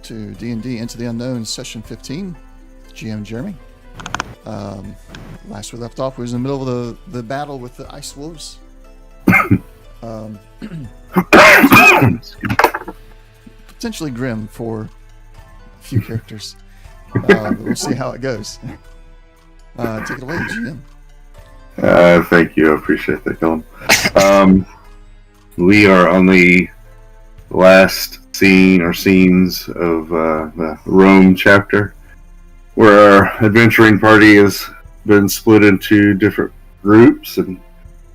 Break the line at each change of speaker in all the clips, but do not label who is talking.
to D&D Into the Unknown, Session 15. GM Jeremy. Last we left off, we was in the middle of the battle with the Ice Wolves. Potentially grim for a few characters. But we'll see how it goes. Take it away, GM.
Thank you. I appreciate that, Colin. We are on the last scenes of the Rome chapter, where our adventuring party has been split into different groups and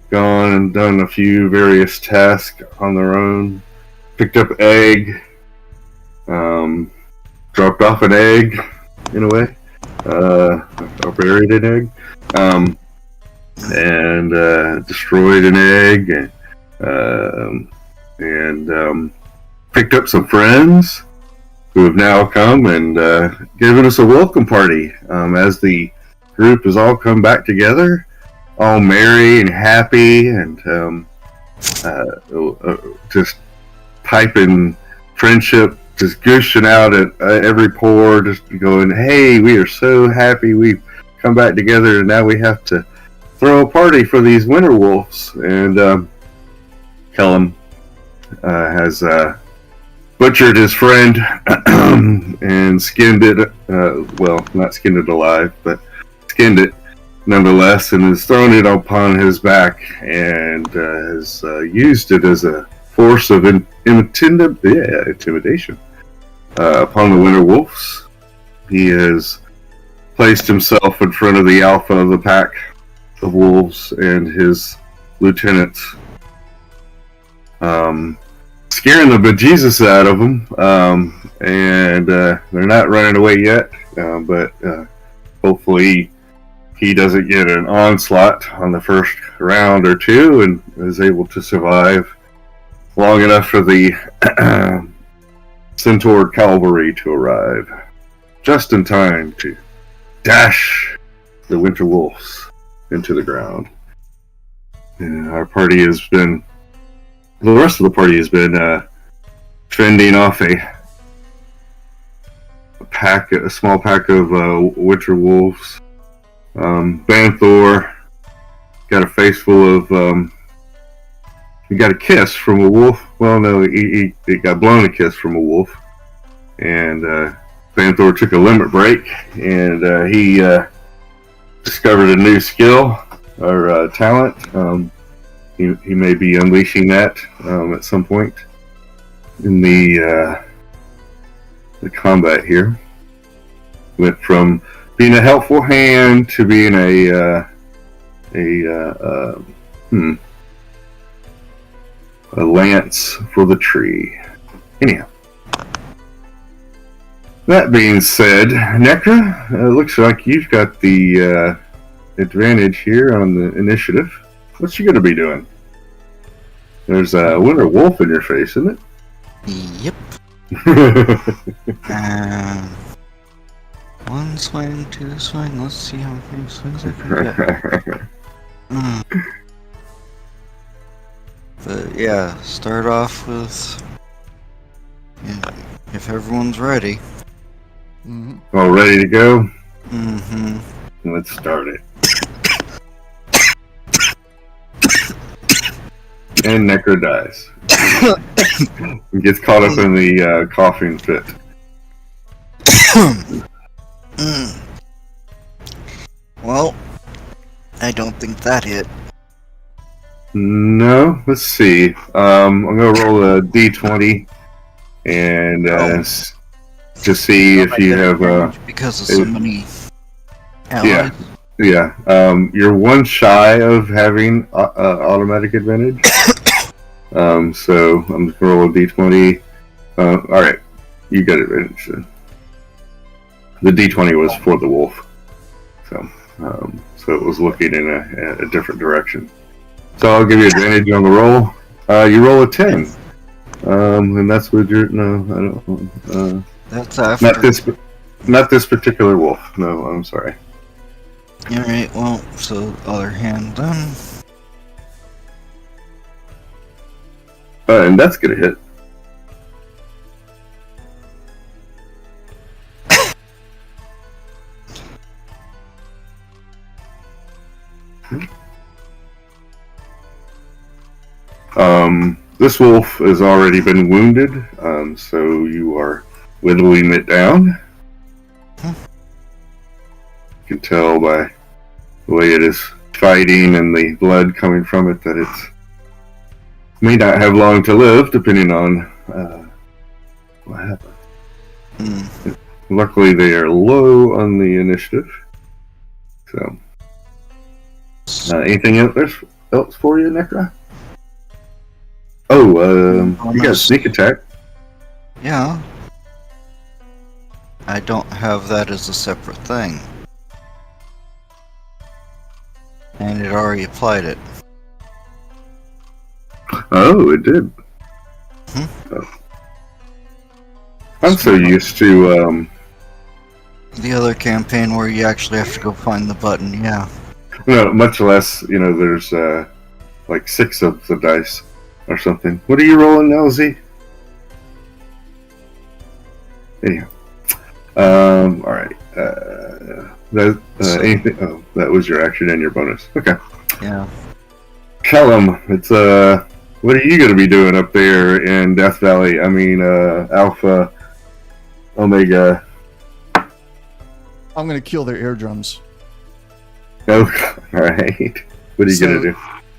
gone and done a few various tasks on their own. Picked up egg, dropped off an egg, in a way, or buried an egg, and destroyed an egg, and picked up some friends who have now come and given us a welcome party as the group has all come back together, all merry and happy, and just piping friendship, just gushing out at every pore, just going, hey, we are so happy we've come back together, and now we have to throw a party for these winter wolves. And Kellum has butchered his friend and skinned it, well, not skinned it alive, but skinned it nonetheless, and has thrown it upon his back and has used it as a force of intimidation upon the winter wolves. He has placed himself in front of the alpha of the pack of wolves and his lieutenants, scaring the bejesus out of them, and they're not running away yet, but hopefully he doesn't get an onslaught on the first round or two and is able to survive long enough for the Centaur cavalry to arrive, just in time to dash the winter wolves into the ground. And our party has been, the rest of the party has been fending off a small pack of winter wolves. Banthor got a face full of, he got a kiss from a wolf. Well, no, he got blown a kiss from a wolf. And Banthor took a limit break, and he discovered a new skill or talent. He may be unleashing that at some point in the combat here. Went from being a helpful hand to being a lance for the tree. Anyhow, that being said, Necra, it looks like you've got the advantage here on the initiative. What's you going to be doing? There's a winter wolf in your face, isn't
Yep. One swing, two swing. Let's see how many swings I can get. But yeah, start off with, if everyone's ready.
Mm-hmm.
All ready to go?
Mm-hmm.
Let's start it. And Necro dies. He gets caught up in the coughing fit.
Well, I don't think that hit.
No, let's see. I'm gonna roll a d20 and to see if you have
because of so many
yeah,
allies.
you're one shy of having automatic advantage. So I'm just gonna roll a d20. All right, you got advantage then. The d20 was for the wolf, so it was looking in a different direction. So I'll give you advantage on the roll. You roll a 10, and that's with your I don't.
That's after.
Not this particular wolf. No, I'm sorry.
All right. Well, so other hand then.
And that's gonna hit. This wolf has already been wounded, so you are whittling it down. You can tell by the way it is fighting and the blood coming from it that it may not have long to live, depending on what happened. Luckily, they are low on the initiative. So, anything else for you, Necra? Oh, you got a sneak attack.
Yeah. I don't have that as a separate thing. And it already applied it.
Oh, it did. Oh. I'm so used to
the other campaign where you actually have to go find the button, yeah.
No, much less, there's like 6 of the dice or something. What are you rolling now, Z? Anyhow. Alright. Anything? Oh, that was your action and your bonus. Okay.
Yeah.
Kellum, it's what are you going to be doing up there in Death Valley? I mean, Alpha, Omega.
I'm going to kill their eardrums.
Oh, alright. What are you going to do?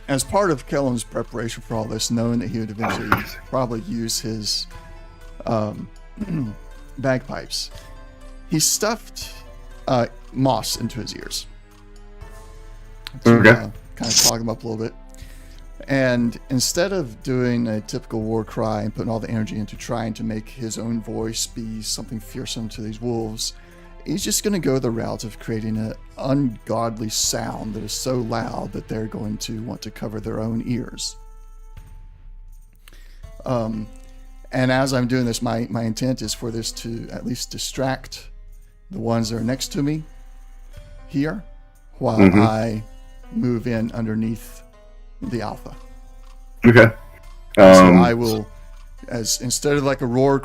As part of Kellum's preparation for all this, knowing that he would eventually probably use his bagpipes, he stuffed moss into his ears to kind of clog him up a little bit. And instead of doing a typical war cry and putting all the energy into trying to make his own voice be something fearsome to these wolves, he's just going to go the route of creating an ungodly sound that is so loud that they're going to want to cover their own ears. And as I'm doing this, my intent is for this to at least distract the ones that are next to me here while I move in underneath the Alpha.
Okay.
So I will, as instead of like a war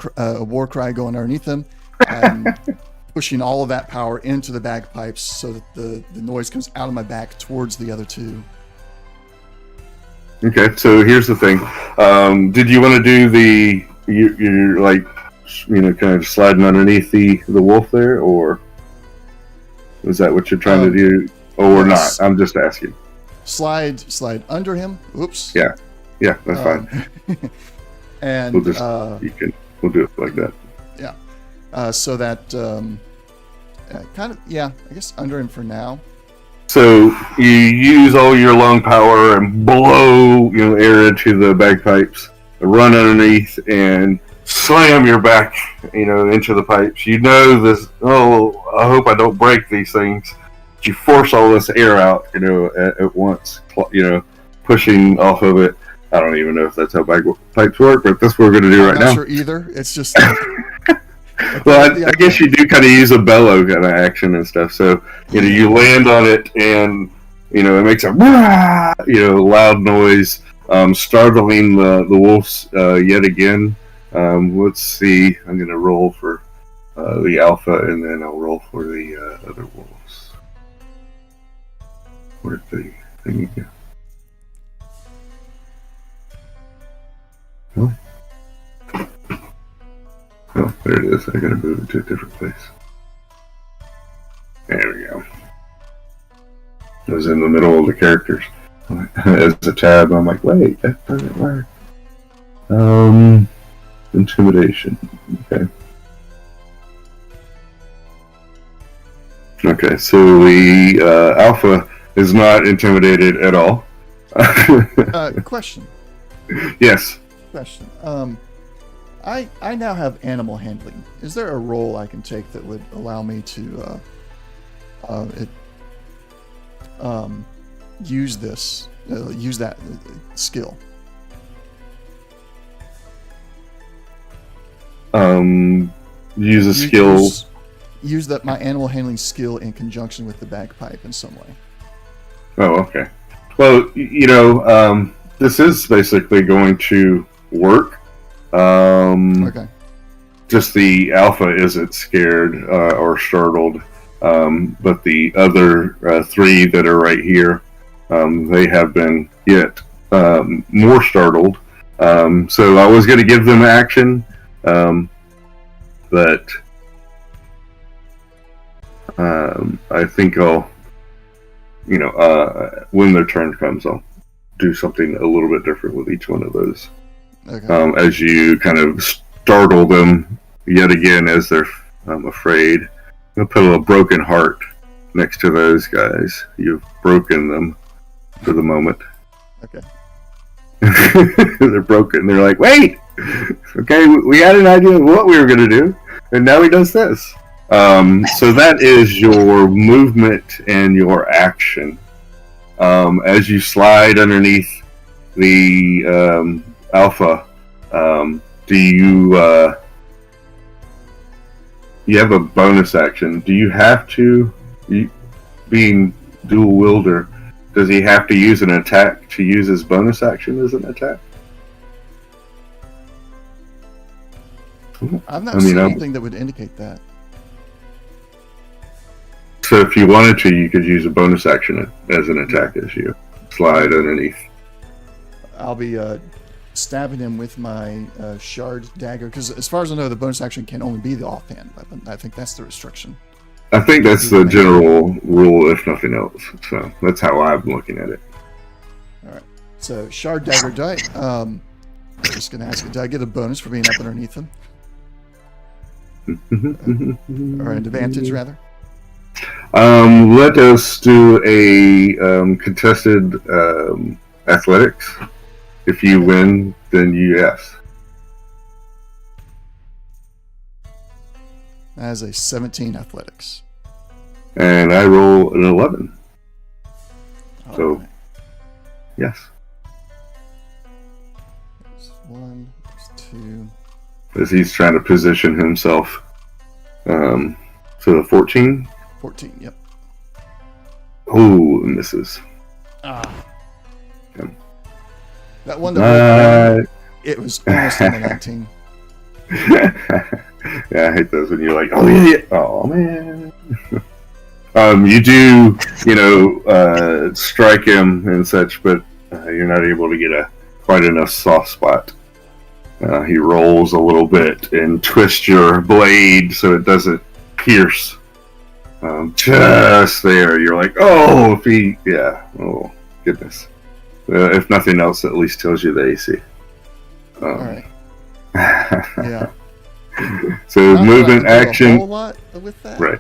cry going underneath them, I'm pushing all of that power into the bagpipes so that the noise comes out of my back towards the other two.
Okay, so here's the thing. Did you want to do you're like, kind of sliding underneath the wolf there, or is that what you're trying to do, or
yes.
not? I'm just asking.
Slide under him. Oops.
Yeah, that's fine.
And
we'll do it like that.
Yeah. So that kind of, I guess under him for now.
So you use all your lung power and blow air into the bagpipes, run underneath, and slam your back into the pipes. This. Oh, I hope I don't break these things. But you force all this air out at once. Pushing off of it. I don't even know if that's how bagpipes work, but that's what we're going to do right now.
I'm not sure either. It's just.
Well, I guess you do kind of use a bellow kind of action and stuff. So, you land on it and, it makes a loud noise, startling the wolves yet again. Let's see. I'm going to roll for the Alpha, and then I'll roll for the other wolves. Where'd the thing go? Really? Oh, there it is. I gotta move it to a different place. There we go. It was in the middle of the characters. As a tab, I'm like, wait, that doesn't work. Intimidation. Okay. Okay, so the Alpha is not intimidated at all.
Question.
Yes.
Question. I now have animal handling. Is there a role I can take that would allow me to use that skill?
Use a skill.
Use that my animal handling skill in conjunction with the bagpipe in some way.
Oh, okay. Well, this is basically going to work.
Okay.
Just the Alpha isn't scared or startled, but the other 3 that are right here they have been yet more startled. So I was going to give them action, but I think I'll, when their turn comes, I'll do something a little bit different with each one of those.
Okay.
As you kind of startle them yet again as they're afraid. I'm going to put a broken heart next to those guys. You've broken them for the moment.
Okay.
They're broken. They're like, wait! Okay, we had an idea of what we were going to do, and now he does this. So that is your movement and your action. As you slide underneath the alpha, do you have a bonus action? Do you have to, being dual wielder, does he have to use an attack to use his bonus action as an attack?
I've not seen anything that would indicate that.
So if you wanted to, you could use a bonus action as an attack as you slide underneath.
I'll be stabbing him with my shard dagger, because as far as I know, the bonus action can only be the offhand weapon. I think that's the restriction.
I think that's the general rule, if nothing else. So that's how I'm looking at it.
All right. So shard dagger die. I'm just gonna ask you, do I get a bonus for being up underneath him? Or an advantage, rather?
Let us do a contested athletics. If you win, then yes.
As a 17 athletics.
And I roll an 11. So,
right.
Yes.
There's 1, there's 2.
As he's trying to position himself. So the 14?
14, yep.
Oh, misses.
That one that it was almost in the 19.
Yeah, I hate those when you're like, oh yeah, oh man. You do, strike him and such, but you're not able to get quite enough soft spot. He rolls a little bit and twists your blade so it doesn't pierce. Just there, you're like, oh, oh goodness. If nothing else, at least tells you the AC.
All right. Yeah.
So
Not
movement, action.
A whole lot with that.
Right.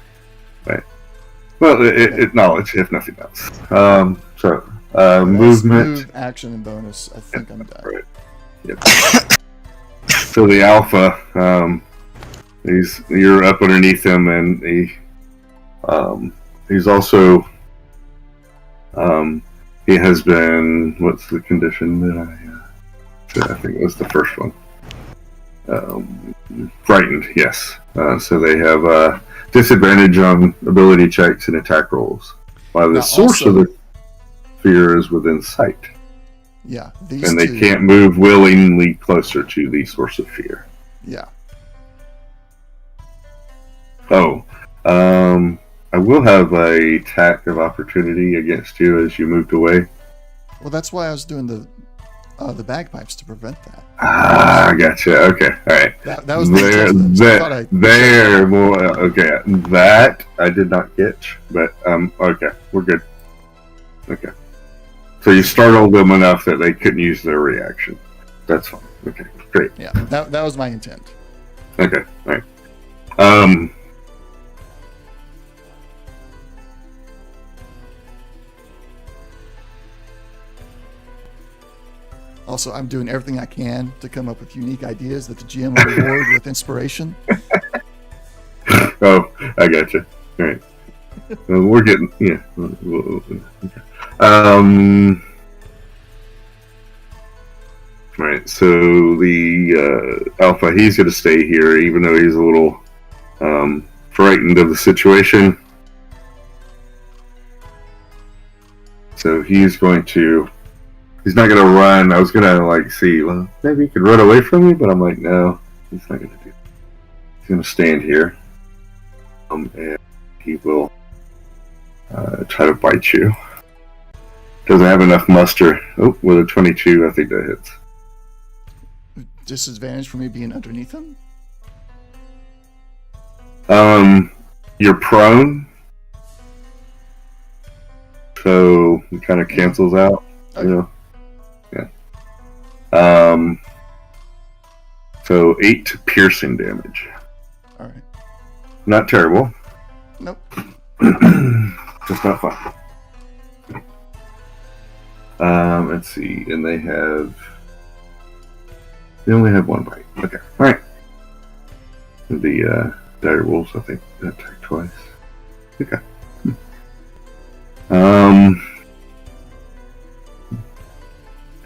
Well, it knowledge, if nothing else. Movement,
move, action, and bonus. I think I'm done.
Right. Yep. So the alpha, you're up underneath him, and he's also he has been, what's the condition that I think it was the first one. Frightened, yes. So they have disadvantage on ability checks and attack rolls, while the source of the fear is within sight.
Yeah,
and they can't move willingly closer to the source of fear.
Yeah.
Oh, I will have a attack of opportunity against you as you moved away.
Well, that's why I was doing the bagpipes to prevent that.
Ah, I gotcha. Okay, all right.
That was
okay. That I did not catch, but okay, we're good. Okay. So you startled them enough that they couldn't use their reaction. That's fine. Okay, great.
Yeah, that was my intent.
Okay, all right.
Also, I'm doing everything I can to come up with unique ideas that the GM will reward with inspiration.
Oh, I gotcha. All right. We're getting, yeah. Okay. Right, so the alpha, he's going to stay here, even though he's a little frightened of the situation. So he's not going to run. I was going to see, well, maybe he could run away from me, but I'm like, no, he's not going to do that. He's going to stand here, and he will try to bite you. doesn't have enough muster. Oh, with a 22, I think that hits.
Disadvantage for me being underneath him?
You're prone, so it kind of cancels out.
Okay.
You know? Yeah. So 8 piercing damage.
All right.
Not terrible.
Nope.
Just not fun. Let's see, and they only have 1 bite. Okay, all right. The dire wolves, I think, attack twice. Okay.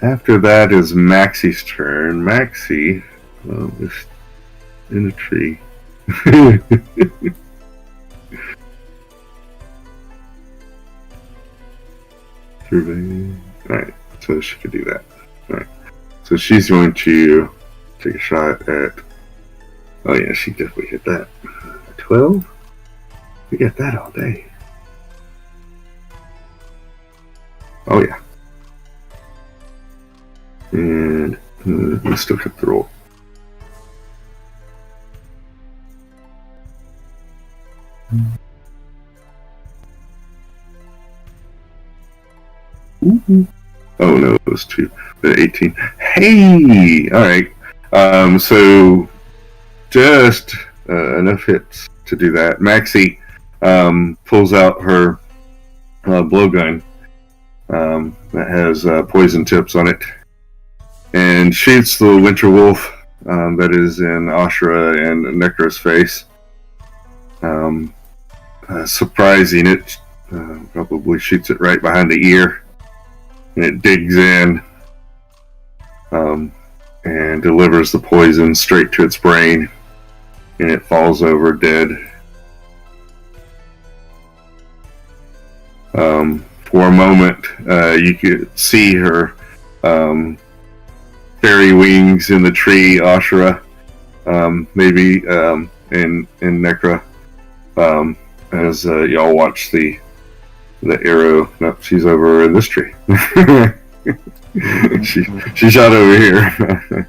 After that is Maxie's turn. Maxie is in a tree. Surveying. Alright, so she could do that. Alright. So she's going to take a shot at. Oh, yeah, she definitely hit that. 12? We get that all day. Oh, yeah. And let's still cut the roll. Oh no, it was 2. But 18. Hey! Alright. So just enough hits to do that. Maxie pulls out her blowgun that has poison tips on it and shoots the winter wolf that is in Ashra and Necra's face. Surprising it, probably shoots it right behind the ear, and it digs in and delivers the poison straight to its brain, and it falls over dead. For a moment, you could see her fairy wings in the tree, Ashra, maybe, and Necra, as y'all watch the arrow. Nope, she's over in this tree. she shot over here.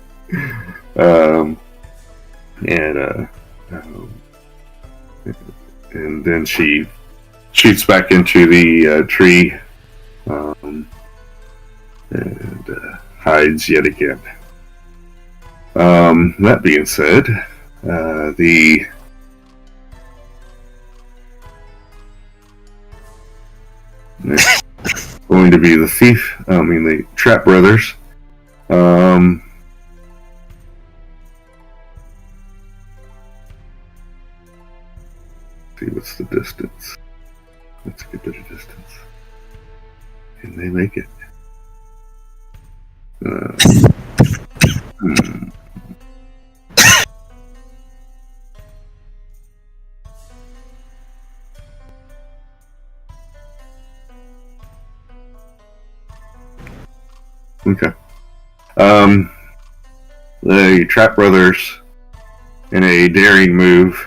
And then she shoots back into the tree and hides yet again. That being said, the going to be the thief. The Trap Brothers. See what's the distance. Let's get to the distance. Can they make it? Okay. The Trap Brothers, in a daring move,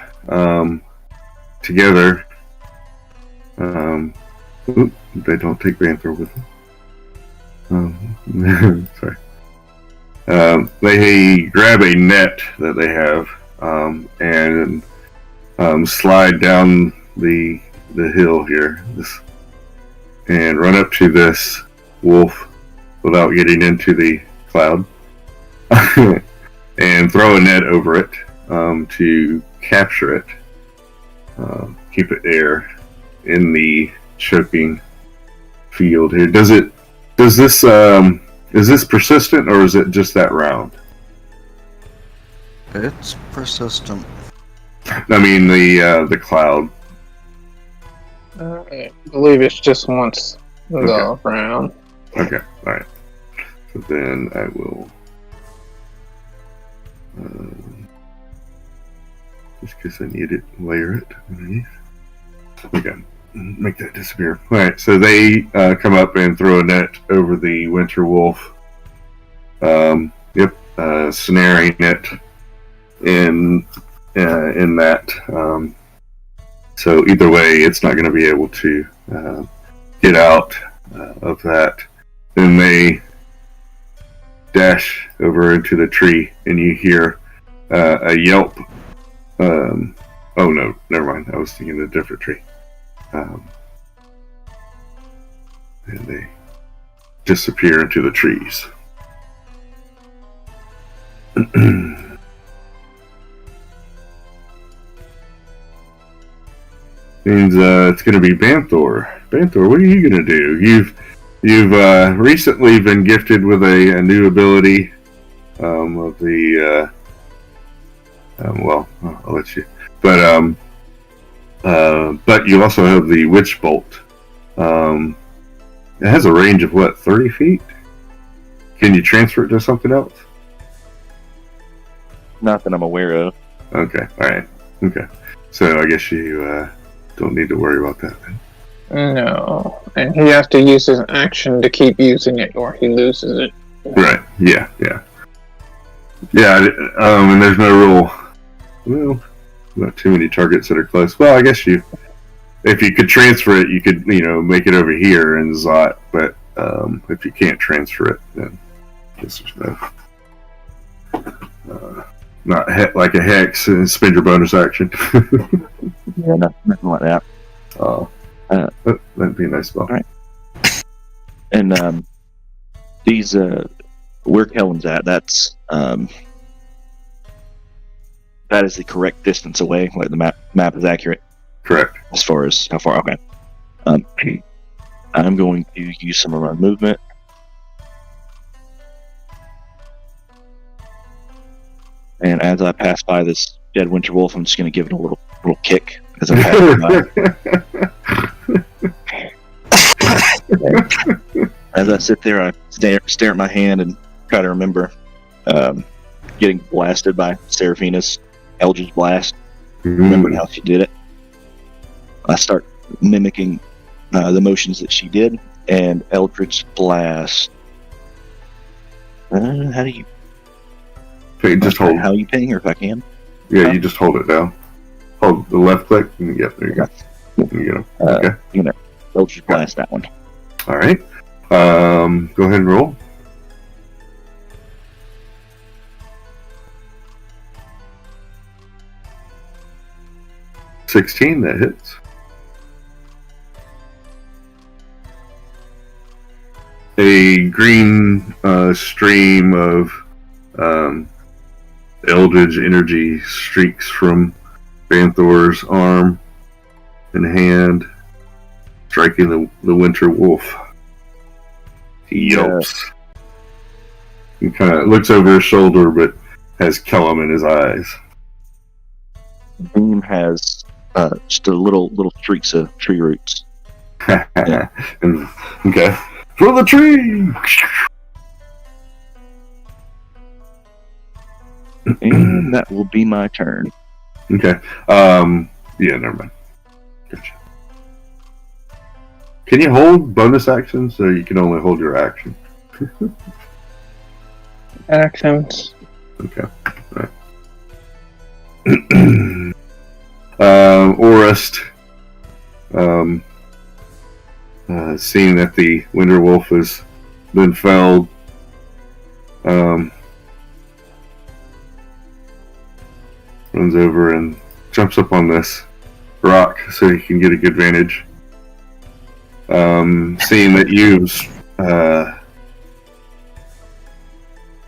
together. They don't take Banthor with them. Sorry. They grab a net that they have and slide down the hill here, and run up to this wolf without getting into the cloud, and throw a net over it to capture it, keep it there in the choking field here. Is this persistent, or is it just that round?
It's persistent.
I mean the cloud.
I believe it's just once the round.
Okay, alright. So then I will just because I need it, layer it underneath. Okay, make that disappear. Alright, so they come up and throw a net over the winter wolf. Snaring it in that. So either way, it's not going to be able to get out of that. Then they dash over into the tree, and you hear a yelp. Oh no, never mind. I was thinking of a different tree. And they disappear into the trees. Means it's going to be Banthor. Banthor, what are you going to do? You've recently been gifted with a new ability of the. Well, I'll let you. But you also have the Witch Bolt. It has a range of what, 30 feet? Can you transfer it to something else?
Not that I'm aware of.
Okay, alright. Okay. So I guess you don't need to worry about that then.
No, and he has to use his action to keep using it, or he loses it.
Right, yeah. Yeah, and there's no rule. Well, not too many targets that are close. Well, I guess if you could transfer it, you could, make it over here in Zot, but if you can't transfer it, then I guess there's no... not like a hex and spend your bonus action.
Yeah, nothing like that.
Oh, that'd be a nice spell.
All right. And these, where Kellen's at, that's that is the correct distance away. Like the map is accurate.
Correct.
As far as how far. Okay. I'm going to use some of my movement. And as I pass by this dead winter wolf, I'm just going to give it a little kick as I pass by. As I sit there, I stare at my hand and try to remember getting blasted by Seraphina's Eldritch Blast. Remembering how she did it. I start mimicking the motions that she did, and Eldritch Blast. How do you...
Okay, just hold.
How you ping, or if I can?
Yeah, you just hold it down. Hold the left click, and there you go. You get them. Okay.
I'm gonna Eldritch Blast that one.
All right. Go ahead and roll. $16, that hits. A green stream of eldritch energy streaks from Banthor's arm and hand, striking the winter wolf. He yelps. He kind of looks over his shoulder, but has Kellum in his eyes.
Beam has just a little streaks of tree roots.
Yeah. Okay. For the tree!
And that will be my turn.
Okay. Yeah, never mind. Gotcha. Can you hold bonus actions, or you can only hold your action?
Actions.
Okay. All right. Orest, seeing that the winter wolf has been felled, runs over and jumps up on this rock so he can get a good vantage. Seeing that you've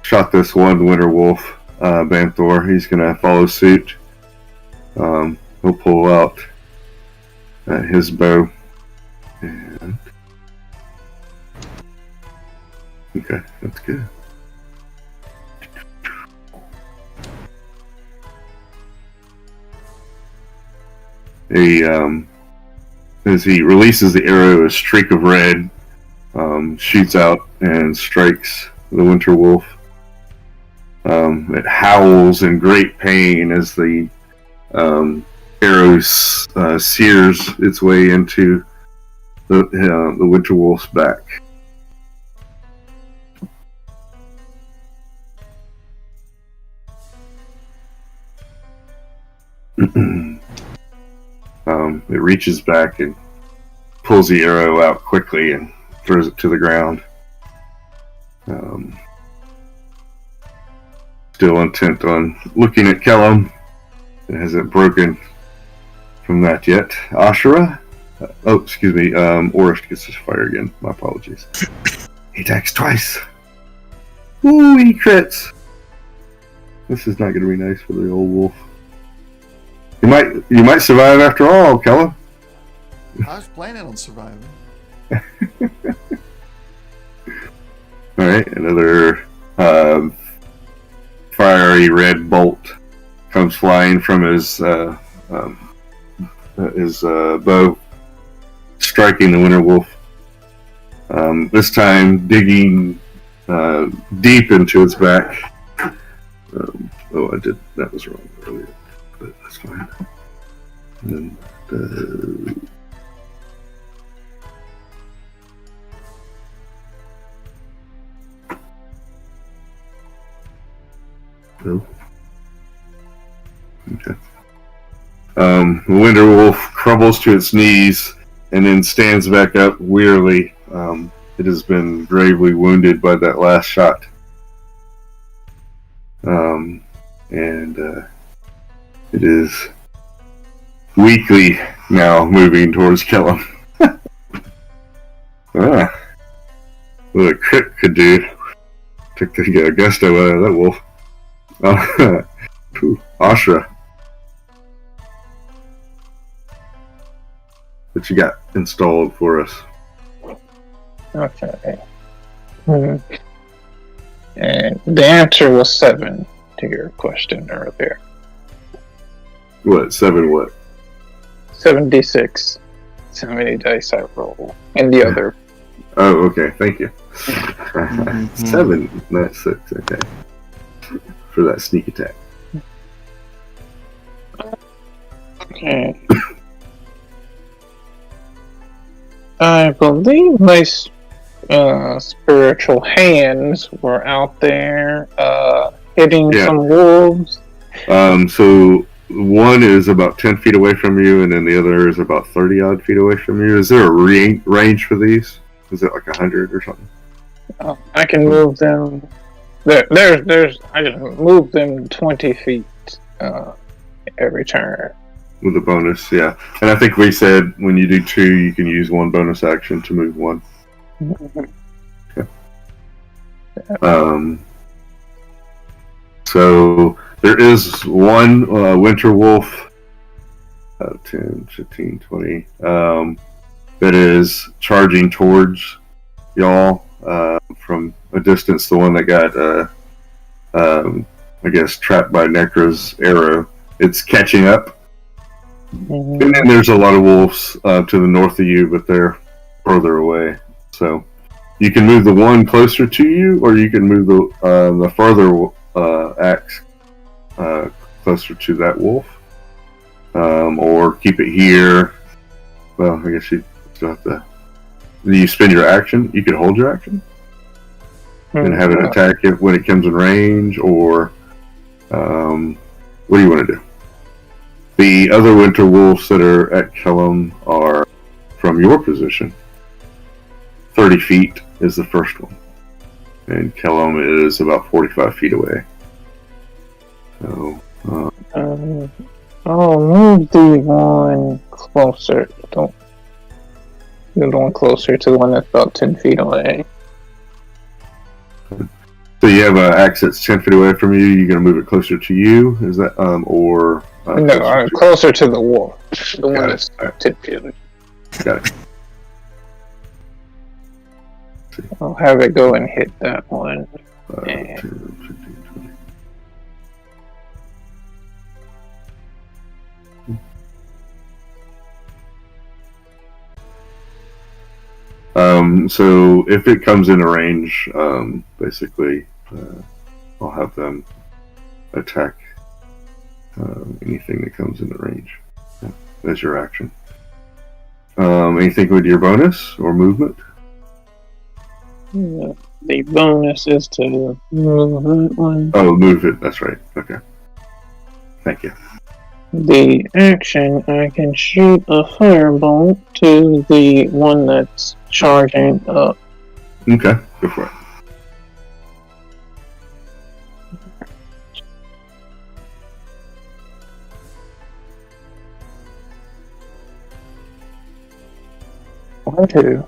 shot this one winter wolf, Banthor, he's going to follow suit. He'll pull out his bow. And... okay, that's good. As he releases the arrow, a streak of red shoots out and strikes the winter wolf. It howls in great pain as the arrow sears its way into the winter wolf's back. It reaches back and pulls the arrow out quickly and throws it to the ground. Still intent on looking at Kellum. It hasn't broken from that yet. Ashura? Excuse me. Orist gets his fire again. My apologies. He attacks twice. Ooh, he crits. This is not going to be nice for the old wolf. You might survive after all, Kellum.
I was planning on surviving.
All right, another fiery red bolt comes flying from his bow, striking the winter wolf. This time digging deep into its back. That was wrong earlier, but that's fine. And no. Okay. The winter wolf crumbles to its knees and then stands back up wearily. It has been gravely wounded by that last shot. And it is weakly now moving towards Kellum. What a crit could do. Took the gusto out of that wolf. Ashra. What you got installed for us?
Okay. And the answer was 7 to your question earlier.
What? 7 what?
76. That's how many dice I roll. And the other.
Oh, okay. Thank you. 7, not 6. Okay. For that sneak attack.
Okay. I believe my spiritual hands were out there hitting some wolves.
So one is about 10 feet away from you, and then the other is about 30 odd feet away from you. Is there a range for these? Is it like 100 or something?
I can move them. I can move them 20 feet every turn.
With a bonus, yeah. And I think we said when you do 2, you can use 1 bonus action to move 1. Okay. So there is one winter wolf, 10, 15, 20, that is charging towards y'all from a distance. The one that got, I guess, trapped by Necra's arrow. It's catching up. And then there's a lot of wolves to the north of you, but they're further away. So you can move the one closer to you, or you can move the further axe closer to that wolf, or keep it here. Well, I guess you still have to. You spend your action. You could hold your action and have it attack it when it comes in range, or what do you want to do? The other winter wolves that are at Kellum are from your position. 30 feet is the first one. And Kellum is about 45 feet away. So,
I'll move the one closer. The one closer to the one that's about 10 feet away.
So you have an axe that's 10 feet away from you. You're going to move it closer to you? Is that, or...
no, I'm closer to the wolf. The one that's 10 feet away.
Got it.
I'll have it go and hit that one.
10, 15, 20. So if it comes in a range, basically, I'll have them attack anything that comes in the range. Yeah, that's your action. Anything with your bonus or movement?
Yeah, the bonus is to move that one.
Oh, move it. That's right. Okay. Thank you.
the action, I can shoot a firebolt to the one that's charging up.
Okay, go for it.
One, two.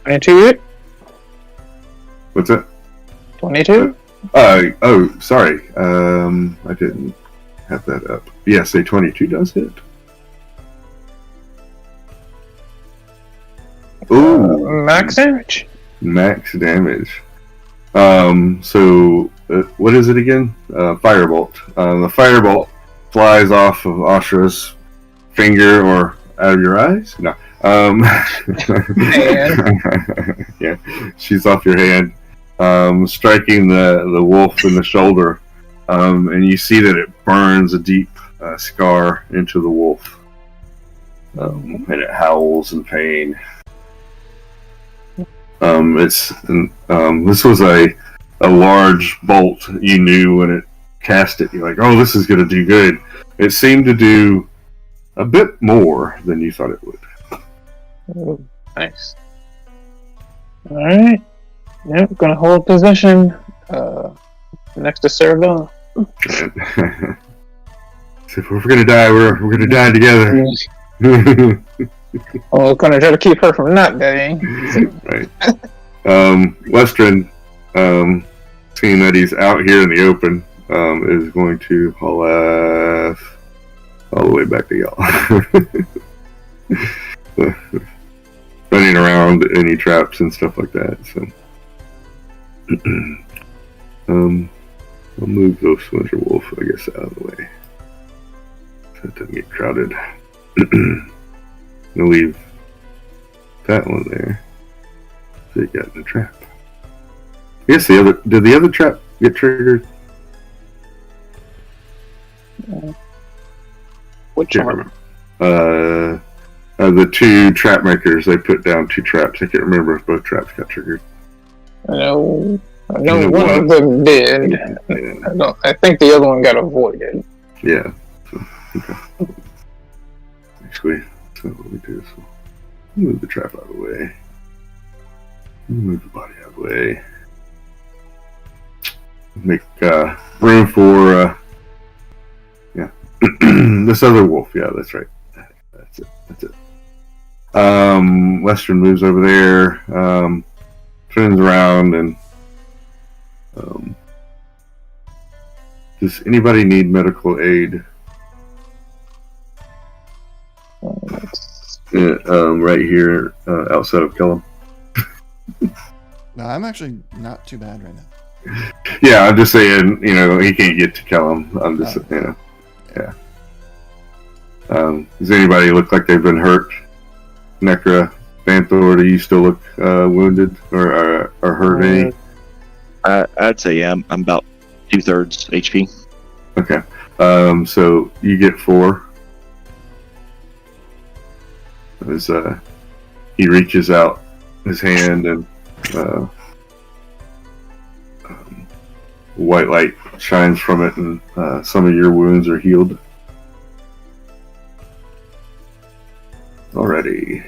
It?
What's that?
22?
Oh, sorry. I didn't have that up. Yes, a 22 does hit. Ooh,
Max damage?
max damage. So what is it again? Firebolt. The firebolt flies off of Ashra's finger or out of your eyes. No. Yeah, she's off your hand, striking the wolf in the shoulder, and you see that it burns a deep scar into the wolf, and it howls in pain. This was a large bolt. You knew when it cast it. You're like, oh, this is going to do good. It seemed to do a bit more than you thought it would.
Ooh, nice. Alright. Yep, gonna hold position next to Cerebella.
So if we're gonna die, we're gonna die together.
Well, we're gonna try to keep her from not dying.
Right. Western, seeing that he's out here in the open, is going to haul ass all the way back to y'all. Running around any traps and stuff like that. So, I'll move those Winter Wolf, I guess, out of the way so it doesn't get crowded. I'll leave that one there. So it got in the trap. I guess did the other trap get triggered?
Which
Can't
one?
remember. The two trap makers, they put down two traps. I can't remember if both traps got triggered.
I know
You know
one
what?
of them did.
Yeah.
I think the other one got avoided.
Yeah. So, okay. Actually, so what we do is we'll move the trap out of the way. Move the body out of the way. Make room for this other wolf. Yeah, that's right. That's it. Western moves over there, turns around, and does anybody need medical aid? Right here, outside of Kellum.
No, I'm actually not too bad right now.
Yeah, I'm just saying, he can't get to Kellum. I'm just, yeah. Does anybody look like they've been hurt? Necra, Banthor, do you still look wounded or hurt any?
I'd say yeah, I'm about 2/3 HP.
Okay. So you get 4. As he reaches out his hand and white light shines from it, and some of your wounds are healed. Already.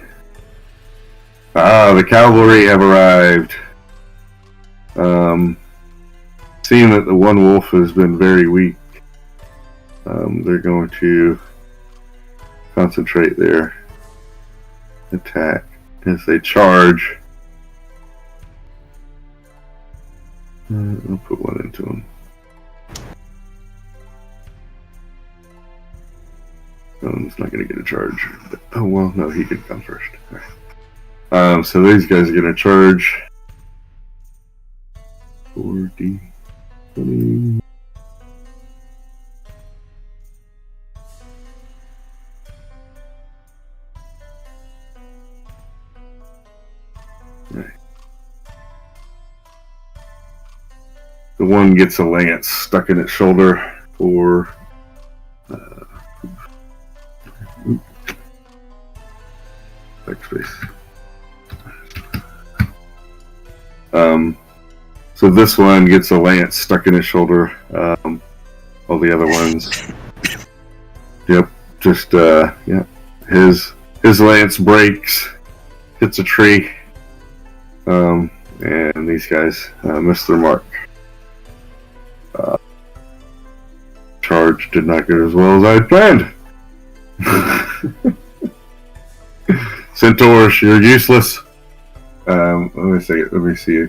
The cavalry have arrived. Seeing that the one wolf has been very weak, they're going to concentrate their attack as they charge. I'll put one into him. He's not going to get a charge. Oh, well, no, he could come first. Right. So these guys are going to charge. 4D. 20. Right. The one gets a lance stuck in its shoulder for backspace. So this one gets a lance stuck in his shoulder. All the other ones, yep, just yeah, his lance breaks, hits a tree, and these guys miss their mark. Charge did not go as well as I had planned. Centaurs, you're useless. Let me see. Let me see.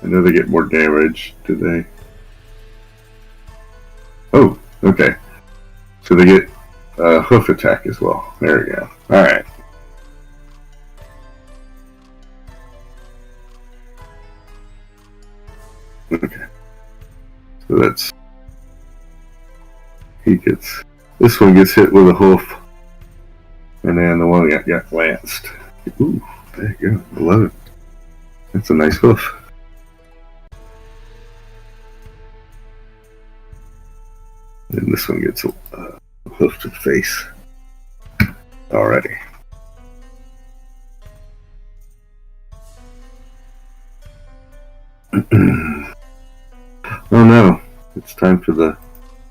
I know they get more damage. Do they? Oh, okay. So they get hoof attack as well. There we go. All right. Okay. So that's this one gets hit with a hoof, and then the one that got lanced. Ooh, there you go. 11. That's a nice hoof. And this one gets a hoof to the face. Alrighty. Oh no, it's time for the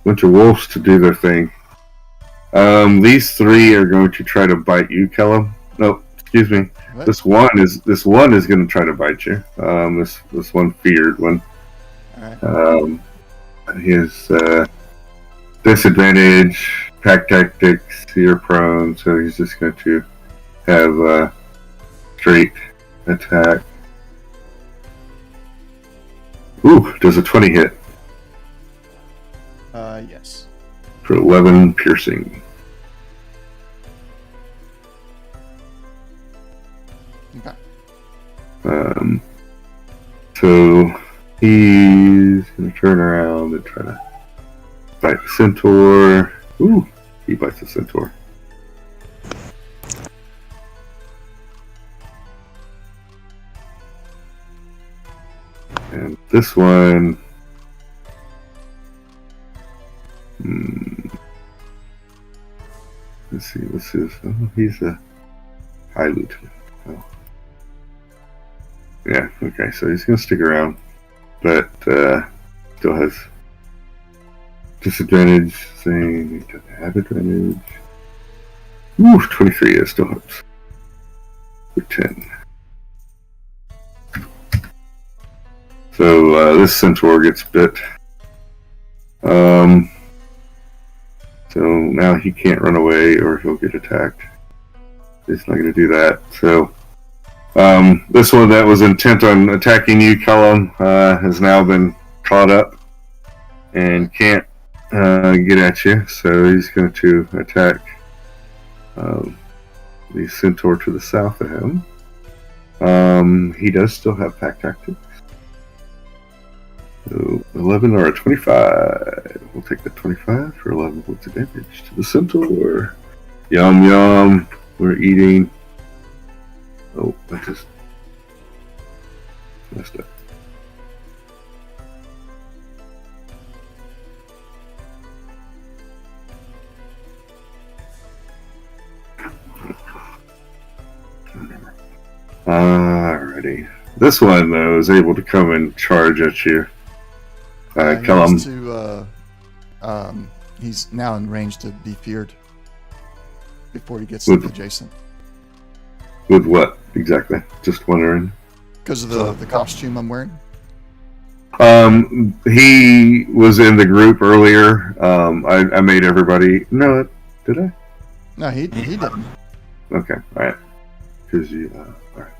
Winter Wolves to do their thing. These three are going to try to bite you, Kellum. No, excuse me.
What?
This one is going to try to bite you. This one feared one.
Alright.
His disadvantage, pack tactics, you're prone, so he's just going to have straight attack. Ooh, does a 20 hit
Yes.
for 11 piercing.
Okay.
So he's going to turn around and try to bite the centaur. Ooh, he bites the centaur. And this one, let's see, what's his? Oh, he's a high lieutenant. Oh. Yeah, okay, so he's going to stick around, but still has disadvantage, saying he doesn't have advantage. Ooh, 23, it still helps. For 10. So this centaur gets bit. So now he can't run away or he'll get attacked. He's not going to do that. So this one that was intent on attacking you, Kellum, has now been caught up and can't get at you. So he's going to attack the centaur to the south of him. He does still have pack tactics. So 11 or a 25. We'll take the 25 for 11 points of damage to the centaur. Yum yum. We're eating. Oh, I just messed up. Alrighty. This one, though, is able to come and charge at you. Kellum.
He's now in range to be feared before he gets adjacent.
With what, exactly? Just wondering.
Because of the costume I'm wearing?
He was in the group earlier. I made everybody... No, did I?
No, he didn't.
Okay, alright. Because you... alright.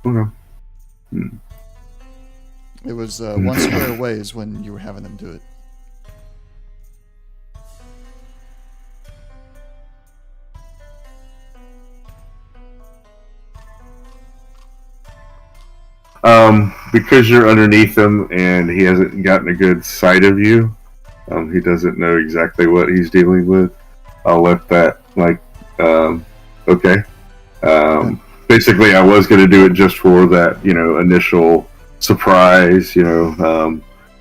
Okay.
It was 1 square away is when you were having them do it.
Because you're underneath him and he hasn't gotten a good sight of you, he doesn't know exactly what he's dealing with. I'll let that, okay. Basically, I was going to do it just for that, initial surprise,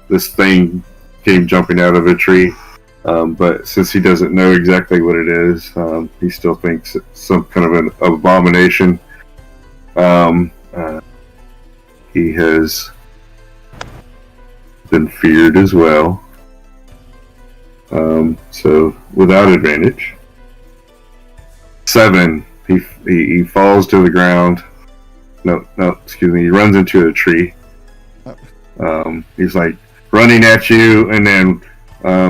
this thing came jumping out of a tree, But since he doesn't know exactly what it is, he still thinks it's some kind of an abomination. He has been feared as well. So without advantage. 7. He falls to the ground. No, excuse me. He runs into a tree. He's like running at you, and then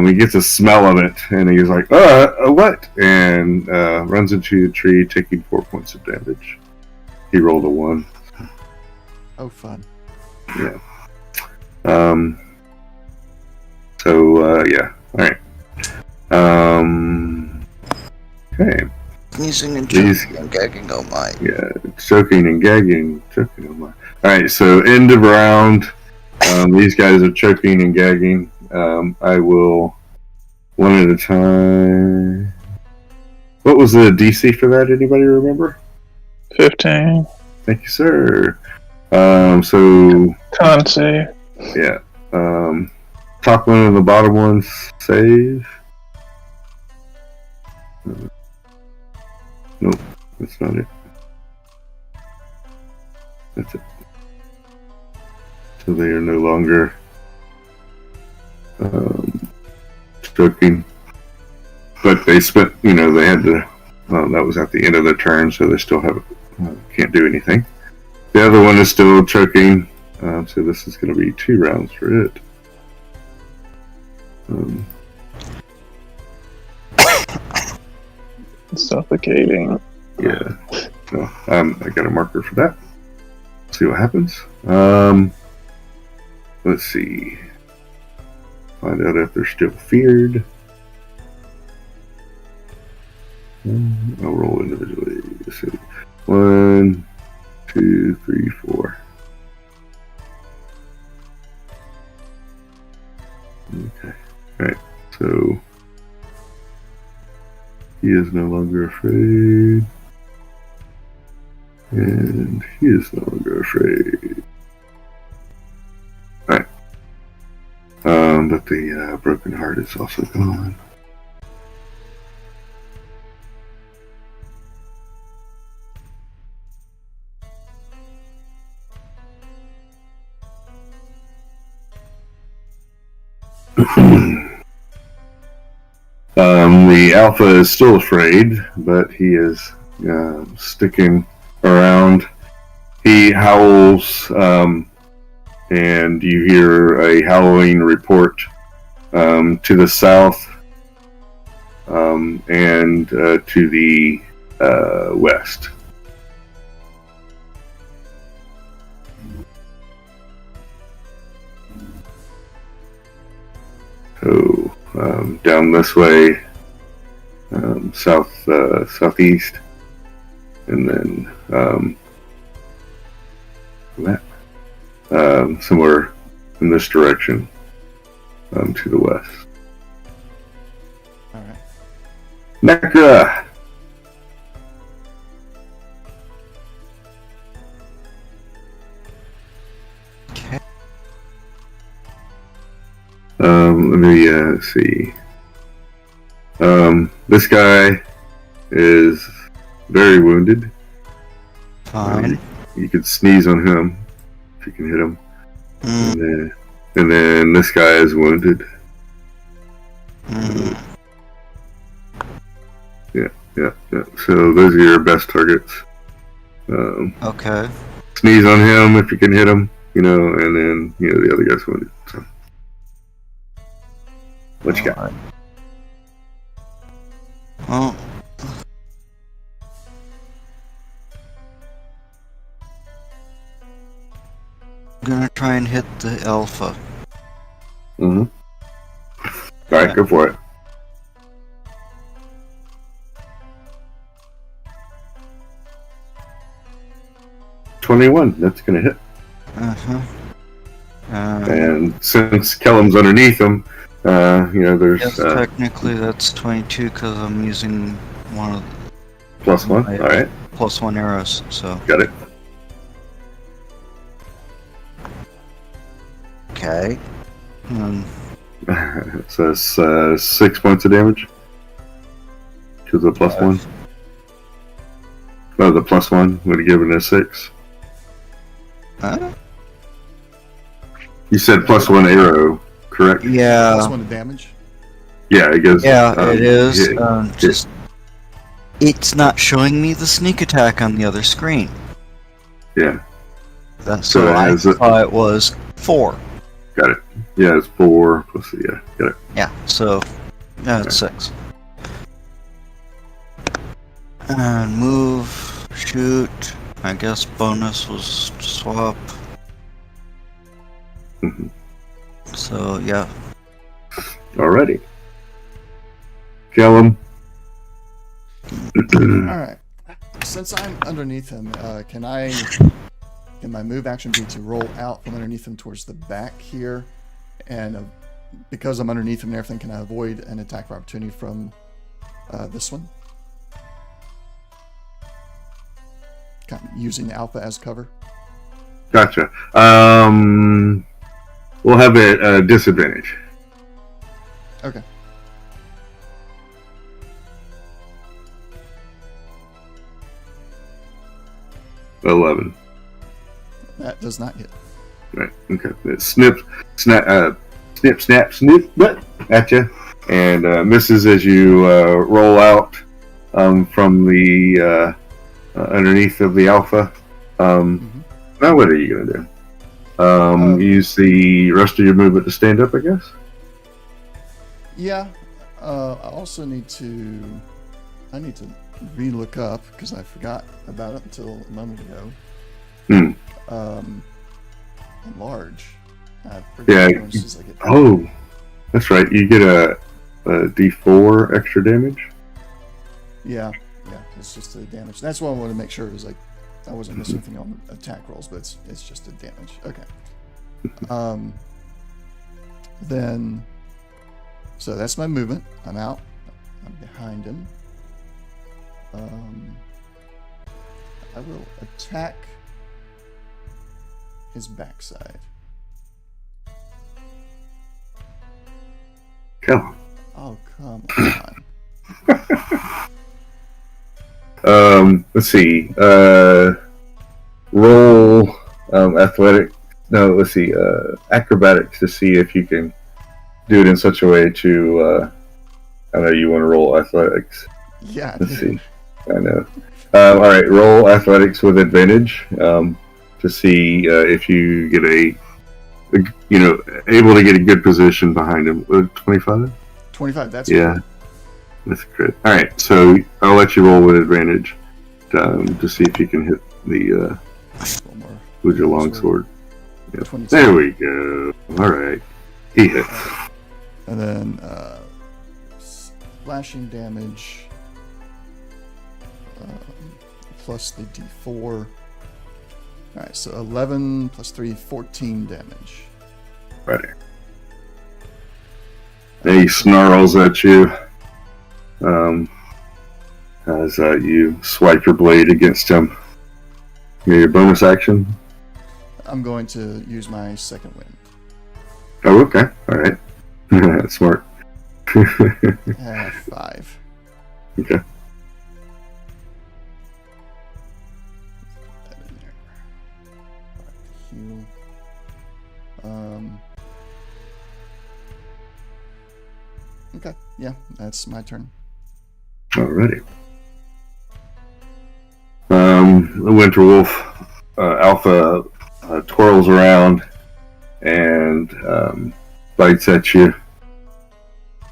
he gets a smell of it, and he's like, what? And runs into a tree, taking 4 points of damage. He rolled a 1.
Oh, fun.
Yeah. So, yeah. Alright. Okay.
Sneezing and
These-
choking and gagging, oh my.
Yeah, choking and gagging. Choking, oh my. Alright, so end of round. These guys are choking and gagging. I will, one at a time. What was the DC for that? Anybody remember?
15.
Thank you, sir. So,
Con save.
yeah. Top one and the bottom one save. Nope, that's not it. That's it. So they are no longer choking. But they spent, they had to, that was at the end of their turn, so they still have, can't do anything. The other one is still choking, so this is going to be 2 rounds for it.
Suffocating.
Yeah. So, I got a marker for that. See what happens. Let's see. Find out if they're still feared. I'll roll individually. Let's see. 1, 2, 3, 4. Okay. Alright. So he is no longer afraid. And he is no longer afraid. Alright. But the broken heart is also gone. The alpha is still afraid, but he is sticking around. He howls, and you hear a howling report to the south and to the west. So down this way, southeast, and then somewhere in this direction to the west.
All right.
Necra!
Okay.
Let me see. This guy is very wounded.
Fine.
You could sneeze on him if you can hit him.
Mm,
And then this guy is wounded.
mm.
Yeah. So those are your best targets.
Okay.
Sneeze on him if you can hit him, and then the other guy's wounded. So, what you got?
Alright. Well, I'm gonna try and hit the alpha.
Mm-hmm. All right, go for it. $21. That's gonna hit.
Uh-huh.
And since Kellum's underneath him, there's
Yes, technically that's 22 because I'm using one of
+1. All right,
+1 arrows, so.
got it.
Okay.
So it's 6 points of damage. To the +1. Oh, the +1 would have given it a 6.
Huh?
You said +1 arrow, correct?
Yeah.
Plus 1 to damage.
Yeah, it goes.
Yeah, it is.
yeah.
Just it's not showing me the sneak attack on the other screen.
Yeah,
So
So
I
is it-
thought it was 4.
got it. Yeah, it's 4 plus. Yeah, got it.
Yeah, so it's 6. And move, shoot. I guess bonus was swap.
Mhm.
So yeah.
Alrighty. Kill him.
All right. Since I'm underneath him, can my move action be to roll out from underneath him towards the back here? And because I'm underneath him and everything, can I avoid an attack of opportunity from this one? Kind of using the alpha as cover.
Gotcha. We'll have a disadvantage.
Okay.
$11.
That does not hit.
Right. Okay. It snip, snap, snip at you, and misses as you roll out from the underneath of the alpha. Now, what are you gonna do? Use the rest of your movement to stand up, I guess.
Yeah. I also need to. I need to re-look up because I forgot about it until a moment ago. Enlarge. I forget
Yeah.
bonuses I get.
Oh, that's right. You get a D4 extra damage.
Yeah. It's just the damage. That's what I wanted to make sure is like I wasn't missing anything on the attack rolls, but it's just the damage. Okay. Then. So that's my movement. I'm out. I'm behind him. I will attack his backside.
Come on.
Oh, come on.
Let's see. Roll athletic. No, let's see. Acrobatics to see if you can do it in such a way to. I know you want to roll athletics.
Yeah.
Let's see. I know. All right. Roll athletics with advantage to see if you get able to get a good position behind him. 25.
25. That's
Yeah. That's crit. All right, so I'll let you roll with advantage to see if you can hit the
a little more.
with your longsword. Yep.
22.
There we go. All right, he hits.
And then slashing damage plus the D4. All right, so 11 plus 3, 14 damage.
Right. And he snarls at you as you swipe your blade against him. Your bonus action.
I'm going to use my second wind.
Oh, okay. All right. That's smart.
5.
Okay.
Put that in there. Heal. Okay, yeah, that's my turn.
Alrighty. The Winter Wolf Alpha twirls around and bites at you.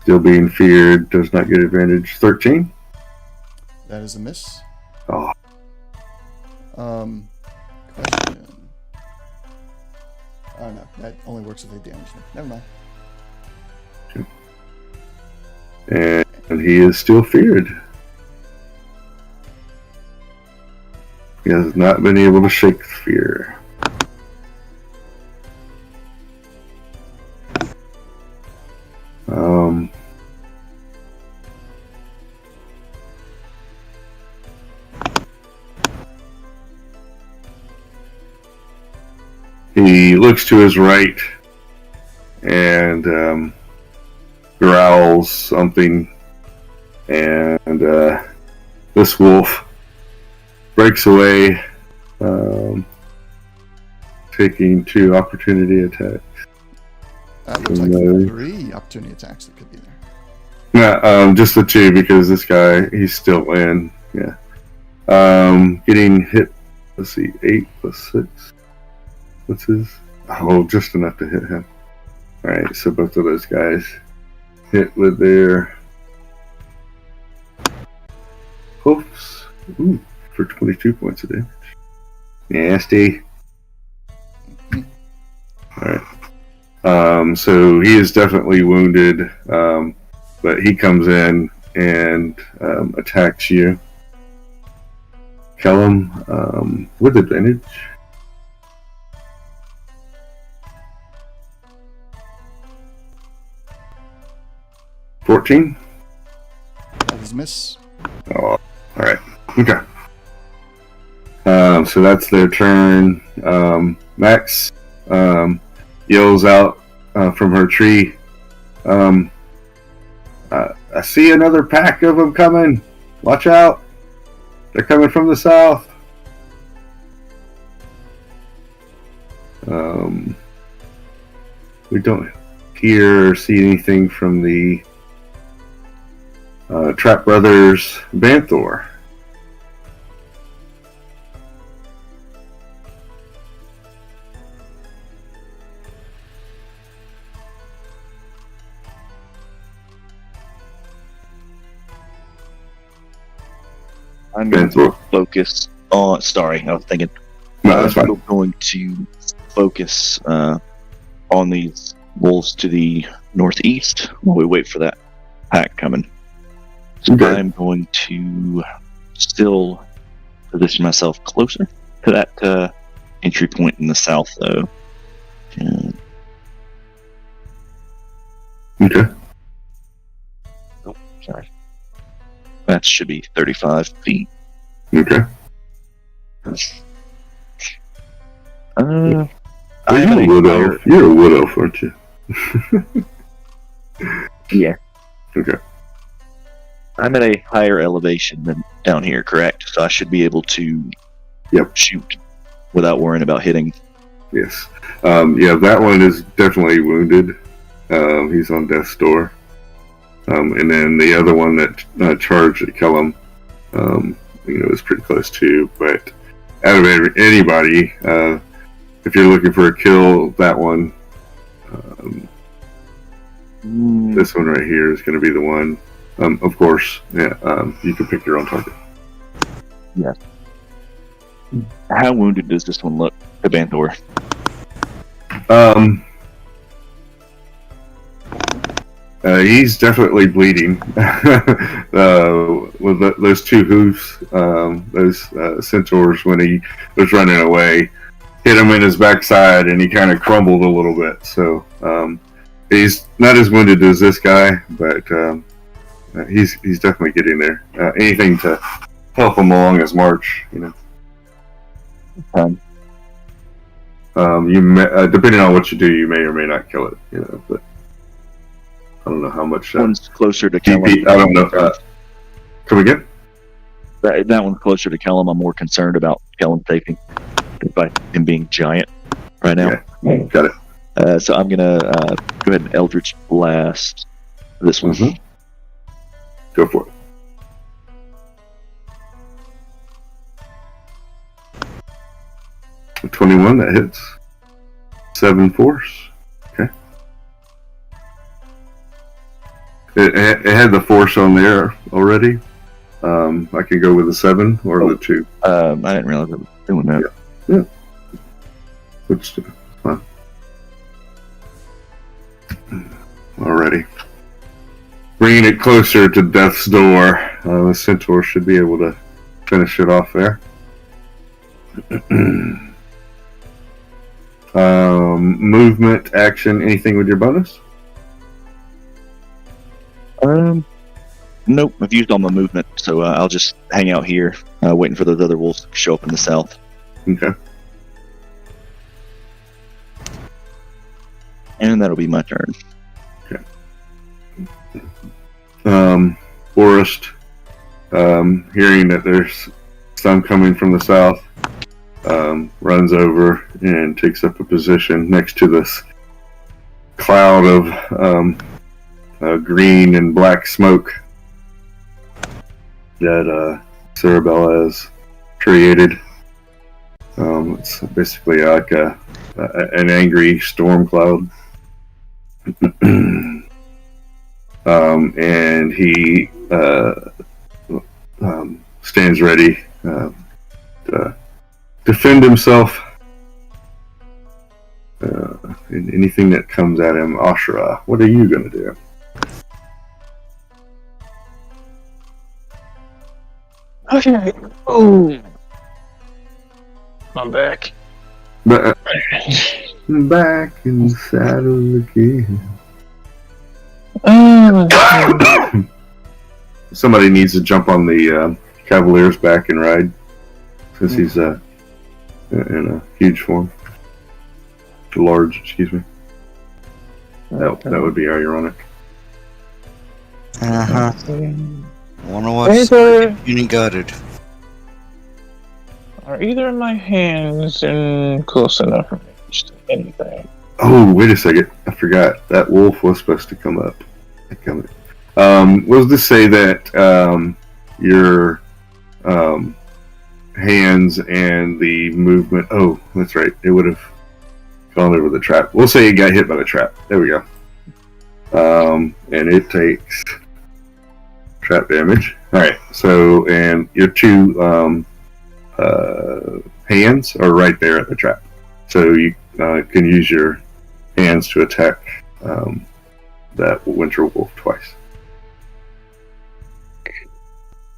Still being feared, does not get advantage. 13.
That is a miss.
Oh,
Question. Oh no, that only works if they damage me. Never mind.
and he is still feared. He has not been able to shake the fear. He looks to his right and growls something, and this wolf breaks away, taking 2 opportunity attacks.
Looks like
No.
3 opportunity attacks that could be there.
Yeah, just the 2 because this guy, he's still in. Yeah. Getting hit, let's see, 8 plus 6. What's his? Oh, just enough to hit him. Alright, so both of those guys hit with their hoofs. Ooh, for 22 points of damage. Nasty. Alright. So he is definitely wounded, but he comes in and attacks you. Kellum, with advantage. $14.
That is a miss.
Oh, alright. Okay. So that's their turn. Max yells out from her tree. I see another pack of them coming. Watch out. They're coming from the south. We don't hear or see anything from the Trap Brothers Banthor.
I'm going to focus on. Sorry, I was thinking.
No, that's fine.
I'm going to focus on these wolves to the northeast while we wait for that pack coming. So
Okay.
I'm going to still position myself closer to that entry point in the south, though. And,
Okay.
oh, sorry. That should be 35 feet.
Okay.
I
Are
have
you a
a
wood
higher-
elf? You're a wood elf, aren't you?
Yeah.
Okay.
I'm at a higher elevation than down here, correct? So I should be able to shoot without worrying about hitting.
Yes. Yeah, that one is definitely wounded. He's on death's door. And then the other one that charged at Kellum, is pretty close too. But out of anybody, if you're looking for a kill, that one, this one right here is going to be the one. Of course, yeah. You can pick your own target.
How wounded does this one look, the Banthor?
He's definitely bleeding. With those 2 hoofs, those centaurs, when he was running away, hit him in his backside, and he kind of crumbled a little bit. So he's not as wounded as this guy, but he's definitely getting there. Anything to help him along his march, You may, depending on what you do, you may or may not kill it. But I don't know how much.
One's closer to
DP,
Kellum.
I don't know. Come again?
That one's closer to Kellum. I'm more concerned about Kellum safety by him being giant right now.
Yeah, got it.
So I'm gonna go ahead and Eldritch Blast this one.
Mhm. Go for it. A 21, that hits. 7 force. Okay. It had the force on there already. I can go with a 7 or the 2.
I didn't realize I was doing that.
Yeah. Which fine. Alrighty. Bringing it closer to death's door. The centaur should be able to finish it off there. Movement, action, anything with your bonus?
Nope. I've used all my movement, so I'll just hang out here, waiting for those other wolves to show up in the south.
Okay.
And that'll be my turn.
forest, hearing that there's some coming from the south, runs over and takes up a position next to this cloud of green and black smoke that Cerebella has created. It's basically like an angry storm cloud. And he stands ready to defend himself. And anything that comes at him. Ashura, what are you going to do?
Okay. Oh. I'm back.
Back in the saddle again. Somebody needs to jump on the Cavalier's back and ride, since he's in a huge form. Large, excuse me. That would be ironic.
Wanna watch Uni Gutted?
Are either of my hands in close enough range to anything?
Oh, wait a second. I forgot. That wolf was supposed to come up. Was to say that your hands and the movement... Oh, that's right. It would have gone over the trap. We'll say it got hit by the trap. There we go. And it takes trap damage. Alright, so, and your two hands are right there at the trap. So you can use your hands to attack that winter wolf twice.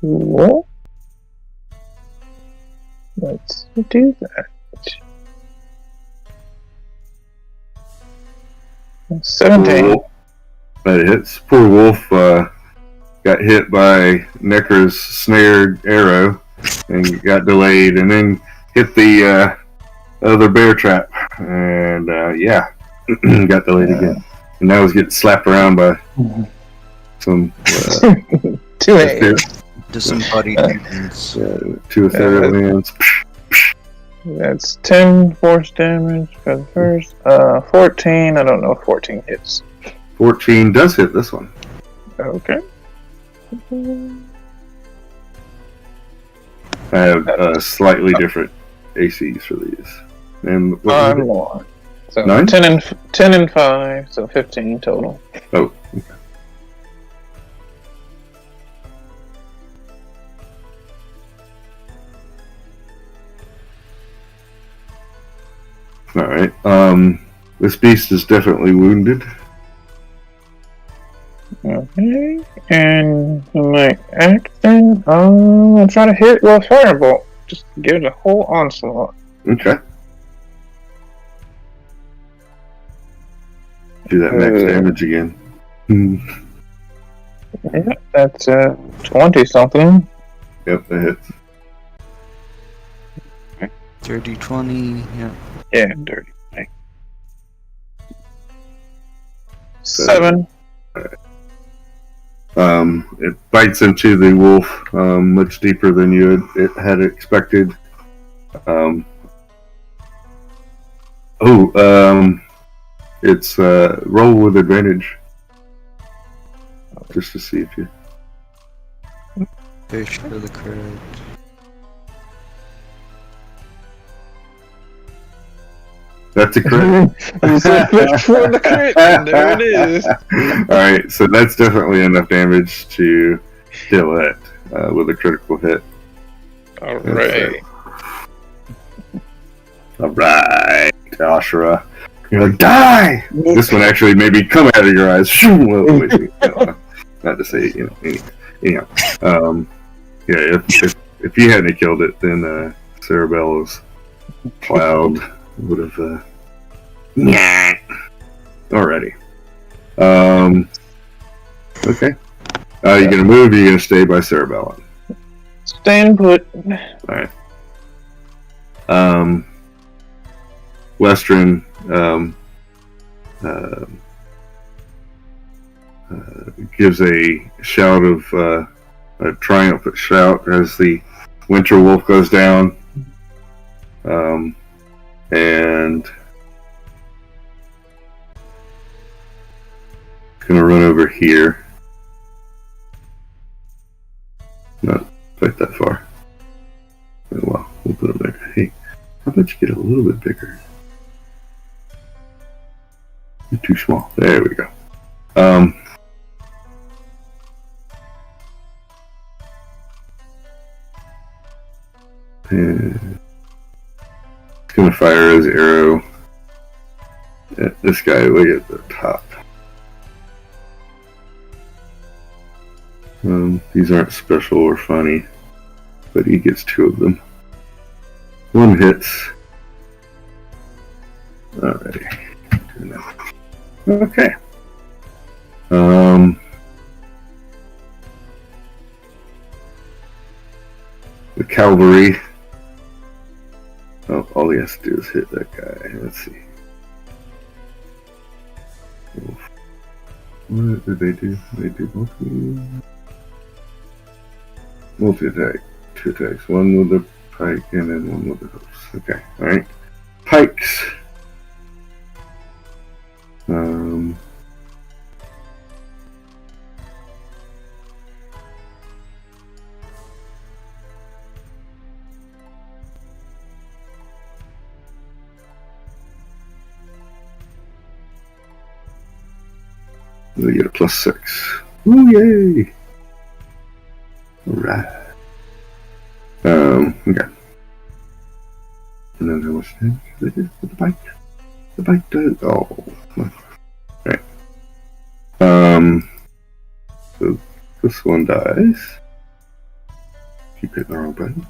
Cool. Let's do that. 17.
That hits. Poor wolf got hit by Necker's snared arrow and got delayed, and then hit the other bear trap, and got delayed again. And now he's getting slapped around by some
two
disembodied mutants.
two Ethereal.
That's 10 force damage for the first. 14. I don't know if 14 hits.
14 does hit this one.
Okay.
I have slightly different ACs for these. And what was it?
More. So
9?
10 and 5, so 15 total.
Oh, okay. Alright, this beast is definitely wounded.
Okay, and my action, I'll try to hit with a firebolt. Just give it a whole onslaught.
Okay. Do that max damage again.
Yeah, that's 20 something.
Yep, that hits.
Dirty 20, yeah.
Yeah, dirty. 7.
It bites into the wolf much deeper than you had expected. It's roll with advantage. Just to see if you...
Fish for the crit.
That's a crit.
It's a fish for the crit, and there it is.
Alright, so that's definitely enough damage to kill it with a critical hit.
Alright.
Alright, Ashura. You're like, die! This one actually maybe come out of your eyes. Not to say, anyhow. If you hadn't killed it, then Cerebella's cloud would have already. Okay. You gonna move or you gonna stay by Cerebella?
Staying put.
Alright. Western gives a shout of a triumphant shout as the winter wolf goes down, and gonna run over here. Not quite that far. Oh, well, we'll put him there. Hey, how about you get a little bit bigger? You're too small. There we go. And it's gonna fire his arrow at this guy way at the top. These aren't special or funny, but he gets 2 of them. 1 hits. Alrighty. Okay. The cavalry. Oh, all he has to do is hit that guy. Let's see. What did they do? They do multi-attack. 2 attacks. 1 with the pike and then 1 with the hooves. Okay, alright. Pikes. We get a +6. Ooh, yay! Alright. Okay. And then how much damage did they do with the bike? The bike does. Oh, right. So this one dies. Keep hitting the wrong button.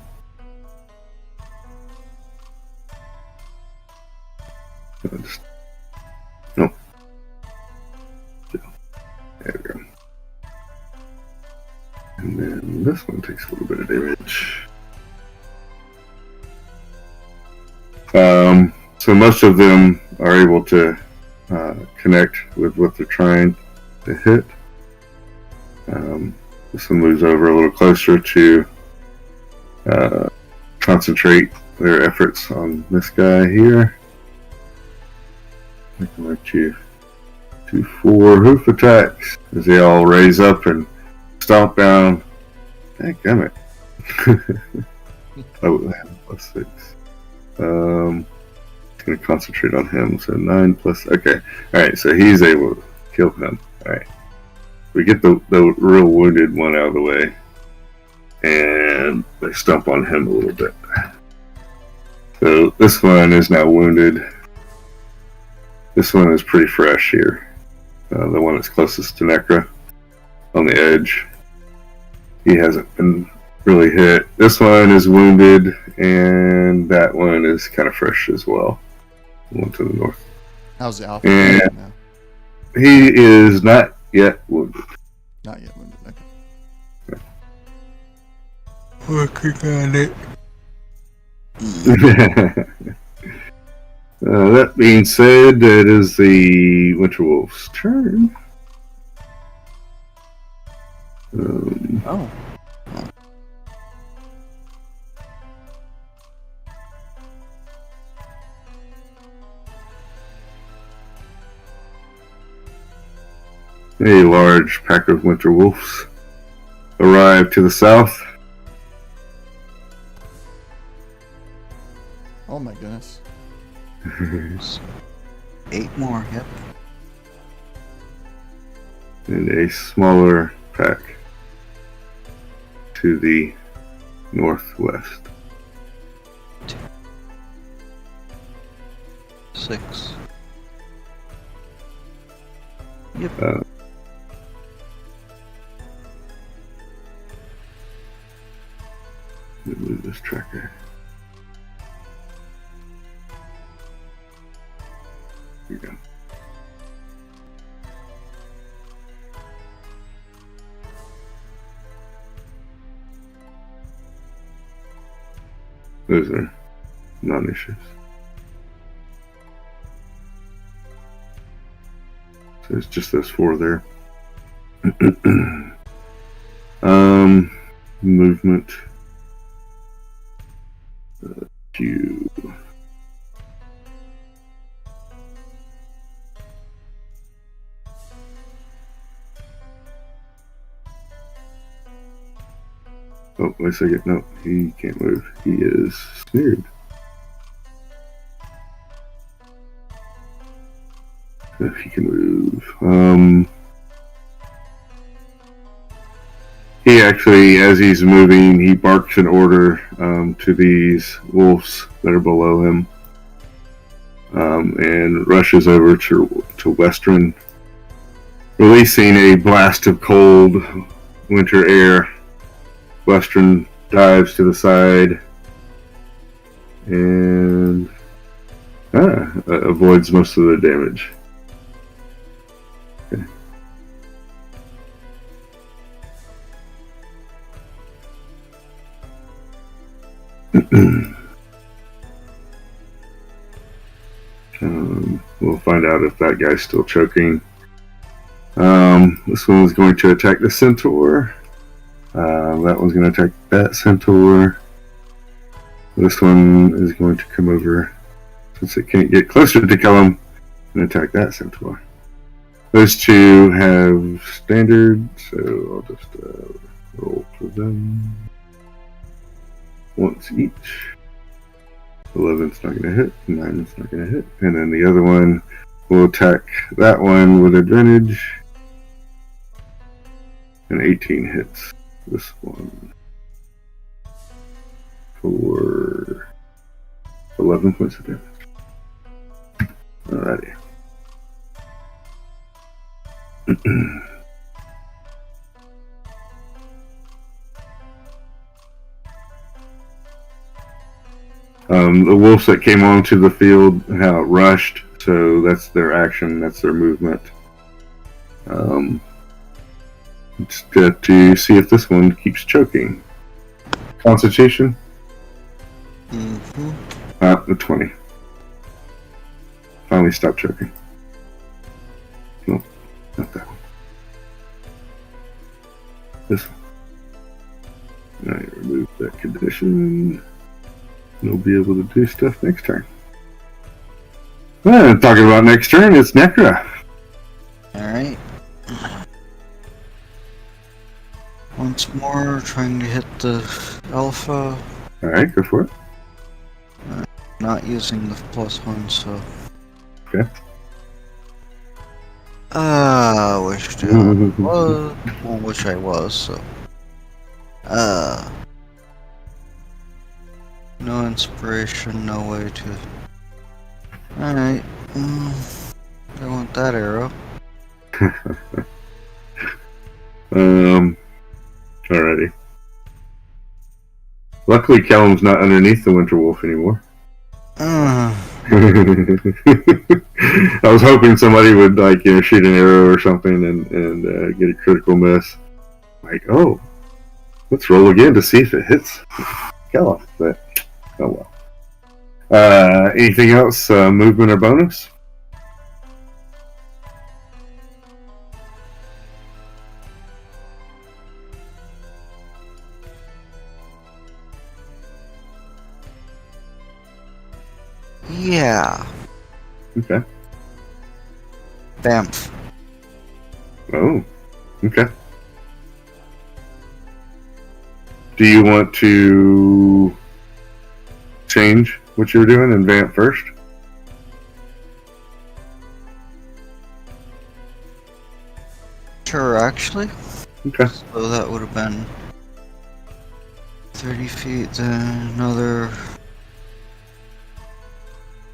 No. There we go. And then this one takes a little bit of damage. So most of them are able to connect with what they're trying to hit. This one moves over a little closer to concentrate their efforts on this guy here. I can let you do 4 hoof attacks as they all raise up and stomp down. Dadgummit. Oh, +6. Gonna concentrate on him. So 9 plus. Okay. Alright, so he's able to kill him. Alright. We get the real wounded one out of the way. And they stomp on him a little bit. So this one is now wounded. This one is pretty fresh here. The one that's closest to Necra on the edge. He hasn't been really hit. This one is wounded, and that one is kind of fresh as well. One to the north.
How's the alpha
And
now?
he is not yet wounded.
Not yet wounded. Okay.
Working on it.
That being said, it is the Winter Wolf's turn.
Oh.
A large pack of winter wolves arrive to the south.
Oh my goodness.
8 more, yep.
And a smaller pack to the northwest.
6. Yep.
Let me move this tracker. Here we go. Those are non-issues. So it's just those 4 there. Movement. Q. Oh, wait a second. No, he can't move. He is snared. If he can move. He actually, as he's moving, he barks an order to these wolves that are below him, and rushes over to Western, releasing a blast of cold winter air. Western dives to the side and avoids most of the damage. Okay. We'll find out if that guy's still choking. This one is going to attack the centaur. That one's going to attack that centaur. This one is going to come over, since it can't get closer to kill him, and attack that centaur. Those two have standard, so I'll just roll for them once each. 11's not going to hit, 9's not going to hit, and then the other one will attack that one with advantage, and 18 hits this one for 11 points of damage. Alrighty. The wolves that came onto the field rushed, so that's their action, that's their movement. Just to see if this one keeps choking. Constitution? The 20. Finally stopped choking. No, not that one. This one. I remove that condition. You'll be able to do stuff next turn. Talking about next turn, it's Necra.
Alright. Once more, trying to hit the alpha.
Alright, go for it.
Not using the +1, so.
Okay.
Wish to was. Well, which I was, so. No inspiration, no way to. Alright. I want that arrow.
Alrighty. Luckily, Callum's not underneath the Winter Wolf anymore. I was hoping somebody would shoot an arrow or something and get a critical miss. Like, oh, let's roll again to see if it hits Callum. But oh well. Anything else? Movement or bonus?
Yeah.
Okay.
Bamf.
Oh, okay. Do you want to change what you're doing and vamp first?
Sure, actually.
Okay.
So that would have been 30 feet, then another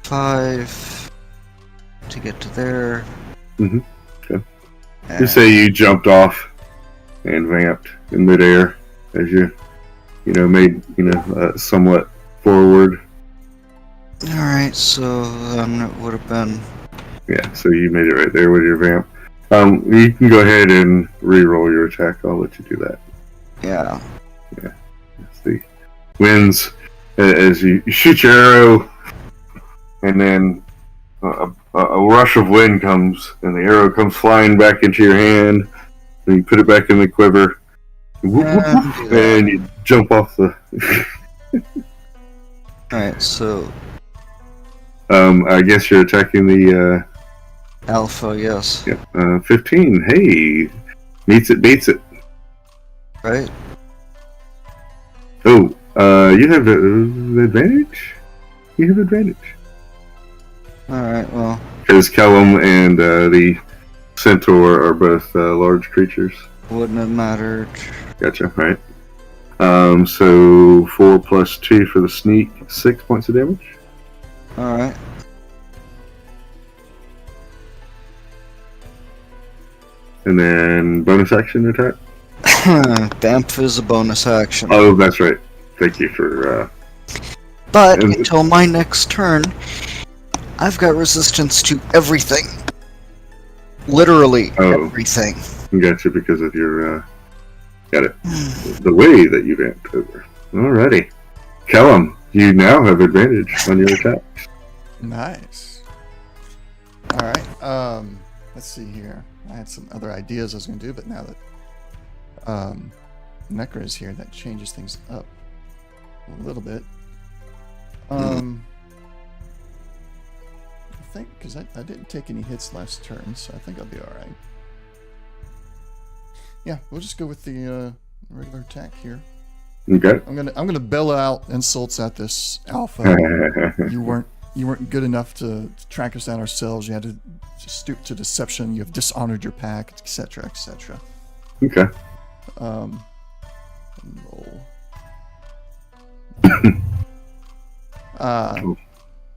5 to get to there.
Mm-hmm. Okay.
And
Just say you jumped off and vamped in midair as you made somewhat forward.
Alright, so then it would have been.
Yeah, so you made it right there with your vamp. You can go ahead and re-roll your attack. I'll let you do that.
Yeah.
Yeah. Let's see. Winds as you shoot your arrow, and then a rush of wind comes, and the arrow comes flying back into your hand, And you put it back in the quiver. Whoop, whoop, whoop, and you jump off the.
Alright, so
I guess you're attacking the.
Alpha, yes.
Yep. 15. Hey, meets it, beats it.
Right?
Oh, you have the advantage. You have advantage.
Alright, well.
Because Kellum and the Centaur are both large creatures.
Wouldn't have mattered.
Gotcha, right. So 4 plus 2 for the sneak, 6 points of damage.
Alright.
And then bonus action attack.
Bamf is a bonus action.
Oh, that's right. Thank you for.
But until my next turn, I've got resistance to everything. Literally everything.
Gotcha, because of your. Got it. The way that you vamped over. Alrighty. Kellum, you now have advantage on your attacks.
Nice. Alright, let's see here. I had some other ideas I was going to do, but now that Necra is here, that changes things up a little bit. I think, because I didn't take any hits last turn, so I think I'll be alright. Yeah, we'll just go with the regular attack here.
Okay.
I'm gonna bellow out insults at this alpha. You weren't good enough to track us down ourselves. You had to stoop to deception. You have dishonored your pack, etc., etc.
Okay.
Roll.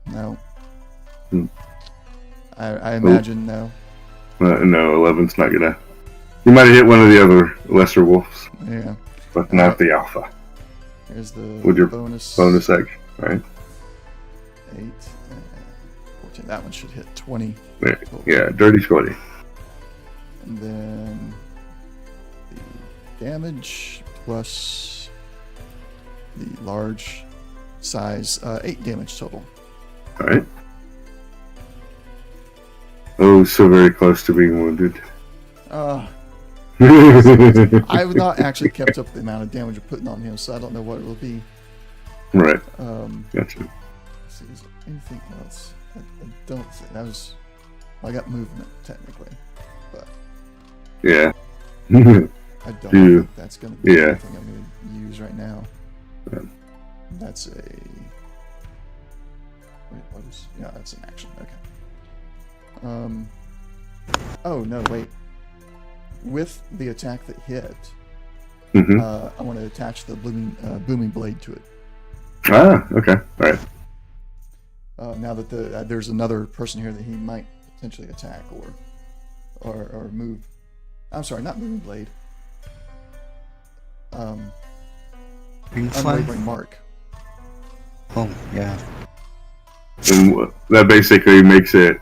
No. I imagine no.
No, 11's not gonna. You might have hit one of the other lesser wolves.
Yeah.
But not the alpha.
Here's the
With your
bonus
action, right?
8, 14. That one should hit 20.
Yeah, dirty 20.
And then the damage plus the large size, 8 damage total.
Alright. Oh, so very close to being wounded.
I've not actually kept up the amount of damage you're putting on him, so I don't know what it will be.
Right. Gotcha.
Let's see, is there anything else? I don't think that was. Well, I got movement technically, but
yeah.
I don't think that's going to be anything I'm going to use right now.
Yeah.
That's a. Wait, what is? Yeah, that's an action. Okay. Oh no! Wait. With the attack that hit, I want to attach the booming blade to it.
Ah, okay, all right.
Now that there's another person here that he might potentially attack or move. I'm sorry, not booming blade. Unwavering mark.
Oh yeah.
And that basically makes it.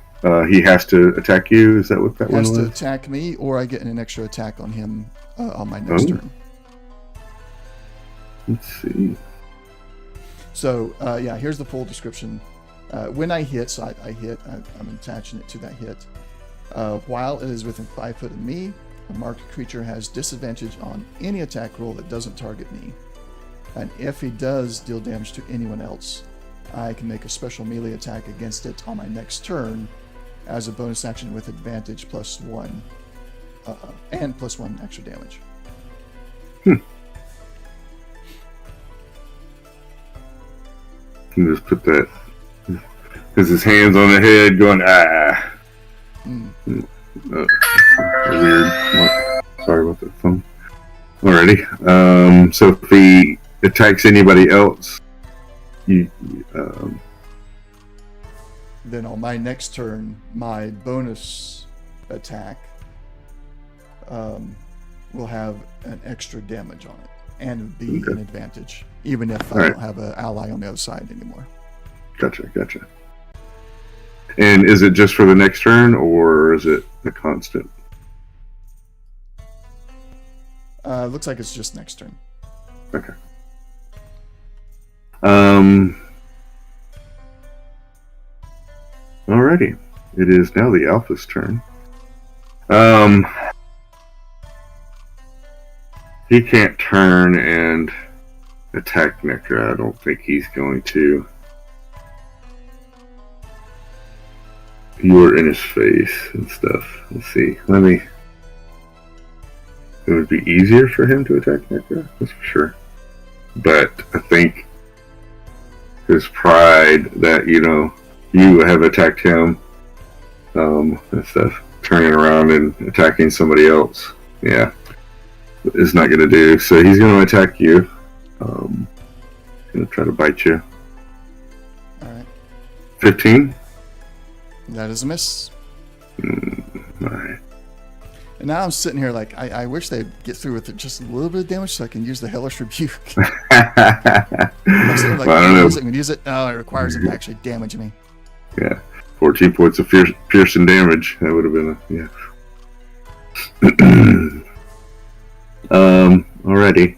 He has to attack you. Is that what that one was?
Has to attack me, or I get an extra attack on him on my next turn.
Let's see.
So yeah, here's the full description. When I hit, so I hit. I'm attaching it to that hit. While it is within 5 foot of me, a marked creature has disadvantage on any attack roll that doesn't target me, and if he does deal damage to anyone else, I can make a special melee attack against it on my next turn. As a bonus action with advantage +1, and +1 extra damage.
You just put that. Has his hands on the head going, ah. Weird. Sorry about that phone. Alrighty. So if he attacks anybody else,
then on my next turn, my bonus attack will have an extra damage on it and be an advantage, even if I don't have an ally on the other side anymore.
Gotcha. And is it just for the next turn, or is it a constant?
Looks like it's just next turn.
Okay. Alrighty. It is now the Alpha's turn. he can't turn and attack Necra. I don't think he's going to. You were in his face and stuff. Let's see. It would be easier for him to attack Necra, that's for sure. But I think his pride that, you have attacked him, and stuff, turning around and attacking somebody else, is not going to do. So he's going to attack you. Going to try to bite you.
Alright.
15?
That is a miss.
Alright.
And now I'm sitting here like, I wish they'd get through with it just a little bit of damage so I can use the Hellish Rebuke. I'm sitting like,
I don't know.
I'm use it. Oh, it requires it to actually damage me.
Yeah. 14 points of piercing damage. That would have been alrighty.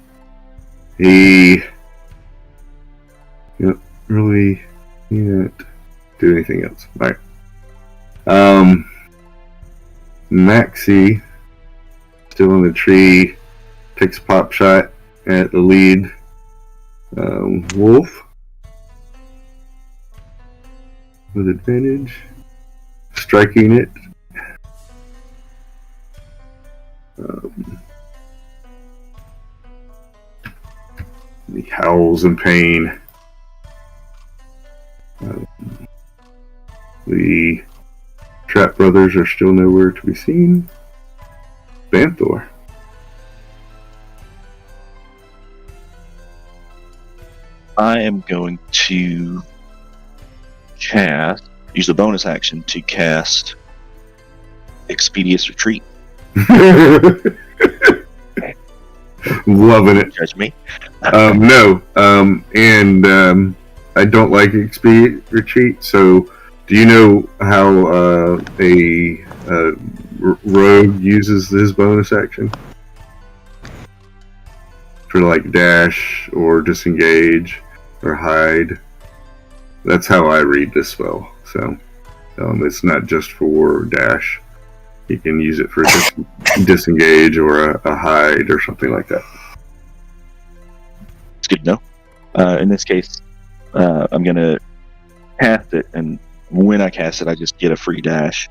He really can't do anything else. Alright. Maxie, still in the tree, takes a pop shot at the lead wolf with advantage, striking it. He howls in pain. The Trap brothers are still nowhere to be seen. Banthor.
I am going to use a bonus action to cast Expeditious Retreat.
Loving it.
Judge me.
No. I don't like Expeditious Retreat, so do you know how a rogue uses his bonus action? For like dash or disengage or hide. That's how I read this spell. So it's not just for dash. You can use it for disengage or a hide or something like that.
It's good to know. In this case, I'm going to cast it, and when I cast it, I just get a free dash.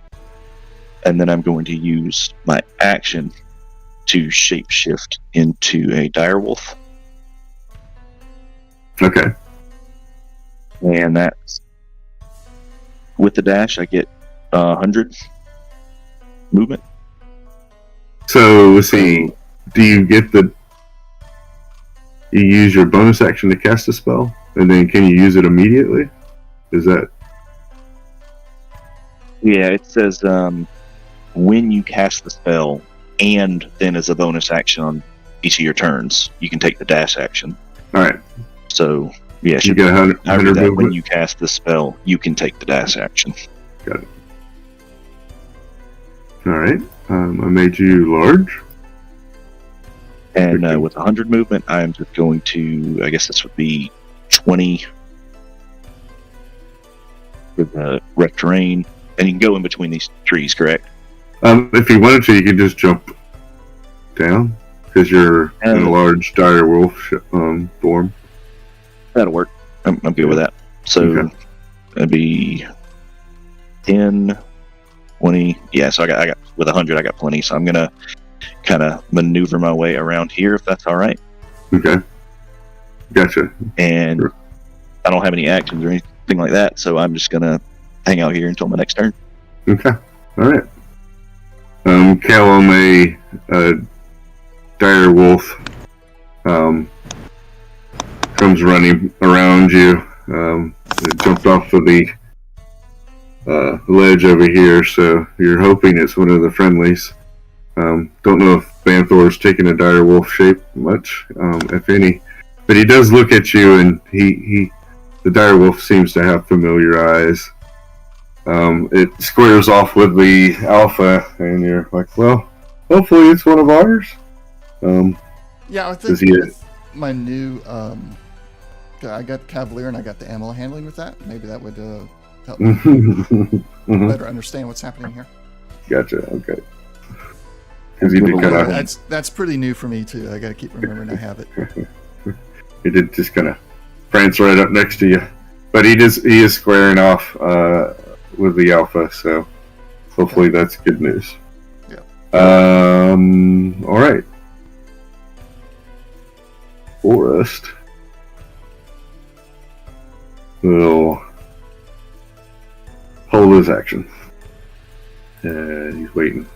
And then I'm going to use my action to shapeshift into a direwolf.
Okay.
And that's with the dash, I get 100 movement.
So let's see. Do you get you use your bonus action to cast a spell, and then can you use it immediately? Is that?
Yeah, it says when you cast the spell, and then as a bonus action on each of your turns, you can take the dash action.
All right.
So yeah,
you get 100 movement.
When you cast the spell, you can take the dash action.
Got it. All right. I made you large.
And with 100 movement, I'm just going to, I guess this would be 20 for the rough terrain. And you can go in between these trees, correct?
If you wanted to, you could just jump down because you're in a large dire wolf form.
That'll work. I'm good with that. So
Okay.
that'd be 10, 20. Yeah, so I got with 100, I got plenty. So I'm gonna kind of maneuver my way around here, if that's all right.
Okay. Gotcha.
And
Sure.
I don't have any actions or anything like that, so I'm just gonna hang out here until my next turn.
Okay. All right. Cal on a dire wolf comes running around you. It jumped off of the ledge over here, so you're hoping it's one of the friendlies. Don't know if Banthor's taking a dire wolf shape much, if any, but he does look at you, and the dire wolf seems to have familiar eyes. It squares off with the alpha, and you're like, well, hopefully it's one of ours.
Yeah, I think with my new, I got Cavalier and I got the ammo handling with that. Maybe that would help me better understand what's happening here.
Gotcha. Okay. Because he did kind of.
That's pretty new for me too. I gotta keep remembering I have it.
He did just kind of prance right up next to you, but he is squaring off with the alpha, so hopefully that's good news.
Yeah.
All right. Forrest will hold his action. He's waiting.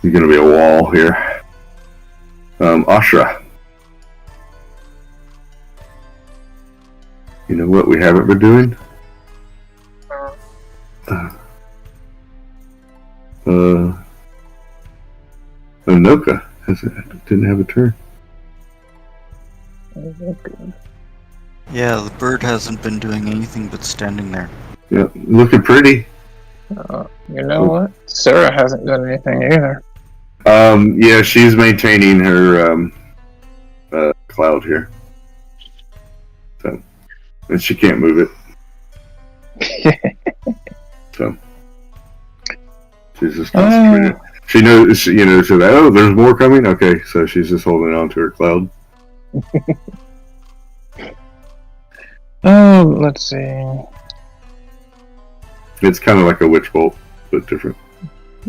He's going to be a wall here. Ashra. You know what we haven't been doing? Anoka didn't have a turn.
Yeah, the bird hasn't been doing anything but standing there.
Yeah, looking pretty.
You know what? Sarah hasn't done anything either.
Yeah, she's maintaining her cloud here. So, and she can't move it. So, she's just concentrated. She knows, so that, oh, there's more coming? Okay, so she's just holding on to her cloud.
Let's see.
It's kind of like a witch bolt, but different.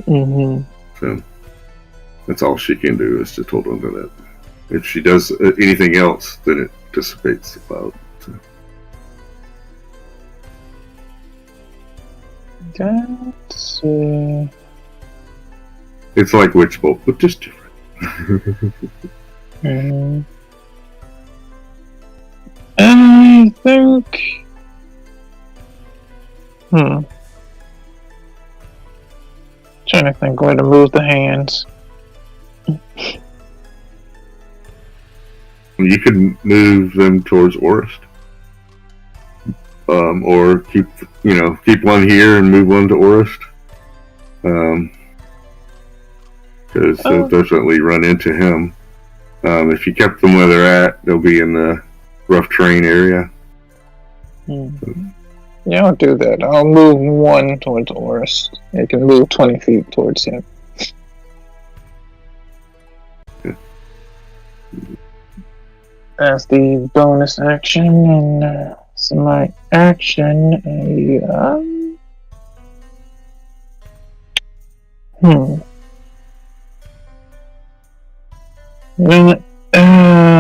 Mm-hmm.
So, that's all she can do is just hold on to that. If she does anything else, then it dissipates the cloud. So.
Let's see.
It's like witch bolt, but just different.
Mm-hmm. I think. Trying to think where to move the hands.
You could move them towards Orist, or keep one here and move one to Orist, because they'll definitely run into him. If you kept them where they're at, they'll be in the rough terrain area.
Yeah, I'll do that. I'll move one towards Orist. You can move 20 feet towards him. As the bonus action, and my action,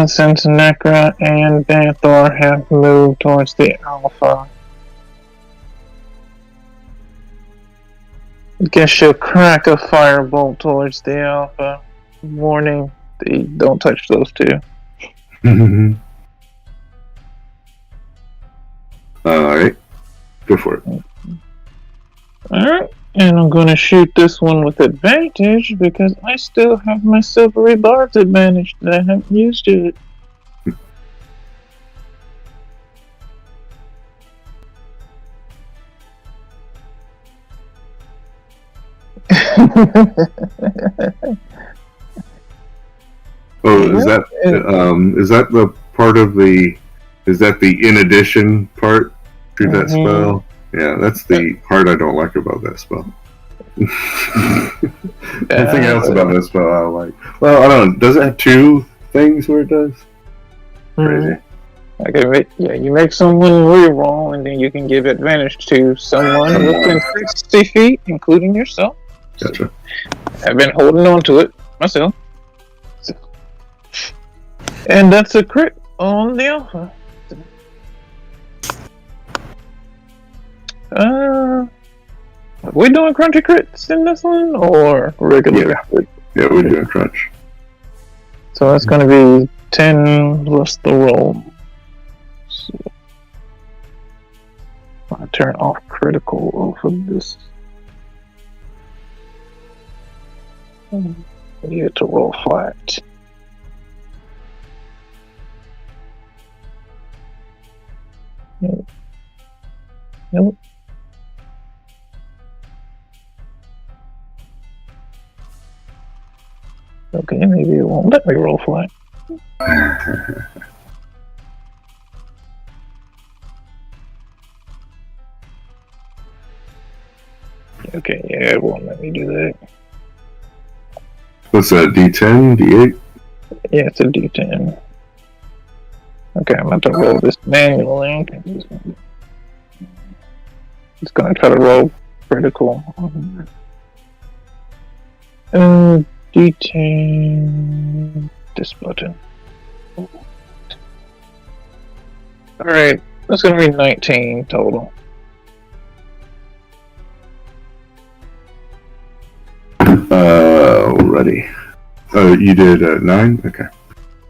since Necra and Banthor have moved towards the Alpha, I guess she'll crack a firebolt towards the Alpha. Warning, don't touch those two.
Alright, go for it.
Alright, and I'm gonna shoot this one with advantage because I still have my silvery bard's advantage that I haven't used yet.
Oh, is that the part of the? Is that the in addition part to that spell? Yeah, that's the part I don't like about that spell. Everything else about that spell I like. Well, I don't know. Does it have two things where it does? Crazy.
Okay, you make someone reroll, and then you can give advantage to someone within 60 feet, including yourself.
Gotcha.
I've been holding on to it myself. And that's a crit on the Alpha. Are we doing crunchy crits in this one, or regular?
Yeah, we're doing crunch.
So that's going to be 10 plus the roll. So I'll turn off critical off of this. You get to roll flat. Nope. Okay, maybe it won't let me roll flat. Okay, yeah, it won't let me do that.
What's that? D10, D8?
Yeah, it's a D10. Okay, I'm about to roll this manually. It's gonna try to roll critical. D10. This button. Alright, that's gonna be 19 total.
Ready. Oh, you did 9? Okay.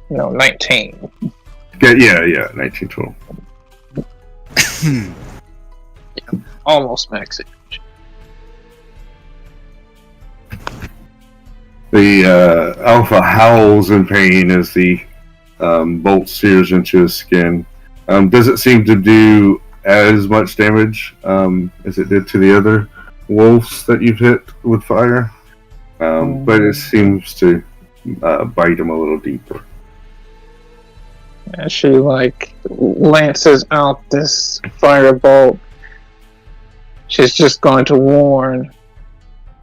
No, 19.
Yeah, 19 total.
Almost max it.
The alpha howls in pain as the bolt sears into his skin. Does it seem to do as much damage as it did to the other wolves that you've hit with fire? But it seems to bite him a little deeper.
And she lances out this firebolt. She's just going to warn.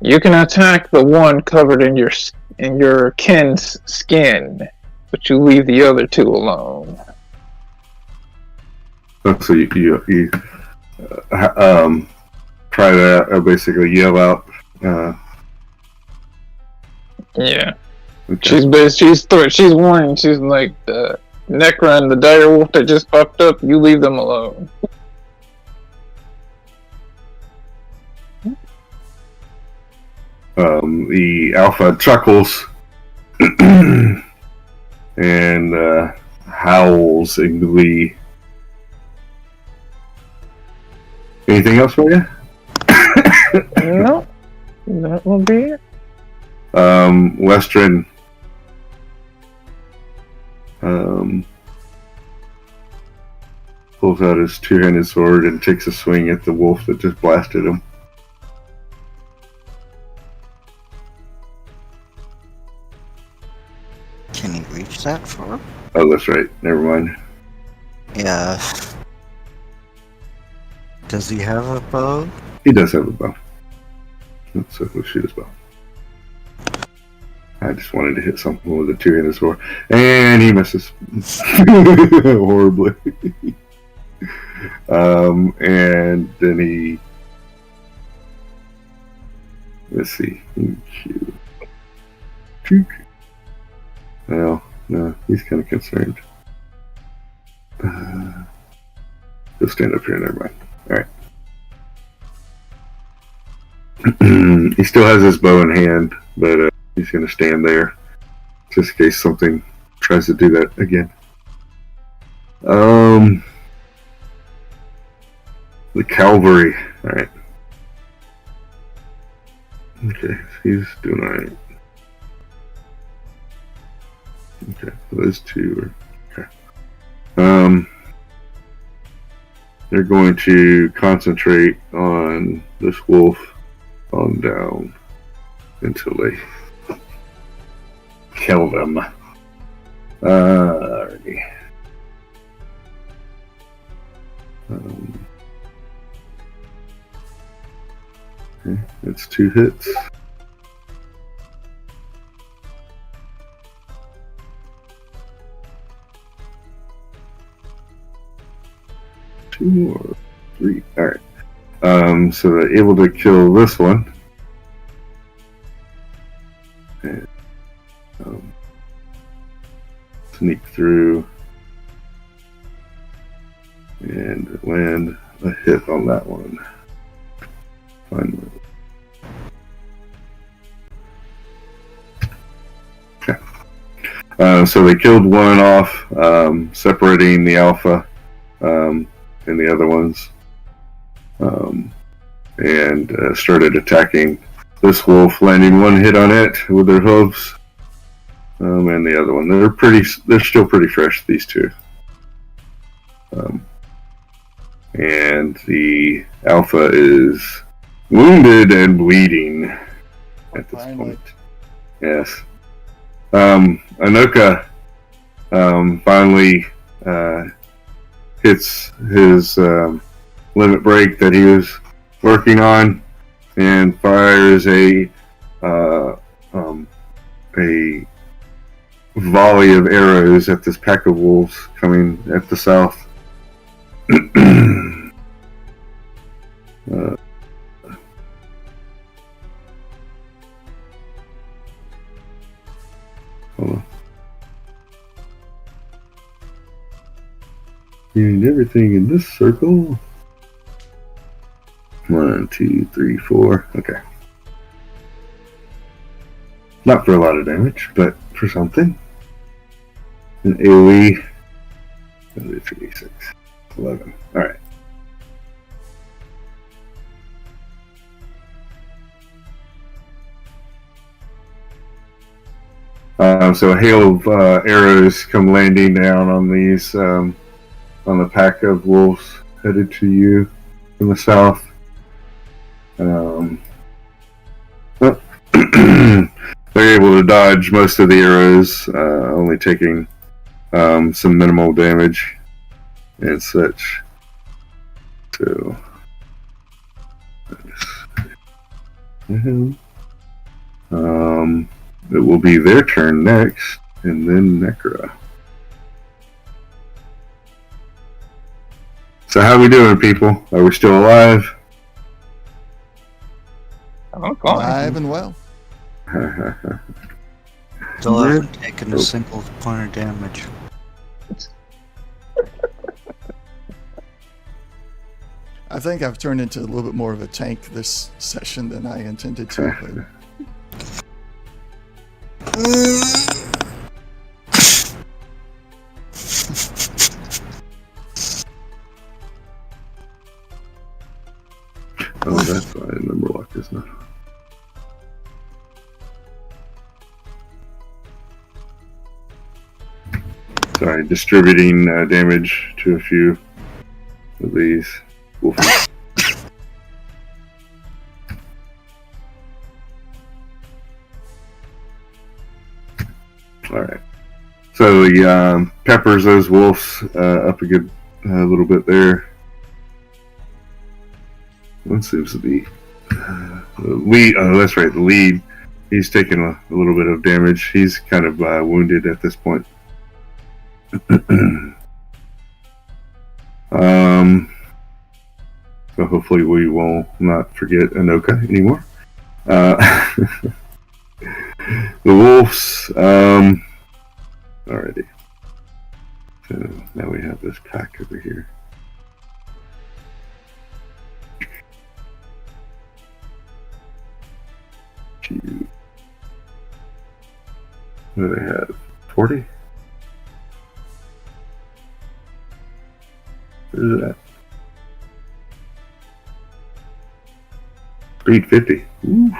You can attack the one covered in your kin's skin, but you leave the other two alone.
So you try to basically yell out.
Yeah.
Okay.
She's warning. She's like, the Necra and the dire wolf that just popped up, you leave them alone.
The alpha chuckles and howls in glee. Anything else for you?
No, that will be it.
Western pulls out his two-handed sword and takes a swing at the wolf that just blasted him.
Can he reach that far?
Oh, that's right. Never mind.
Yeah. Does he have a bow?
He does have a bow. So we'll shoot his bow. I just wanted to hit something with a two-handed sword. And he misses. Horribly. And then he... Let's see. Well, no, he's kind of concerned. He'll stand up here, never mind. Alright. He still has his bow in hand, but he's going to stand there just in case something tries to do that again. The cavalry. Alright. Okay, he's doing alright. Okay, so those two are okay. They're going to concentrate on this wolf on down until they kill them. Alrighty. Okay, that's 2 hits. Two or 3. Alright. So they're able to kill this one. And sneak through and land a hit on that one. Finally. Okay. So they killed one off, separating the alpha and the other ones, and started attacking this wolf, landing one hit on it with their hooves, and the other one. They're still pretty fresh, these two. And the alpha is wounded and bleeding at this point. Yes. Anoka finally hits his limit break that he was working on and fires a a volley of arrows at this pack of wolves coming at the south. Hold on. You need everything in this circle. 1, 2, 3, 4. Okay. Not for a lot of damage, but for something. An AoE. 3d6. 11. Alright. So a hail of arrows come landing down on these, on the pack of wolves headed to you from the south. They're able to dodge most of the arrows, only taking some minimal damage and such. So, it will be their turn next, and then Necra. So how we doing, people? Are we still alive?
Okay.
Alive and well.
Still haven't taken a single point of damage.
I think I've turned into a little bit more of a tank this session than I intended to. But
Oh, that's why number lock is not. Sorry, distributing damage to a few of these wolfies. Alright. So he peppers those wolves up a good little bit there. One seems to be lead. Oh, that's right. The lead. He's taken a little bit of damage. He's kind of wounded at this point. So hopefully we will not forget Anoka anymore. The wolves. Alrighty. So now we have this pack over here. What do they have? 40? Where is it at? Speed 50. Ooh.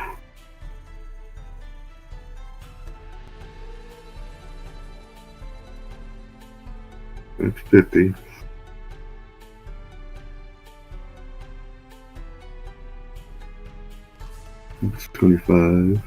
It's 50. It's 25.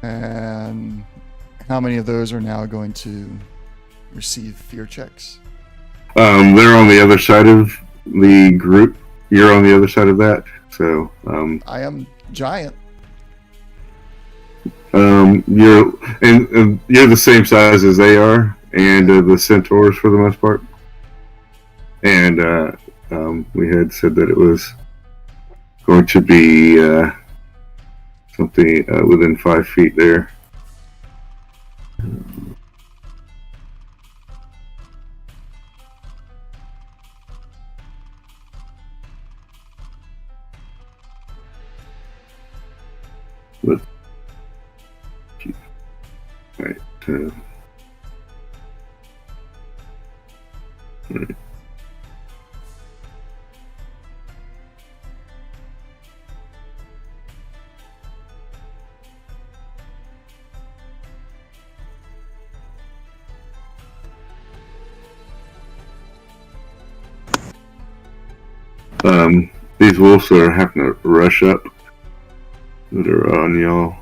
and how many of those are now going to receive fear checks?
They're on the other side of the group. You're on the other side of that. So,
I am giant.
you're the same size as they are, and the centaurs for the most part. And we had said that it was going to be something within 5 feet there. But, right. Right. These wolves are having to rush up that are on y'all.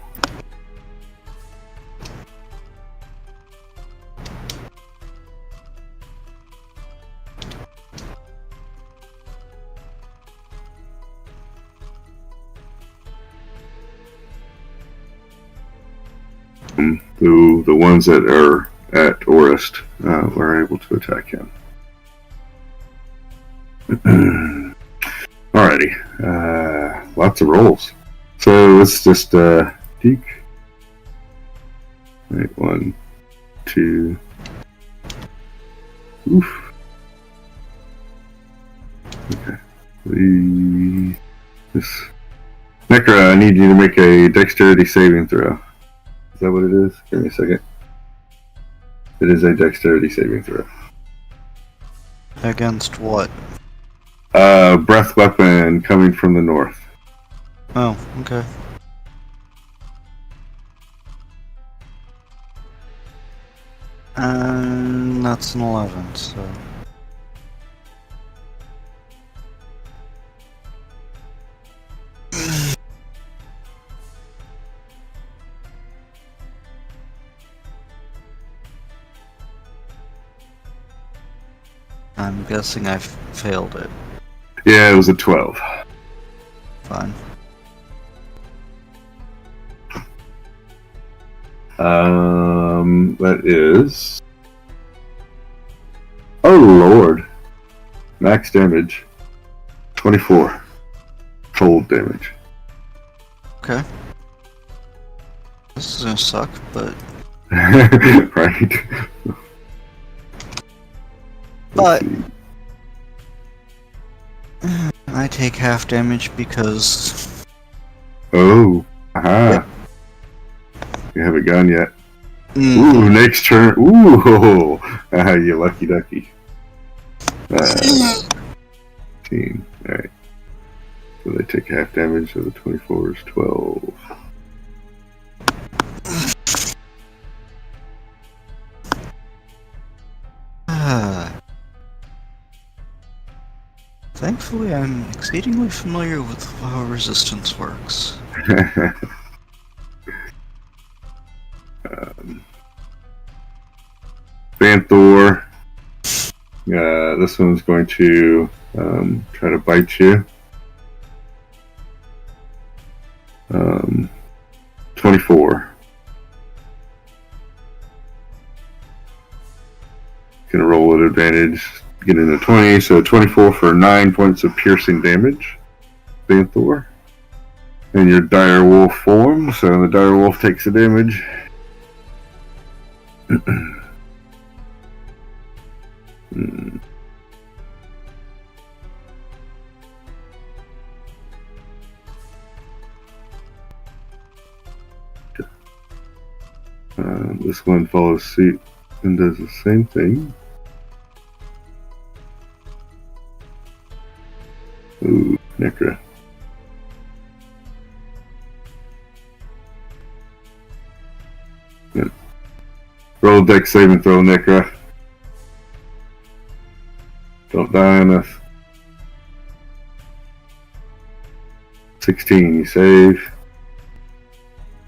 The ones that are at Orist were able to attack him. Alrighty, lots of rolls. So let's just peek. Right, 1, 2. Oof. Okay. 3. This. Necra, I need you to make a dexterity saving throw. Is that what it is? Give me a second. It is a dexterity saving throw.
Against what?
Breath weapon coming from the north.
Oh, okay. And that's an 11, so... I'm guessing I've failed it.
Yeah, it was a 12.
Fine.
That is... Oh lord. Max damage. 24. Cold damage.
Okay. This is gonna suck, but...
Right.
But... I take half damage because...
Oh. Aha. You haven't gone yet. Ooh, next turn. Ooh. Ah, you lucky ducky. 15. Alright. So they take half damage, so the 24 is 12.
Thankfully, I'm exceedingly familiar with how resistance works.
Banthor. This one's going to try to bite you. 24. Gonna roll at advantage. Get in a 20, so 24 for 9 points of piercing damage. Banthor. And your dire wolf form, so the dire wolf takes the damage. This one follows suit and does the same thing. Ooh, Necra. Yeah. Roll dex saving throw, Necra. Don't die on us. 16, you save.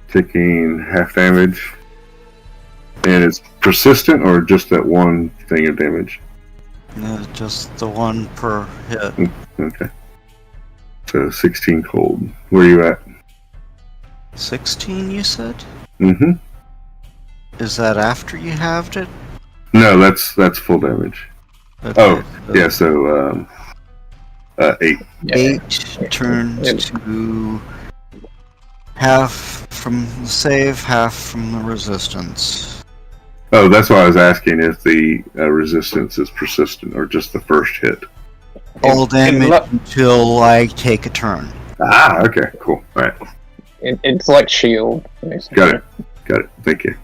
Taking half damage. And it's persistent or just that one thing of damage?
Just the one per hit.
Okay. So 16 cold. Where are you at?
16, you said?
Mm-hmm.
Is that after you halved it?
No, that's full damage.
Okay.
Oh, yeah, so 8.
8 turns to half from the save, half from the resistance.
Oh, that's why I was asking if the resistance is persistent or just the first hit.
All damage until I take a turn.
Ah, okay, cool. All right.
It's like shield, basically.
Got it. Thank you.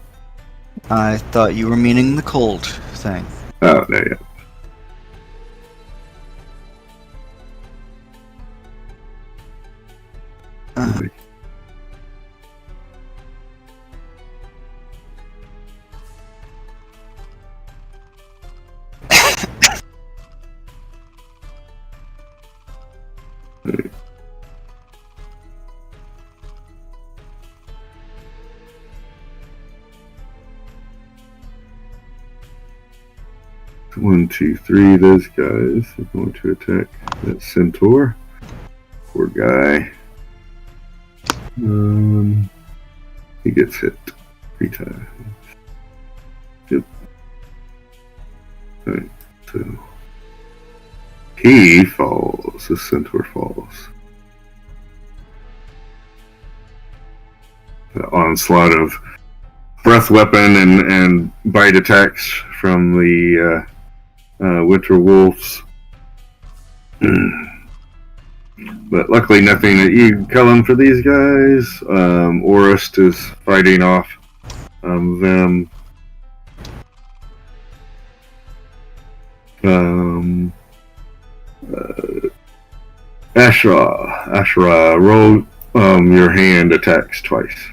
I thought you were meaning the cold thing.
Oh, no, yeah. 1, 2, 3. Those guys are going to attack that centaur. Poor guy. He gets hit 3 times. Yep. Alright, so he falls. The centaur falls. The onslaught of breath weapon and bite attacks from the winter wolves. But luckily nothing that you can kill them for these guys. Orist is fighting off them. Ashra, roll your hand attacks twice.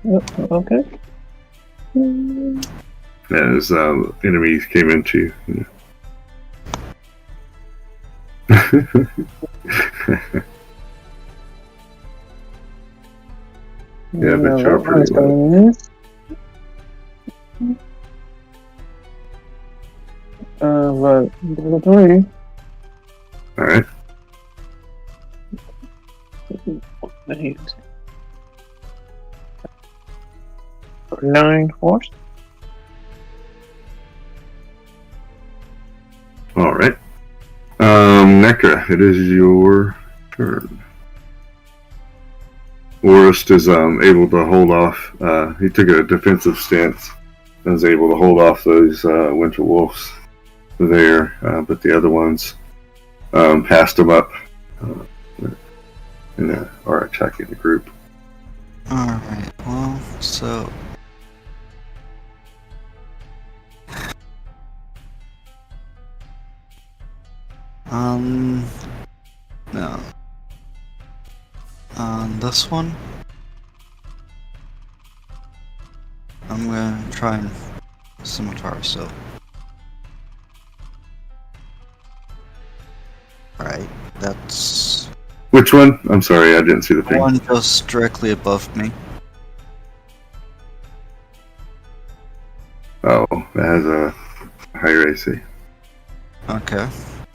Okay.
As enemies came into you. Yeah, but you're pretty well.
But the 3.
Alright.
9 force.
Alright. Nekra, it is your turn. Orist is able to hold off. He took a defensive stance and was able to hold off those winter wolves there, but the other ones passed him up and are attacking the group.
Alright, well, so... no. On this one, I'm gonna try and scimitar, so. Alright, that's
Which one? I'm sorry, I didn't see the thing.
one just directly above me.
Oh, that has a higher AC.
Okay,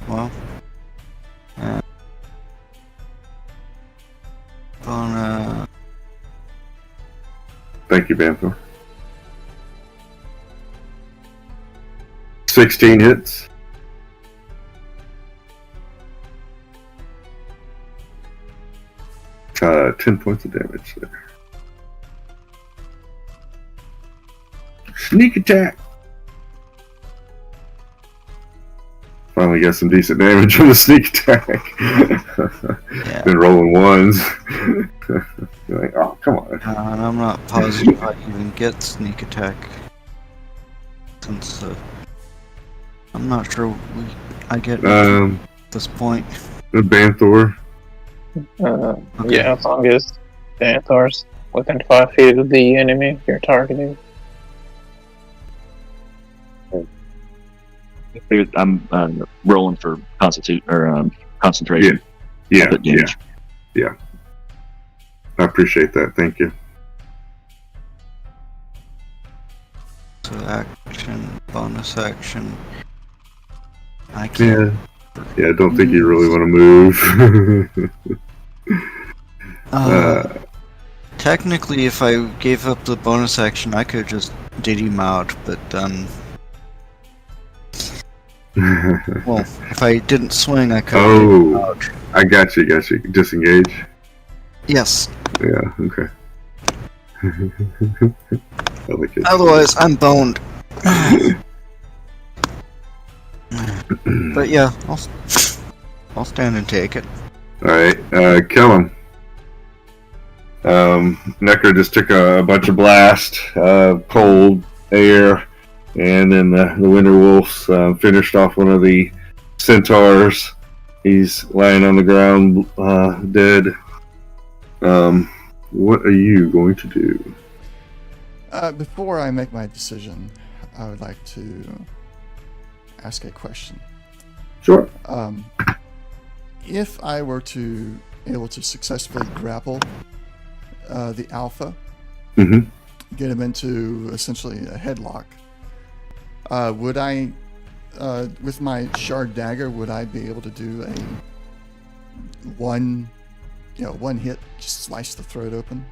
well. Gonna...
Thank you, Banthor. 16 hits. Uh, 10 points of damage there. Sneak attack. Finally got some decent damage from the sneak attack.
Yeah.
Been rolling ones. Like, oh, come on.
And I'm not positive I even get sneak attack. Since I'm not sure I get at this point.
The Banthor.
Okay.
Yeah, as long as Xanathar's within 5 feet of the enemy you're targeting.
I'm rolling for concentration.
Yeah.
Damage.
I appreciate that. Thank you.
So action, bonus action. I can't.
Yeah, I don't think you really want to move.
Technically, if I gave up the bonus action, I could just did him out, but well, if I didn't swing, I could did him out.
I got you. Disengage.
Yes.
Yeah, okay.
Otherwise, I'm boned. But yeah, I'll stand and take it.
Alright, kill him. Necker just took a bunch of blast, cold air, and then the winter wolves finished off one of the centaurs. He's lying on the ground, dead. What are you going to do?
Before I make my decision, I would like to ask a question.
Sure.
If I were to able to successfully grapple the alpha,
Mm-hmm.
get him into essentially a headlock, Would I, with my shard dagger, would I be able to do a one hit, just slice the throat open?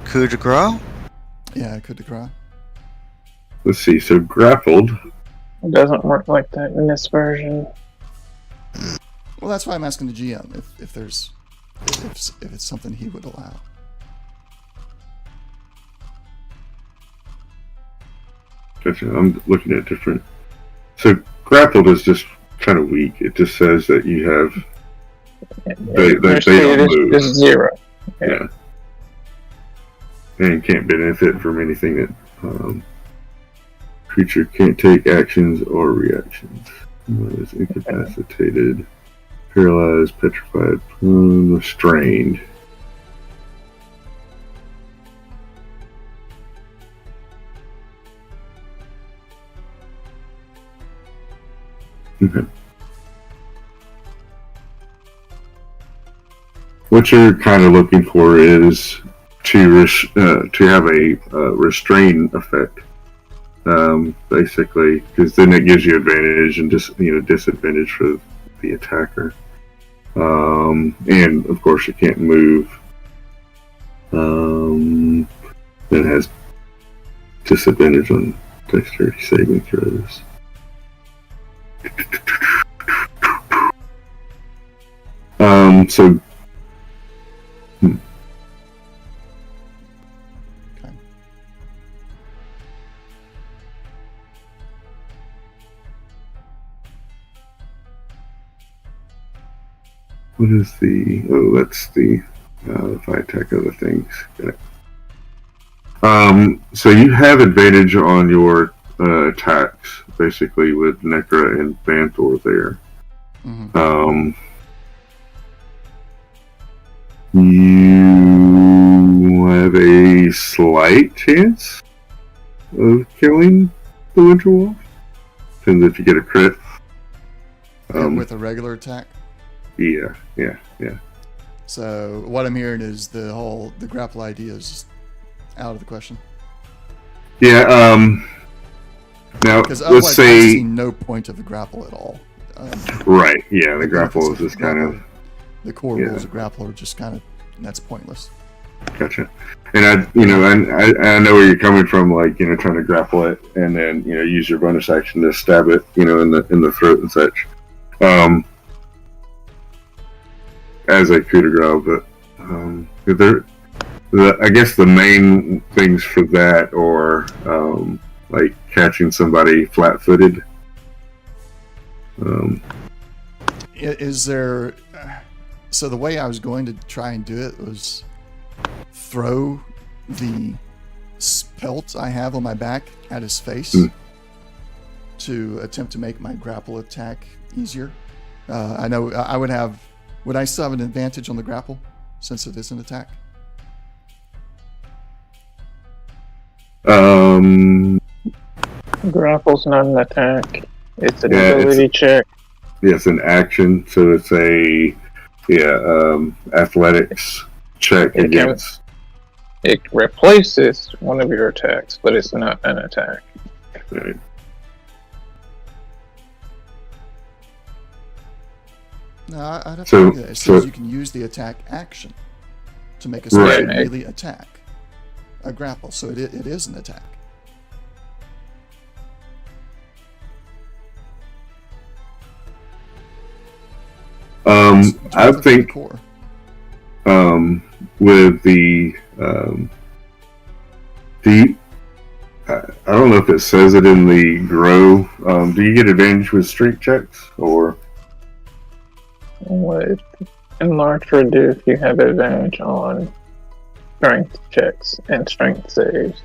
Coup de grace?
Yeah, coup de grace.
Let's see. So grappled.
It doesn't work like that in this version.
Well, that's why I'm asking the GM if it's something he would allow.
Gotcha. I'm looking at different. So grappled is just kind of weak. It just says that you have. They don't move.
It's 0.
Yeah. And can't benefit from anything that creature can't take actions or reactions. Is incapacitated, paralyzed, petrified, restrained. Okay. What you're kind of looking for is to have a restrain effect, basically, because then it gives you advantage and disadvantage for the attacker, and of course you can't move. It has disadvantage on dexterity saving throws. So. What is the... Oh, that's the... if I attack other things. Got it. So you have advantage on your attacks, basically, with Necra and Banthor there.
Mm-hmm.
You have a slight chance of killing the Winter Wolf. Depends if you get a crit.
With a regular attack?
Yeah.
So what I'm hearing is the grapple idea is just out of the question.
Yeah. Now
Because
let's say
I see no point of the grapple at all.
Right. Yeah. The grapple is just kind of
the core rules of grapple are just kind of that's pointless.
Gotcha. And I know where you're coming from. Like trying to grapple it and then use your bonus action to stab it in the throat and such. As a coup de grace, but I guess the main things for that are like catching somebody flat-footed.
Is there? So the way I was going to try and do it was throw the pelt I have on my back at his face to attempt to make my grapple attack easier. I know I would have. Would I still have an advantage on the grapple since it is an attack?
Grapple's not an attack. It's an ability check.
Yeah, it's an action, so it's a athletics check against.
It replaces one of your attacks, but it's not an attack.
Right.
No, I'd have to do that. It says you can use the attack action to make a special melee attack. A grapple, so it is an attack.
I think with the I don't know if it says it in the grow. Do you get advantage with strength checks or?
What enlarge would do if you have advantage on strength checks and strength saves?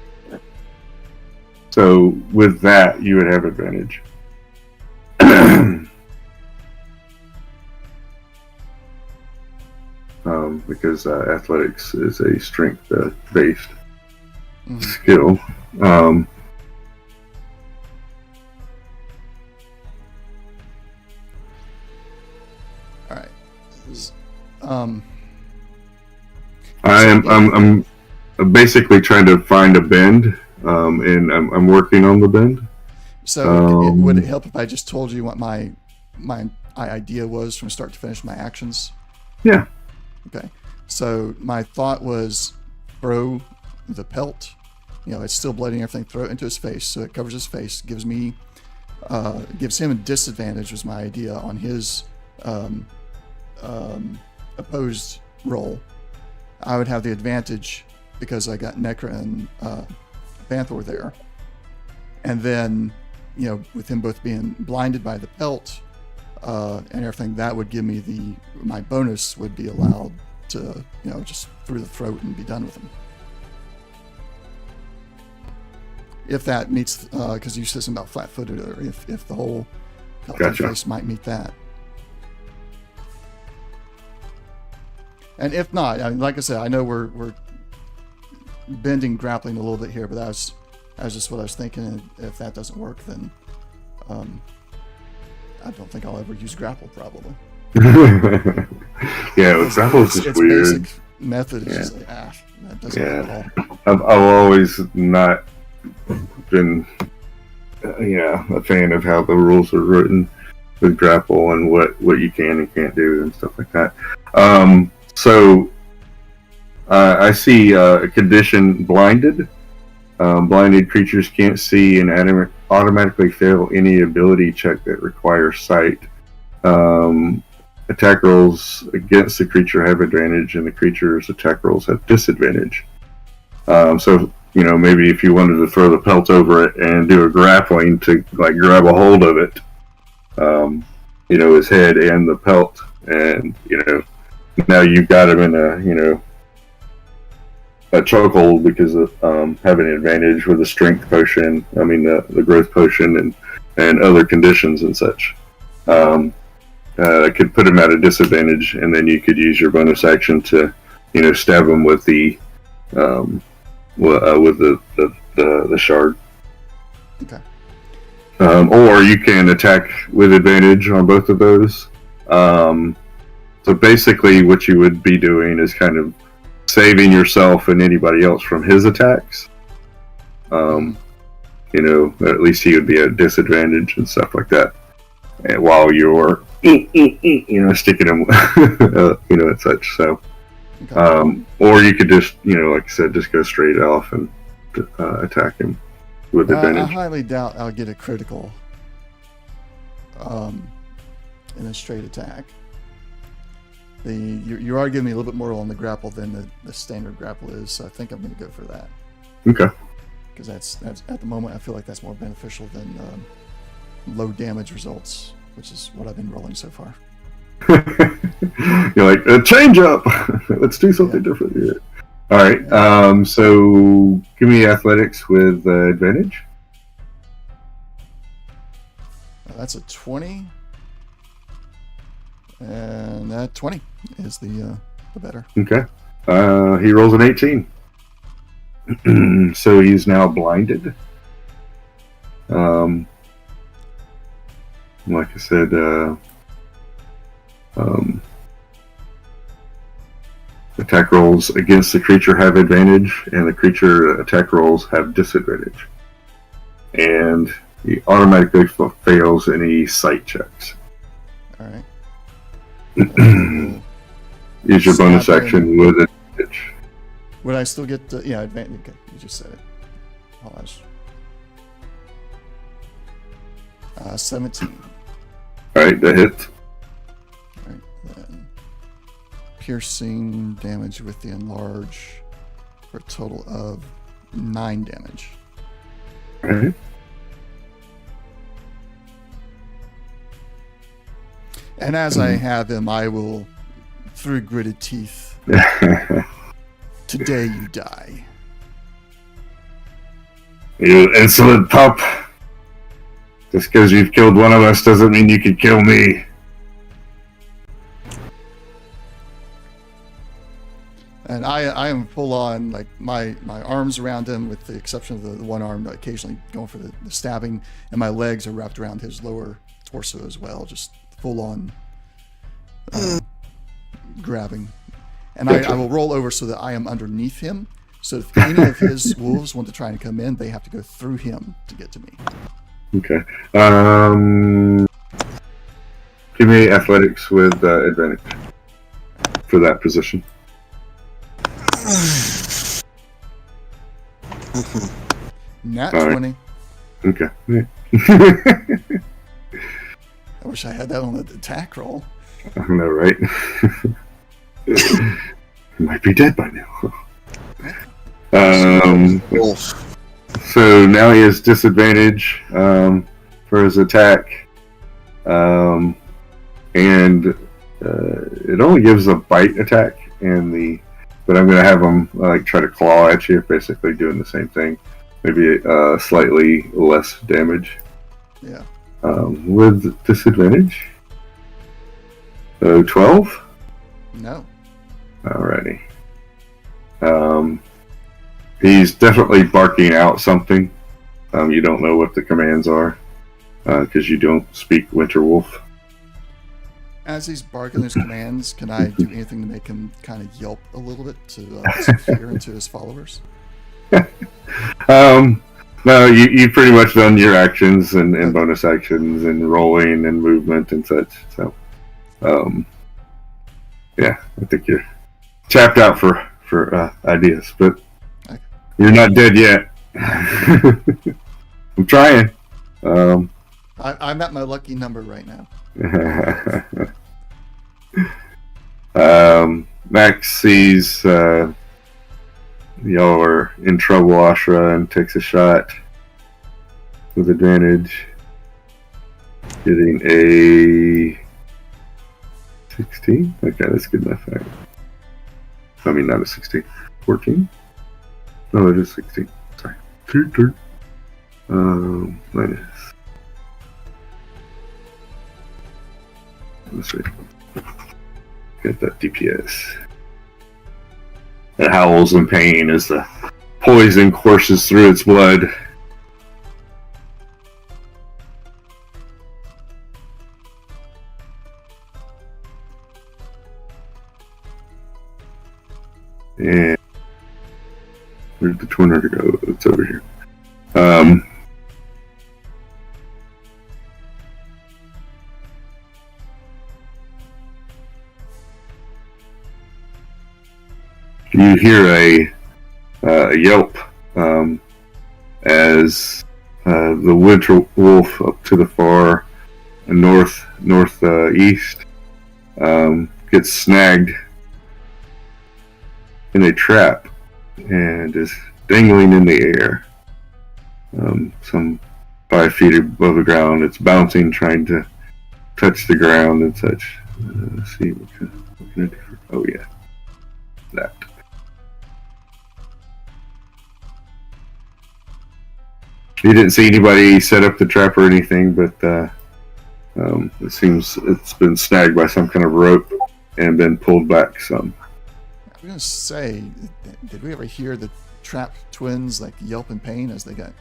So with that, you would have advantage. Because athletics is a strength-based skill.
All right.
I'm basically trying to find a bend, and I'm working on the bend.
So would it help if I just told you what my idea was from start to finish, my actions?
Yeah.
Okay. So my thought was throw the pelt. It's still bloody and everything. Throw it into his face so it covers his face. Gives him a disadvantage was my idea on his opposed roll. I would have the advantage because I got Necra and Banthor there. And then, with him both being blinded by the pelt and everything, that would give me my bonus would be allowed to, just through the throat and be done with him. If that meets, because you said something about flat-footed, or if the whole pelt face might meet that. And if not, like I said, I know we're bending grappling a little bit here, but that was just what I was thinking. And if that doesn't work, then I don't think I'll ever use grapple, probably.
Yeah, grapple is just weird.
Its basic method is just like, that doesn't work at all.
I've always not been, a fan of how the rules are written with grapple and what you can and can't do and stuff like that. So I see a condition blinded. Blinded creatures can't see and automatically fail any ability check that requires sight. Attack rolls against the creature have advantage, and the creature's attack rolls have disadvantage. So maybe if you wanted to throw the pelt over it and do a grappling to grab a hold of it, his head and the pelt, and now you've got him in a chokehold because of having an advantage with the strength potion. The growth potion and other conditions and such. Could put him at a disadvantage, and then you could use your bonus action to, stab him with the shard.
Okay.
Or you can attack with advantage on both of those. So basically, what you would be doing is kind of saving yourself and anybody else from his attacks. At least he would be at a disadvantage and stuff like that. And while you're, sticking him, and such. So,
Okay.
or you could just, like I said, just go straight off and attack him with advantage.
I highly doubt I'll get a critical in a straight attack. You are giving me a little bit more on the grapple than the standard grapple is, so I think I'm going to go for that.
Okay.
Because that's at the moment I feel like that's more beneficial than low damage results, which is what I've been rolling so far.
You're like, change up. Let's do something different here. All right. So give me athletics with advantage.
That's a 20. And that 20 is the better.
Okay. He rolls an 18. So he's now blinded. Like I said, attack rolls against the creature have advantage, and the creature attack rolls have disadvantage. And he automatically fails any sight checks.
All right.
Use your bonus action with advantage.
Would I still get advantage? Okay, you just said it. Pause. 17.
Alright, that hits.
Alright, then piercing damage with the enlarge for a total of 9 damage.
Alright.
And as I have him, I will, through gritted teeth, today you die.
You insolent pup. Just because you've killed one of us doesn't mean you can kill me.
And I am full on, like, my arms around him, with the exception of the one arm occasionally going for the stabbing, and my legs are wrapped around his lower torso as well, just full on grabbing. And I will roll over so that I am underneath him, so if any of his wolves want to try and come in, they have to go through him to get to me.
Okay. Give me athletics with advantage for that position.
Nat
All right.
20.
Okay.
I wish I had that on the attack roll.
I know, right? He might be dead by now.
Wolf.
So now he has disadvantage for his attack, and it only gives a bite attack, but I'm gonna have him try to claw at you, basically doing the same thing, maybe slightly less damage.
Yeah.
With disadvantage. So 12.
No.
Alrighty. He's definitely barking out something. You don't know what the commands are because you don't speak Winterwolf.
As he's barking his commands, can I do anything to make him kind of yelp a little bit to put some fear into his followers?
No, you've pretty much done your actions and bonus actions and rolling and movement and such. So, yeah, I think you're tapped out for ideas, but
okay.
You're not dead yet. I'm trying.
I'm at my lucky number right now.
Max sees y'all are in trouble, Ashra, and takes a shot with advantage. Getting a 16? Okay, that's good enough. Right? I mean, not a 16. 14? No, it is 16. Sorry. Minus. Let's see. Get that DPS. It howls in pain as the poison courses through its blood. And where'd the tornado go? It's over here. You hear a yelp as the winter wolf up to the far northeast gets snagged in a trap and is dangling in the air. Some 5 feet above the ground. It's bouncing, trying to touch the ground and such. Let's see, what can I do? Oh yeah, that. You didn't see anybody set up the trap or anything, but it seems it's been snagged by some kind of rope and been pulled back some.
I was gonna say, did we ever hear the trap twins yelp in pain as they got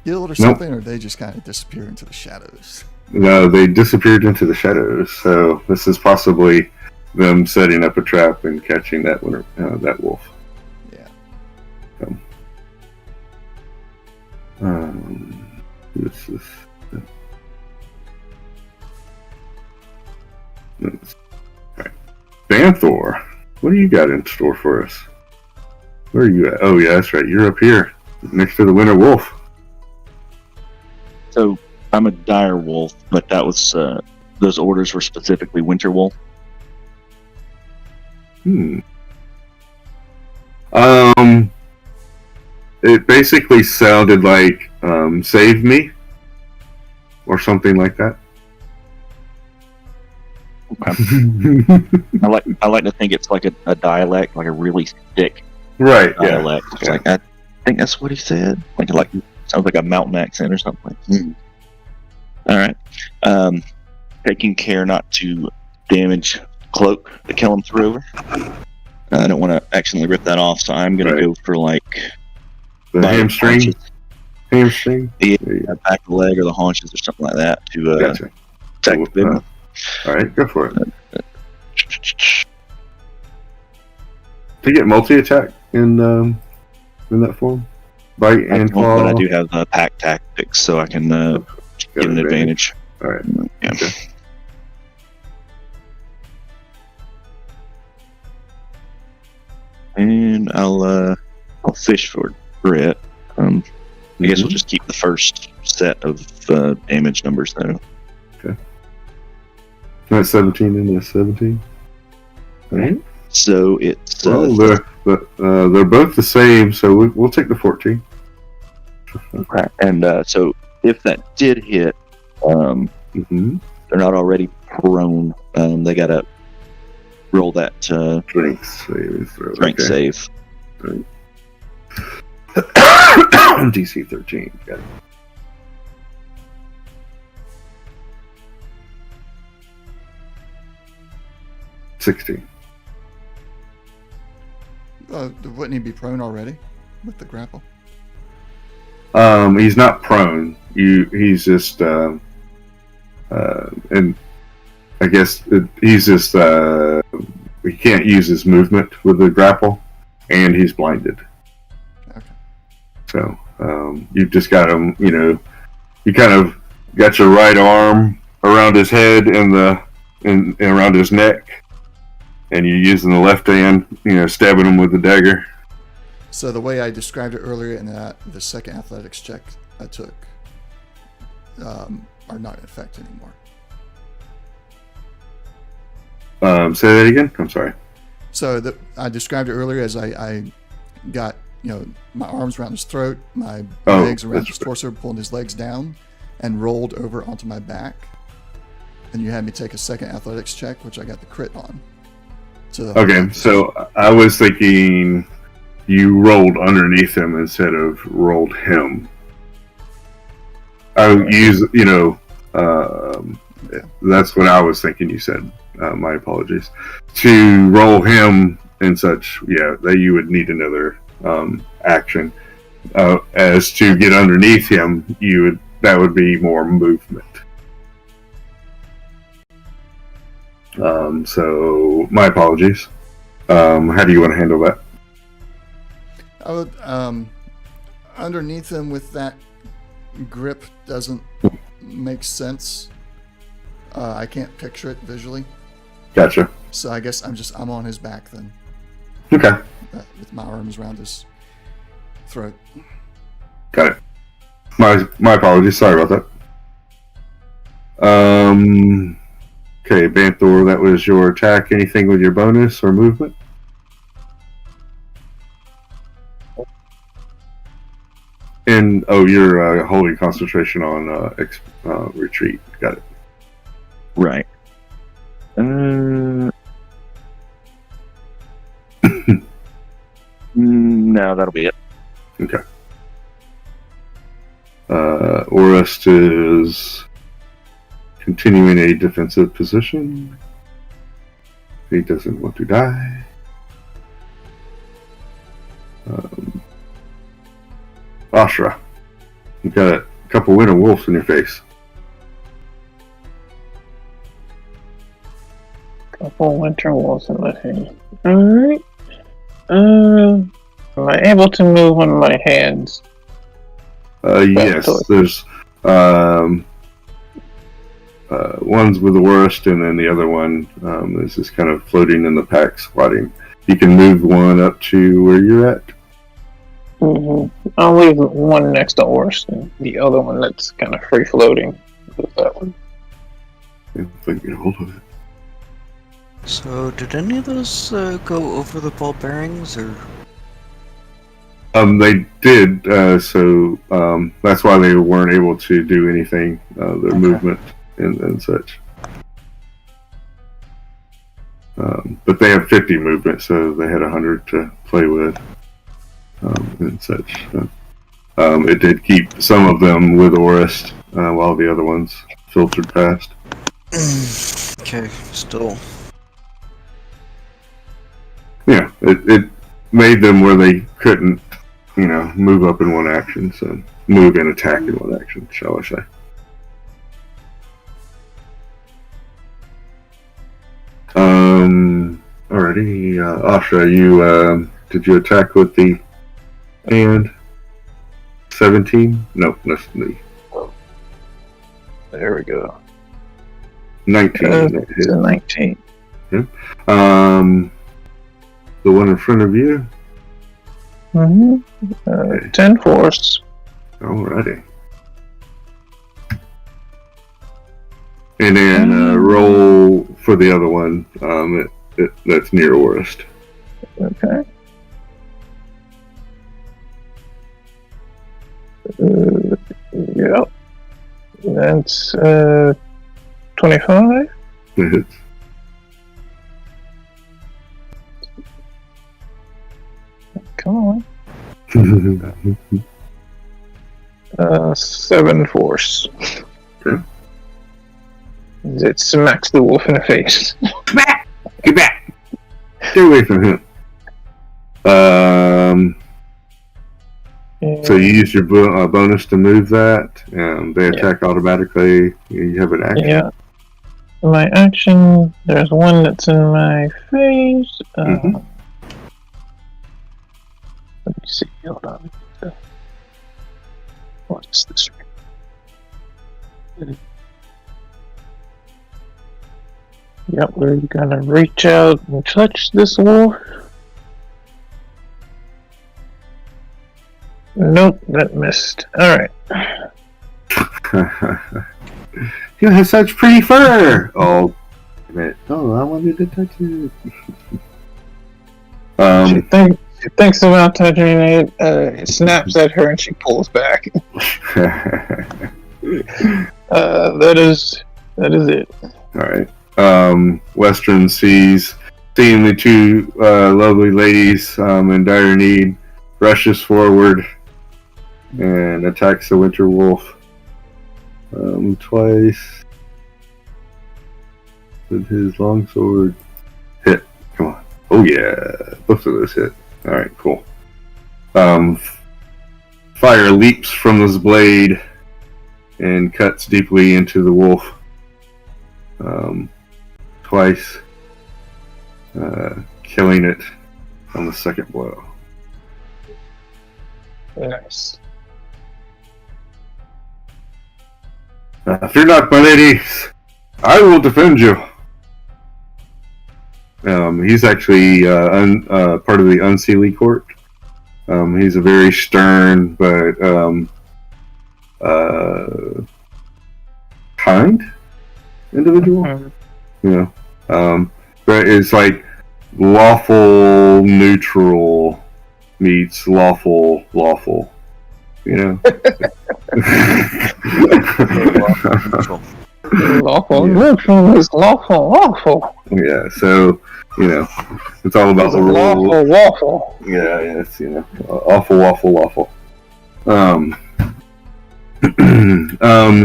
killed or something, or they just kind of disappear into the shadows?
No, they disappeared into the shadows. So this is possibly them setting up a trap and catching that wolf.
Yeah.
Who's this? Right. Banthor, what do you got in store for us? Where are you at? Oh yeah, that's right. You're up here, next to the Winter Wolf.
So I'm a dire wolf, but that was those orders were specifically winter wolf.
It basically sounded like "save me" or something like that.
I like to think it's like a dialect, like a really thick
Right.
dialect.
Yeah.
It's like I think that's what he said. Like sounds like a mountain accent or something. All right. Taking care not to damage cloak that Kellum threw over. I don't want to accidentally rip that off, so I'm going to go for
The hamstring. Hamstring.
Yeah, back of the leg or the haunches or something like that to
Gotcha.
attack the big one.
All right, go for it. Do you get multi-attack in that form? bite and claw.
But I do have pack tactics, so I can get an advantage.
All right.
Yeah.
Okay.
And I'll fish for Brett. I guess we'll just keep the first set of damage numbers though.
Okay. That's 17 and that's 17. Right.
So it's
they're both the same, so we'll take the 14.
okay. And so if that did hit, they're not already prone. They gotta roll that
Strength
save.
Right. DC 13. Got it. $16.
Wouldn't he be prone already with the grapple?
He's not prone. He's just and I guess he's just he can't use his movement with the grapple, and he's blinded.
Okay.
So you've just got him. You kind of got your right arm around his head and around his neck, and you're using the left hand, stabbing him with the dagger.
So the way I described it earlier in the second athletics check I took are not in effect anymore.
Say that again. I'm sorry.
So I described it earlier as I got my arms around his throat, my legs around his torso, pulling his legs down, and rolled over onto my back. And you had me take a second athletics check, which I got the crit on.
Okay, so I was thinking you rolled underneath him instead of rolled him. I would use, that's what I was thinking you said. My apologies. To roll him and such, that you would need another action. As to get underneath him, that would be more movement. So my apologies. How do you want to handle that?
I would underneath him with that grip doesn't make sense. I can't picture it visually.
Gotcha.
So I guess I'm on his back then.
Okay.
With my arms around his throat.
Got it. My apologies. Sorry about that. Okay, Banthor, that was your attack. Anything with your bonus or movement? And you're holding concentration on retreat. Got it.
Right. No, that'll be it.
Okay. Orest is continuing a defensive position. He doesn't want to die. Ashra, you've got a couple winter wolves in your face.
Couple winter wolves in my face. Alright. Am I able to move one of my hands?
Yes, there's one's with the worst, and then the other one is just kind of floating in the pack, squatting. You can move one up to where you're at.
I'll leave one next to Orst, and the other one that's kind of free floating with that one.
If I can get a hold of it.
So, did any of those go over the ball bearings, or?
They did, so that's why they weren't able to do anything, their movement and such. But they have 50 movement, so they had 100 to play with, and such. It did keep some of them with Orest, while the other ones filtered past.
Okay, still.
Yeah, it made them where they couldn't, move up in one action, so move and attack in one action, shall I say. Alrighty, Asha, did you attack with the hand? 17? No, that's me.
There we go.
19. That
It's a
hit.
19.
The one in front of you.
Mm-hmm. 10 force.
Alrighty. And then roll for the other one. That's near Orist.
Okay. Yep. That's 25.
It hits.
Come on. 7 force.
Okay.
It smacks the wolf in the face.
Get back! Stay away from him. So you use your bonus to move that. They attack automatically. You have an action.
Yeah. My action, there's one that's in my face. Let me see. Hold on. What's this? Yep, we're gonna reach out and touch this wolf. Nope, that missed. Alright.
You have such pretty fur! Oh, damn it. Oh, I wanted to touch it.
She thinks about touching it, it snaps at her and she pulls back. That is it.
Alright. Western seeing the two lovely ladies in dire need, rushes forward and attacks the winter wolf twice with his longsword. Hit. Come on. Oh yeah, both of those hit. Alright, cool. Fire leaps from his blade and cuts deeply into the wolf. Twice, killing it on the second blow.
Nice.
Fear not, my ladies. I will defend you. He's actually part of the Unseelie court. He's a very stern but kind individual. But it's like lawful neutral meets lawful. You know.
Lawful neutral is lawful.
Yeah, so it's all about the rule.
Lawful.
Yeah, it's awful.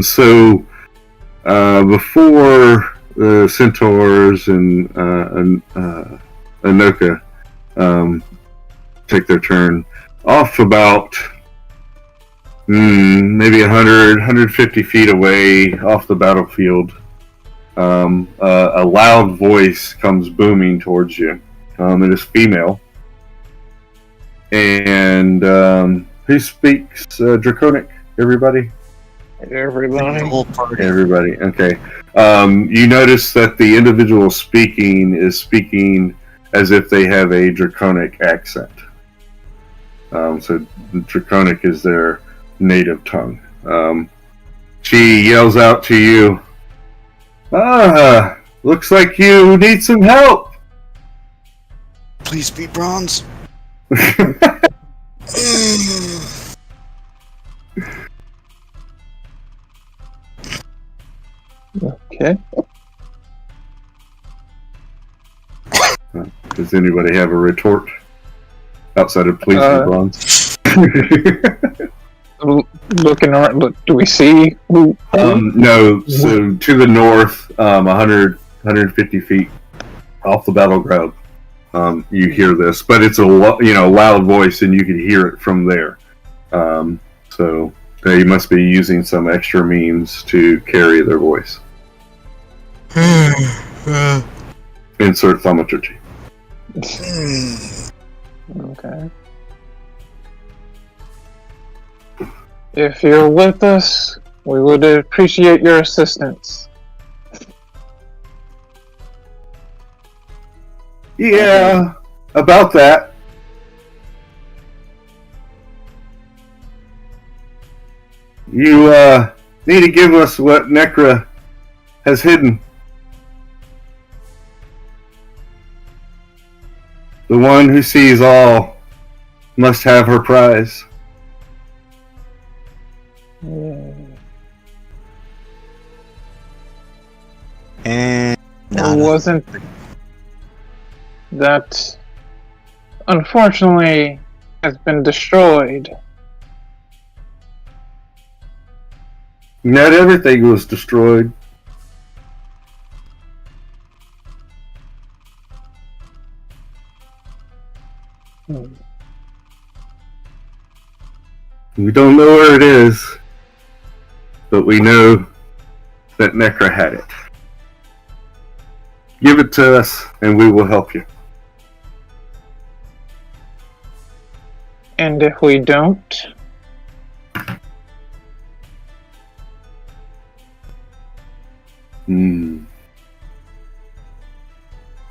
So before the centaurs and Anoka take their turn, off about maybe 150 feet away off the battlefield, a loud voice comes booming towards you. It is female. And who speaks Draconic? Everybody?
Everybody.
The whole party.
Everybody. Okay. You notice that the individual speaking is speaking as if they have a Draconic accent. So Draconic is their native tongue. She yells out to you, looks like you need some help.
Please be bronze.
Okay.
Does anybody have a retort outside of please be bronze?
Looking around, do we see who?
No, so to the north, 150 feet off the battleground, you hear this, but it's a loud voice, and you can hear it from there. So they must be using some extra means to carry their voice. Insert thaumaturgy.
Okay. If you're with us, we would appreciate your assistance.
Yeah, about that. You need to give us what Necra has hidden. The one who sees all must have her prize.
And
Wasn't that unfortunately has been destroyed?
Not everything was destroyed. We don't know where it is, but we know that Necra had it. Give it to us, and we will help you.
And if we don't?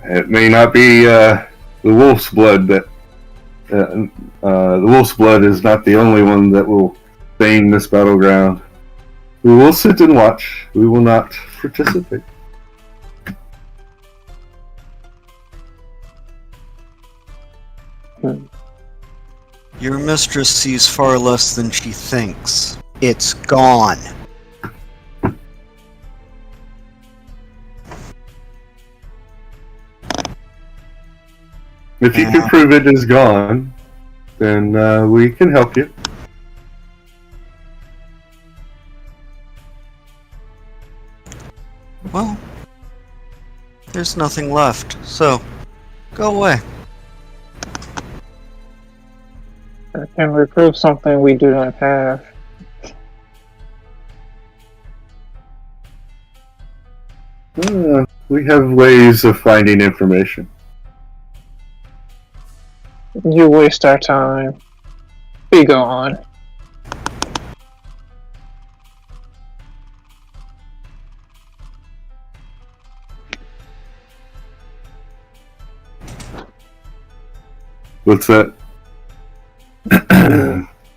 It may not be the wolf's blood, but the wolf's blood is not the only one that will stain this battleground. We will sit and watch. We will not participate.
your mistress sees far less than she thinks. It's gone.
If you can prove it is gone, then we can help you.
Well, there's nothing left, so go away.
Can we prove something we do not have?
We have ways of finding information.
You waste our time. Be gone.
What's that?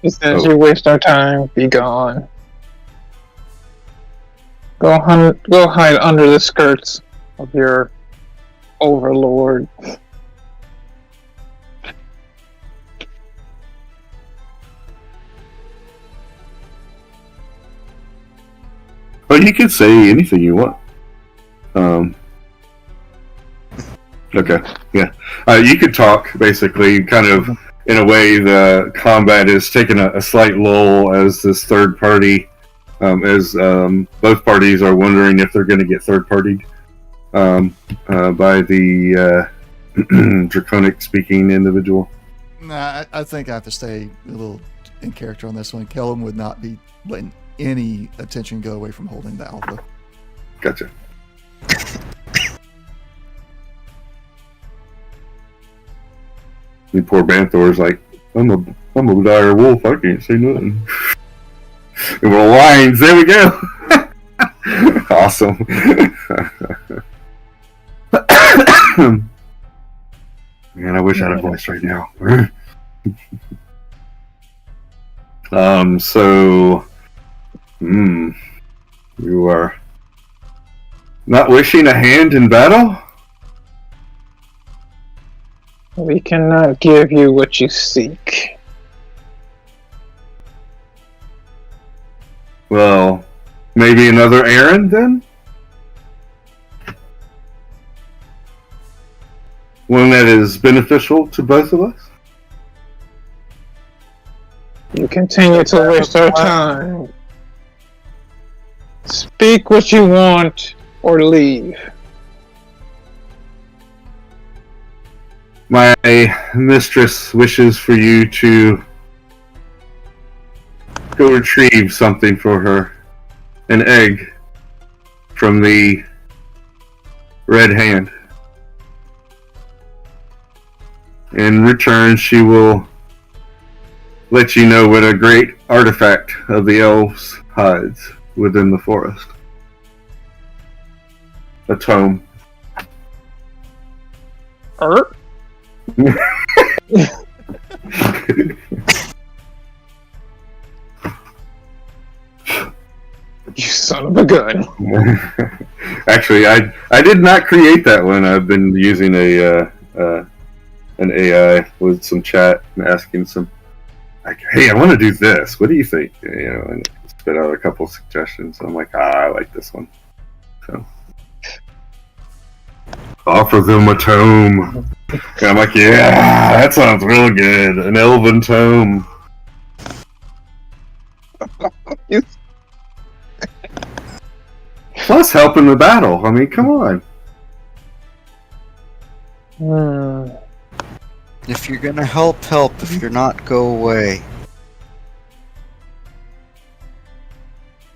He says you waste our time. Be gone. Go hide under the skirts of your overlord.
Well, you can say anything you want. Okay, yeah. You could talk, basically, kind of, in a way, the combat is taking a slight lull as this third party, as both parties are wondering if they're going to get third-partied by the draconic-speaking individual.
Nah, I think I have to stay a little in character on this one. Kellum would not be letting any attention go away from holding the alpha.
Gotcha. The poor Banthor's like, I'm a dire wolf, I can't say nothing. And we're lions, there we go! Awesome. Man, I wish I had a voice right now. You are not wishing a hand in battle?
We cannot give you what you seek.
Well, maybe another errand then? One that is beneficial to both of us?
You continue to waste our time. Speak what you want or leave.
My mistress wishes for you to go retrieve something for her. An egg from the Red Hand. In return, she will let you know what a great artifact of the elves hides within the forest. A tome.
You son of a gun.
Actually, I did not create that one. I've been using an AI with some chat and asking some, like, hey, I want to do this. What do you think? You know, and spit out a couple suggestions. I'm like, I like this one. So offer them a tome. And I'm like, yeah, that sounds real good. An elven tome. Plus help in the battle. I mean, come on.
If you're gonna help. If you're not, go away.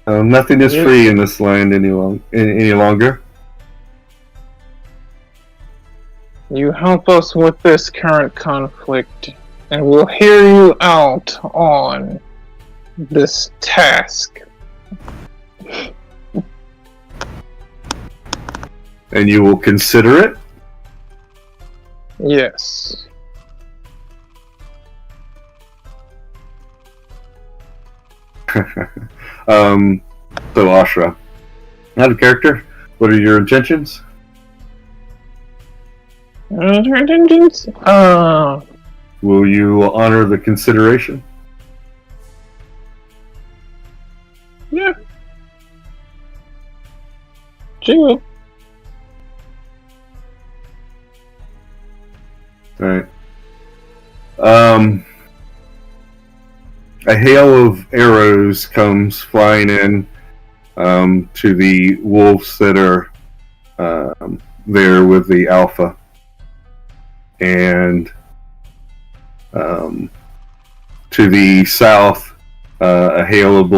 Nothing is free in this land any longer.
You help us with this current conflict, and we'll hear you out on this task.
And you will consider it?
Yes.
So Ashra, out of character, what are your intentions? Will you honor the consideration?
Yeah. She will.
Alright. A hail of arrows comes flying in to the wolves that are there with the alpha. And to the south, a hail of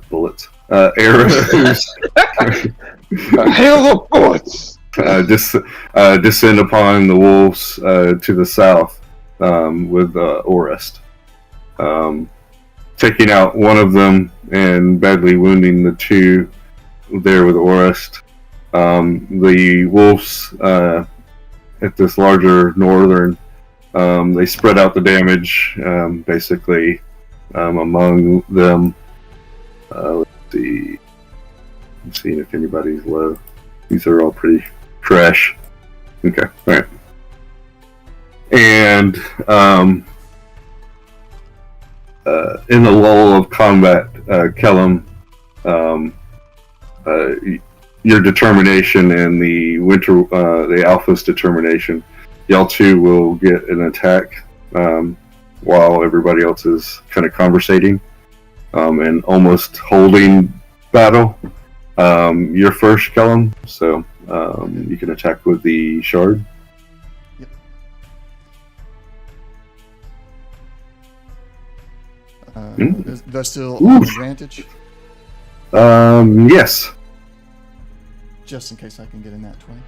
bullets, arrows.
A hail of bullets!
Descend upon the wolves to the south with Orest. Taking out one of them and badly wounding the two there with Orest. The wolves at this larger northern, they spread out the damage basically among them. Let's see. I'm seeing if anybody's low. These are all pretty fresh. Okay, alright. And in the lull of combat, Kellum, your determination and the Alpha's determination, y'all two will get an attack while everybody else is kind of conversating and almost holding battle. You're first, Kellum, so you can attack with the shard.
Yep. Is that still an advantage?
Yes.
Just in case I can get in that 20.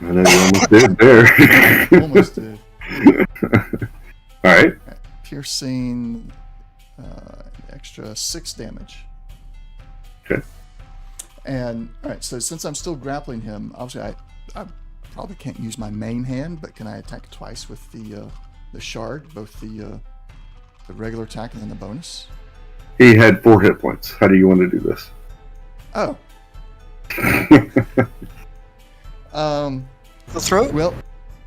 I know you almost did there.
Almost did.
Alright.
Piercing, extra 6 damage.
Okay.
And, alright, so since I'm still grappling him, obviously I probably can't use my main hand, but can I attack twice with the shard, both the regular attack and then the bonus?
He had 4 hit points. How do you want to do this?
Oh.
The throat?
Well,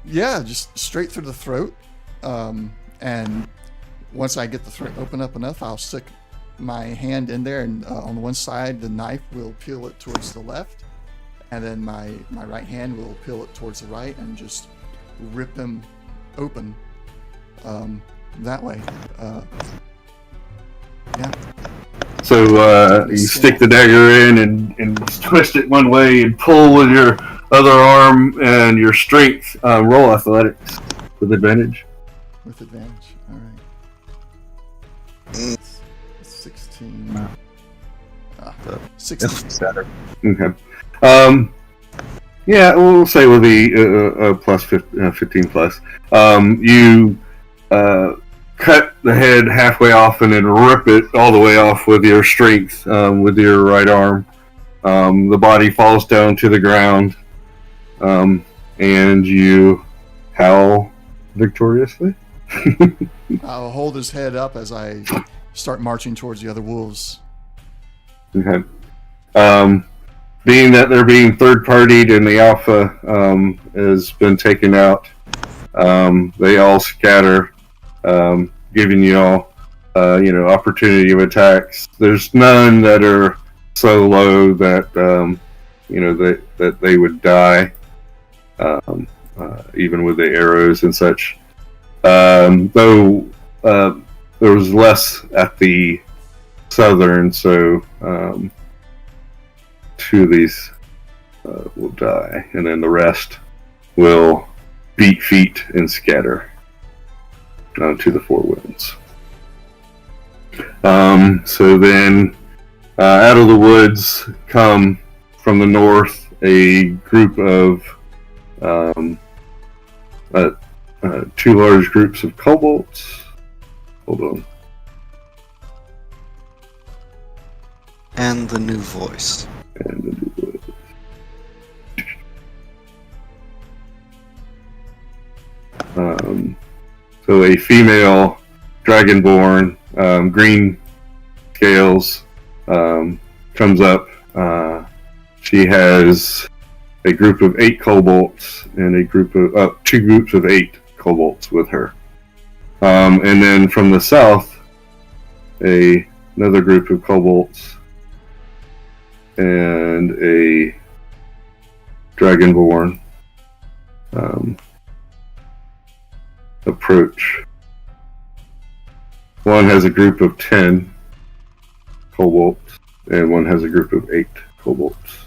yeah, just straight through the throat. And once I get the throat open up enough, I'll stick my hand in there, and on the one side, the knife will peel it towards the left, and then my right hand will peel it towards the right, and just rip him open that way. Yeah.
So you stick the dagger in and twist it one way and pull with your other arm and your strength. Roll athletics with advantage.
With advantage. All right. 16. 16.
Okay. Yeah, we'll say with the plus 15 plus. You cut the head halfway off and then rip it all the way off with your strength, with your right arm. The body falls down to the ground, and you howl victoriously.
I'll hold his head up as I start marching towards the other wolves.
Okay. Being that they're being third-partied and the alpha has been taken out, they all scatter, giving you all, opportunity of attacks. There's none that are so low that that they would die, even with the arrows and such. Though there was less at the southern, so two of these will die, and then the rest will beat feet and scatter to the four winds. So then, out of the woods come from the north a group of two large groups of kobolds. Hold on.
And the new voice.
And the new voice. So a female dragonborn, green scales, comes up. She has a group of 8 kobolds and a group of 2 groups of 8 kobolds with her. And then from the south, another group of kobolds and a dragonborn approach. One has a group of 10 kobolds, and one has a group of 8 kobolds.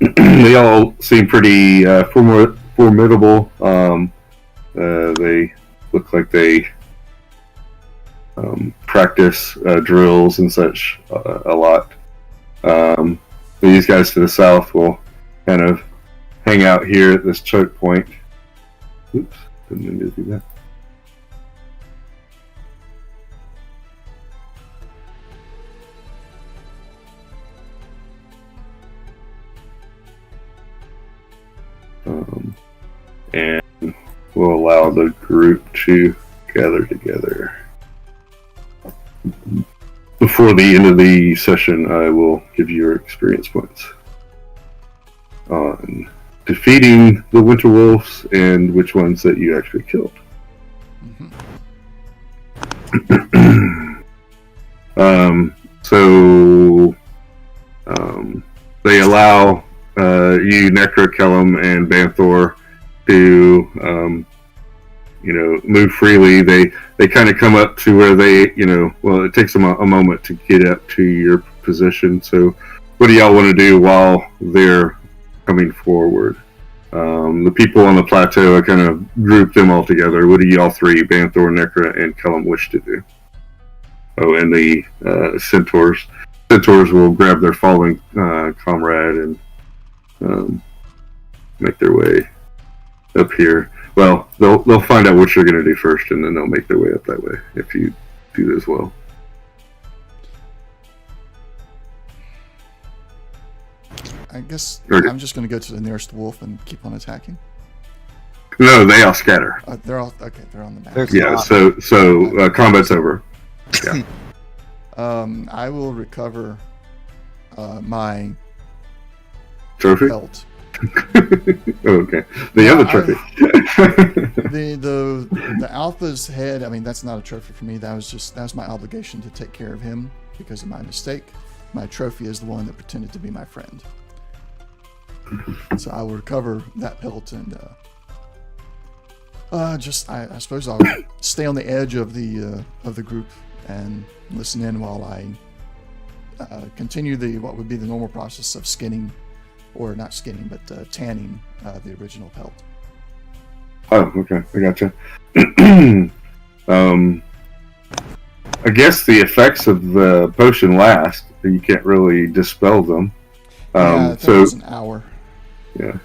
They all seem pretty formidable. They look like they practice drills and such a lot. These guys to the south will kind of hang out here at this choke point. Oops, didn't mean to do that. And we'll allow the group to gather together. Before the end of the session, I will give you your experience points on defeating the Winter Wolves and which ones that you actually killed. They allow you, Necro, Kellum, and Banthor to move freely. They kind of come up to where they, it takes them a moment to get up to your position. So what do y'all want to do while they're coming forward? The people on the plateau, I kind of grouped them all together. What do y'all three, Banthor, Necra, and Kellum, wish to do? Oh, and the centaurs. Centaurs will grab their fallen comrade and make their way up here. Well, they'll find out what you're going to do first, and then they'll make their way up that way if you do as well.
I guess I'm just going to go to the nearest wolf and keep on attacking.
No, they all scatter.
They're all okay. They're on the map.
Yeah. So combat's over. Yeah.
I will recover my
Trophy.
belt.
Okay. The other trophy.
The alpha's head. I mean, that's not a trophy for me. That was my obligation to take care of him because of my mistake. My trophy is the one that pretended to be my friend. So I will recover that pelt and I suppose I'll stay on the edge of the group and listen in while I continue what would be the normal process of skinning, or not skinning, but tanning the original pelt.
Oh, okay, I gotcha. I guess the effects of the potion last. You can't really dispel them.
I think it was an hour.
Yeah.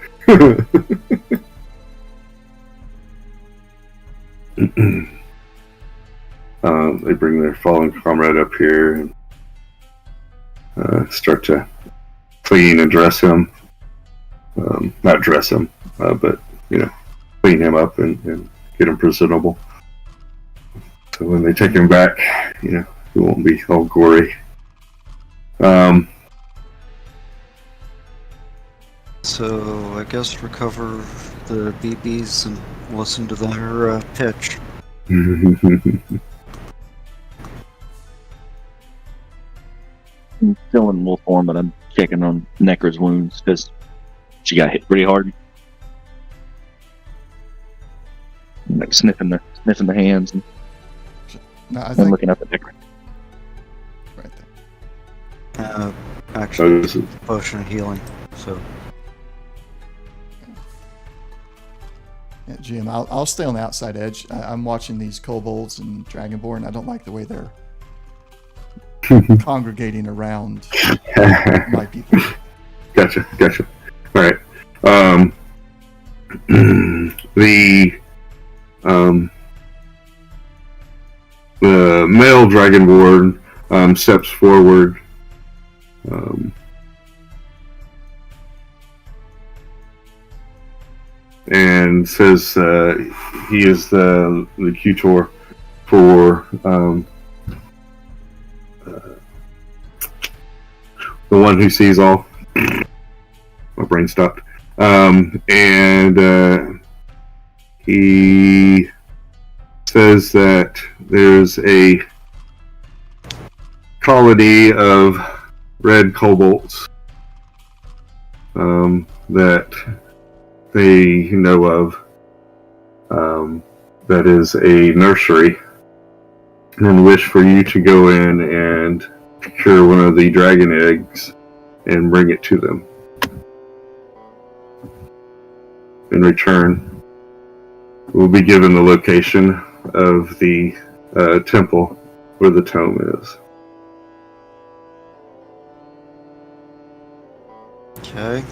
They bring their fallen comrade up here and start to clean and dress him. Not dress him, but clean him up and get him presentable. So when they take him back, he won't be all gory.
So I guess recover the BBs and listen to their pitch.
I'm still in wolf form, but I'm checking on Necra's wounds because she got hit pretty hard. Like sniffing the hands and,
No, I
and
think
looking up at Necra.
right there.
Actually, potion of healing. So
Yeah, GM, I'll stay on the outside edge. I'm watching these kobolds and dragonborn. I don't like the way they're congregating around my people.
Gotcha. All right. The male dragonborn steps forward. And says he is the tutor for the one who sees all. My brain stopped. And he says that there's a colony of red kobolds that they know of, that is a nursery, and wish for you to go in and procure one of the dragon eggs and bring it to them. In return, we'll be given the location of the temple where the tome is.
okay.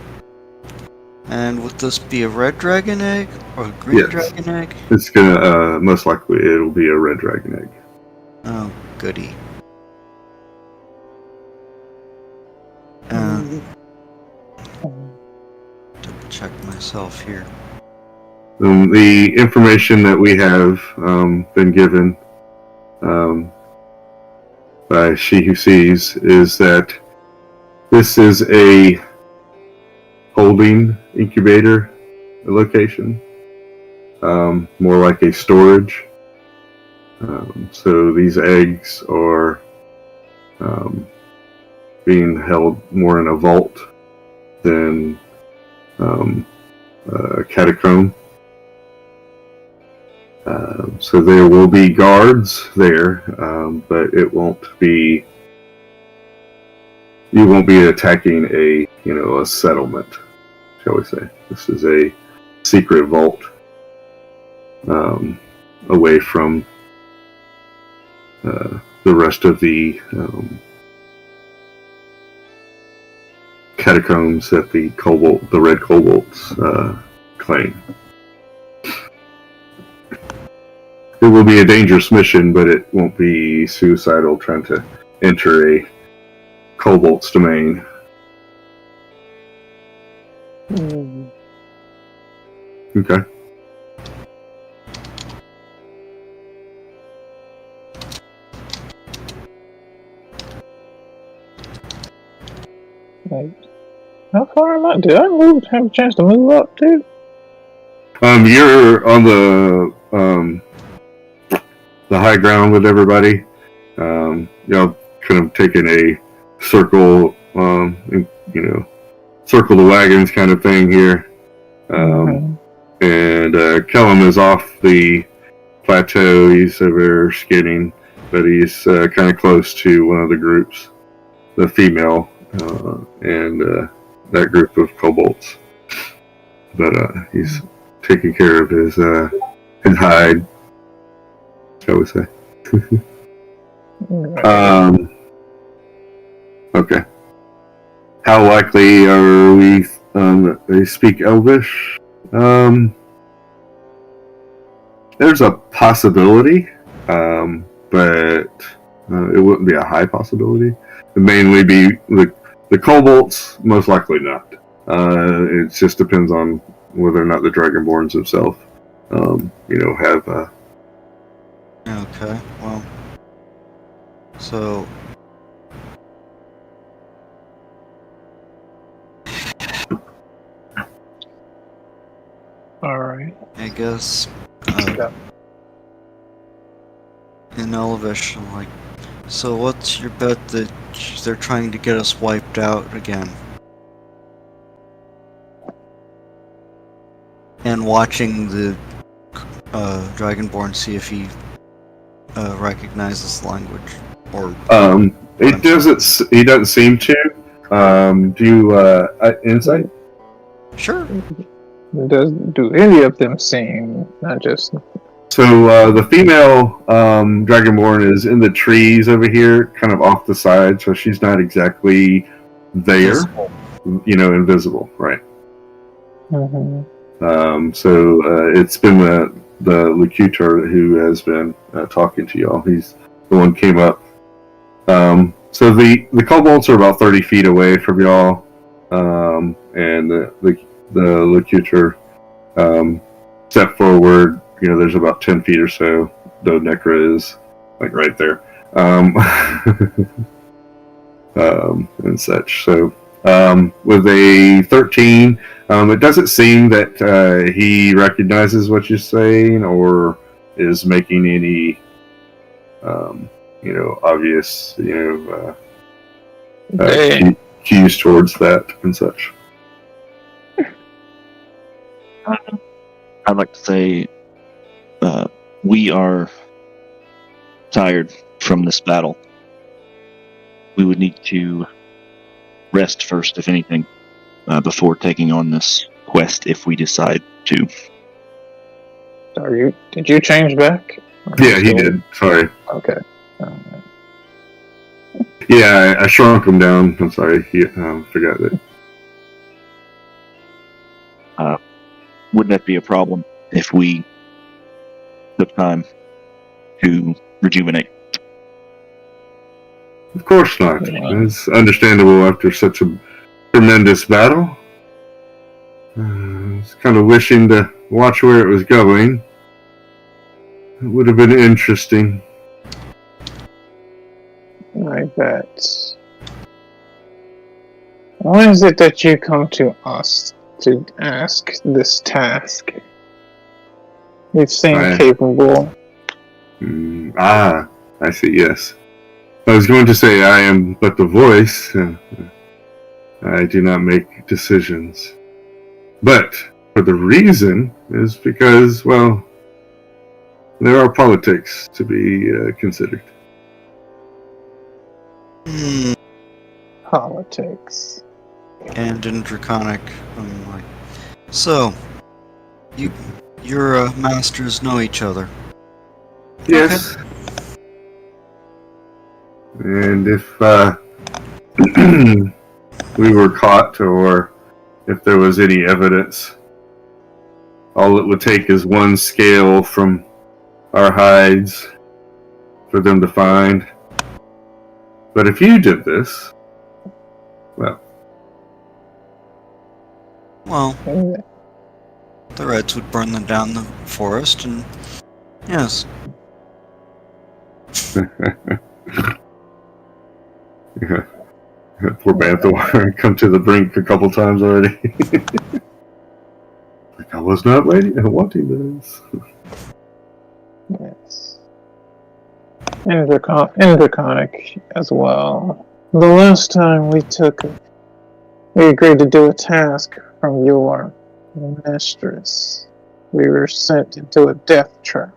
And would this be a red dragon egg or a green
Yes.
dragon egg?
It's gonna most likely it'll be a red dragon egg.
Oh, goody. Double check myself here.
The information that we have been given by She Who Sees is that this is a holding incubator location, more like a storage. So these eggs are being held more in a vault than a catacomb. So there will be guards there, but it won't be. You won't be attacking a settlement, shall we say? This is a secret vault, away from the rest of the catacombs that the red kobolds claim. It will be a dangerous mission, but it won't be suicidal trying to enter a kobold's domain. Okay.
How far am I? Did I have a chance to move up too?
You're on the high ground with everybody. Y'all kind of taking a circle, circle the wagons kind of thing here. And Kellum is off the plateau. He's over skinning, but he's kind of close to one of the groups, the female, and that group of kobolds. But he's taking care of his hide, shall we say. Okay. How likely are we that they speak Elvish? There's a possibility, but it wouldn't be a high possibility. It'd mainly be the kobolds, most likely not. It just depends on whether or not the Dragonborns themselves, have.
Okay, well. So.
Alright.
I guess.
Yeah.
In Elvish, like. So what's your bet that they're trying to get us wiped out again? And watching the Dragonborn see if he recognizes language, or
It doesn't. He doesn't seem to. Do you insight?
sure.
Do any of them seem, not just...
So the female Dragonborn is in the trees over here, kind of off the side, so she's not exactly there.
Visible.
Invisible, right?
Mm-hmm.
So it's been the locutor who has been talking to y'all. He's the one came up. So the kobolds are about 30 feet away from y'all, and the locutor stepped forward. There's about 10 feet or so. The Necra is like right there, and such. So with a 13, it doesn't seem that he recognizes what you're saying or is making any, obvious, cues towards that and such.
I'd like to say we are tired from this battle. We would need to rest first, if anything, before taking on this quest if we decide to.
Did you change back?
Yeah, he did. Sorry.
Okay.
Yeah, I shrunk him down. I'm sorry. He forgot that.
Wouldn't that be a problem if we took time to rejuvenate?
Of course not.
Yeah.
It's understandable after such a tremendous battle. I was kind of wishing to watch where it was going. It would have been interesting.
I bet. Why is it that you come to us to ask this task? You seem capable.
I see, yes. I was going to say I am but the voice. I do not make decisions. But for the reason is because, well, there are politics to be considered.
Politics.
And in Draconic, so your masters know each other.
Yes. Okay. And if we were caught, or if there was any evidence, all it would take is one scale from our hides for them to find. But if you did this, well,
the Reds would burn them down the forest, and yes.
Yeah. Poor Banthor come to the brink a couple times already. Like, I was not wanting this.
Yes. In Draconic as well. The last time we agreed to do a task from your mistress. We were sent into a death trap.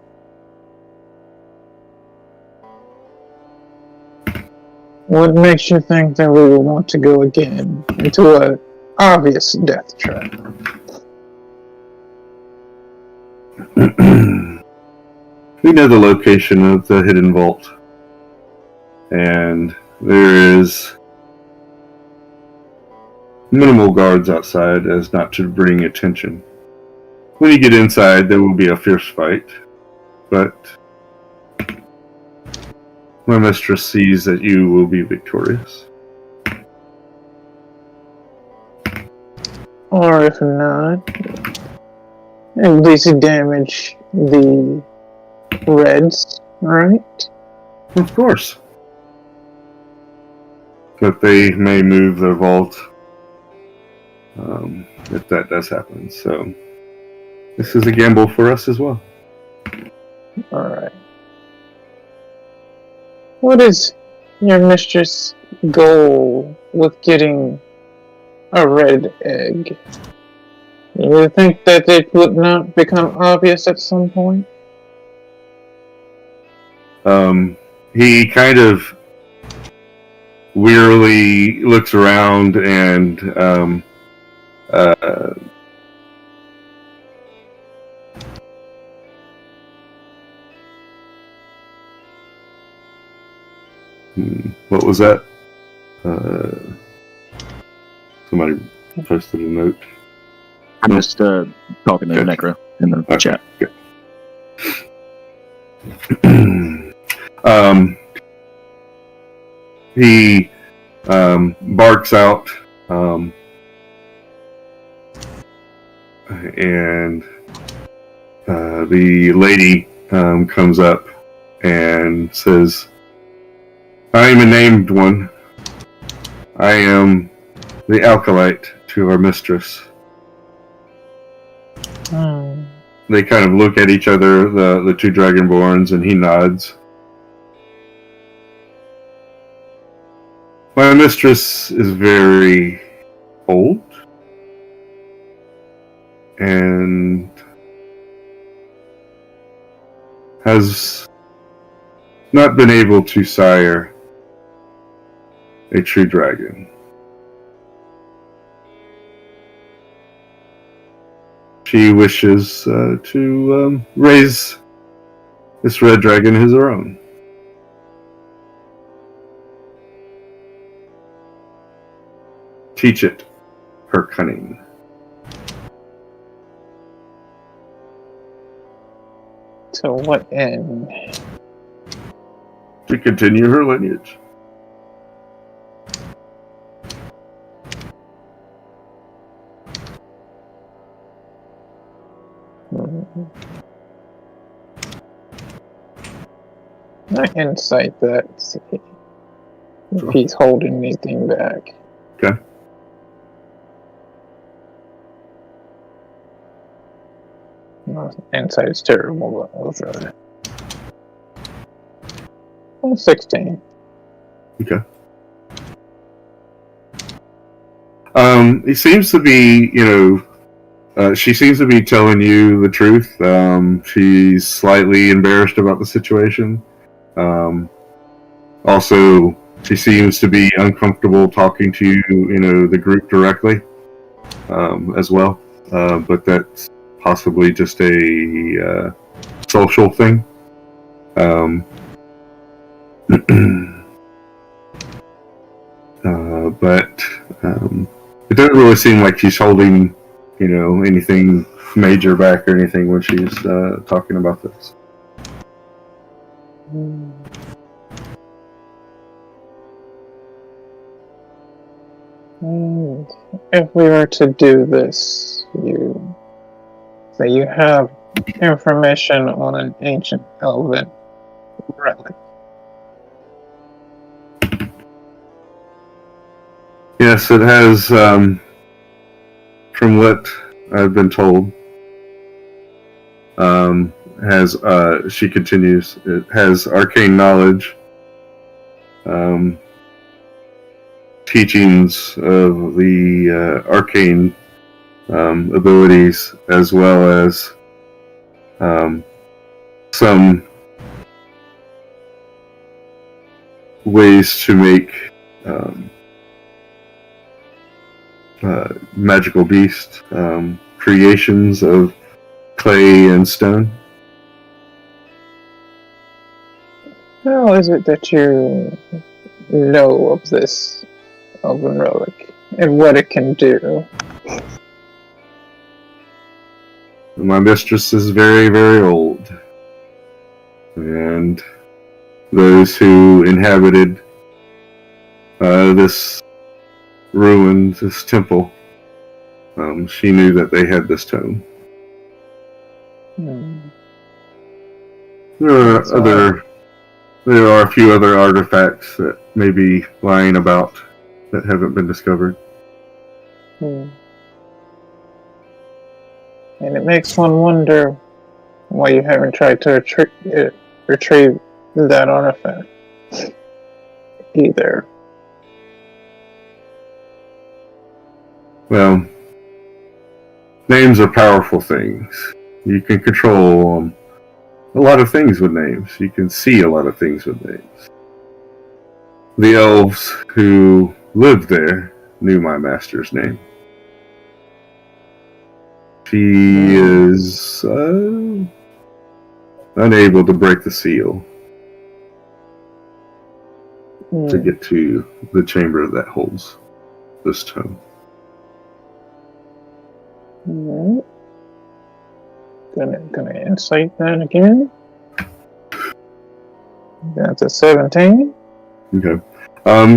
What makes you think that we will want to go again into an obvious death trap?
We know the location of the hidden vault. And there is minimal guards outside as not to bring attention. When you get inside, there will be a fierce fight. but my mistress sees that you will be victorious.
Or if not, at least damage the Reds, right?
Of course. But they may move their vault if that does happen. So this is a gamble for us as well.
Alright. What is your mistress' goal with getting a red egg? You think that it would not become obvious at some point?
He kind of wearily looks around and what was that? Somebody posted a note.
I'm just talking to Necro in the chat.
Okay. He barks out, and the lady comes up and says, I am a named one. I am the Alkalite to our mistress. They kind of look at each other, the two Dragonborns, and he nods. My mistress is very old and has not been able to sire a true dragon. She wishes to raise this red dragon as her own. Teach it her cunning.
To what end?
To continue her lineage.
I insight that. See if he's holding anything back.
Okay.
Insight is terrible, but 16.
Okay. It seems to be, she seems to be telling you the truth. She's slightly embarrassed about the situation. Also, she seems to be uncomfortable talking to you, the group directly, as well. But that's possibly just a social thing. But it doesn't really seem like she's holding, anything major back or anything when she's talking about this.
And if we were to do this, you have information on an ancient elven relic.
Yes, it has, from what I've been told, she continues, it has arcane knowledge, teachings of the arcane abilities, as well as some ways to make magical beast creations of clay and stone.
How is it that you know of this elven relic and what it can do?
My mistress is very, very old. and those who inhabited this ruin, this temple, she knew that they had this tome. There are a few other artifacts that may be lying about that haven't been discovered.
And it makes one wonder why you haven't tried to retrieve that artifact either.
Well, names are powerful things. You can control a lot of things with names. You can see a lot of things with names. The elves who lived there knew my master's name. She is unable to break the seal to get to the chamber that holds this tome.
Alright. Gonna insight that again. That's a 17.
Okay.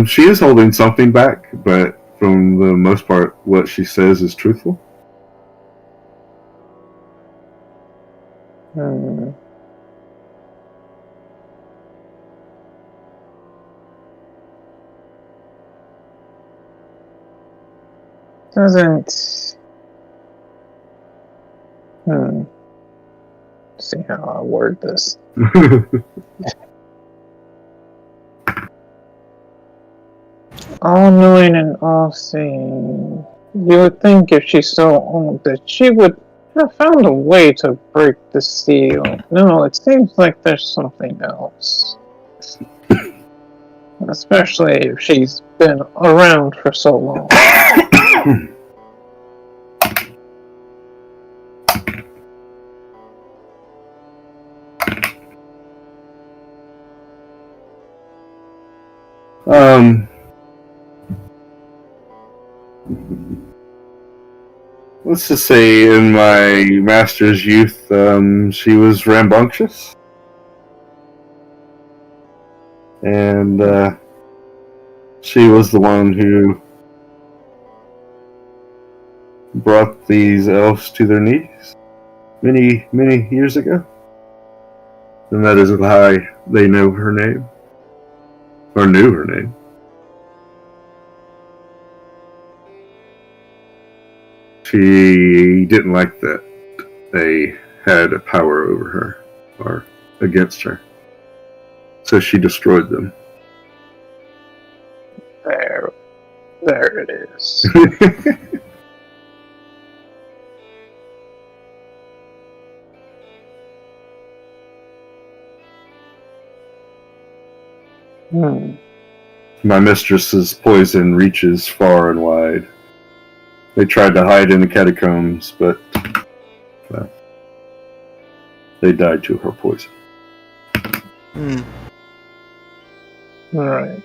She is holding something back, but from the most part, what she says is truthful.
Doesn't. See how I word this. All knowing and all seeing. You would think if she's so old that she would have found a way to break the seal. No, it seems like there's something else. Especially if she's been around for so long.
Let's just say in my master's youth, she was rambunctious. And she was the one who brought these elves to their knees many, many years ago. And that is why they know her name. Or knew her name. She didn't like that they had a power over her, or against her. So she destroyed them.
There it is.
My mistress's poison reaches far and wide. They tried to hide in the catacombs, but they died to her poison.
Right.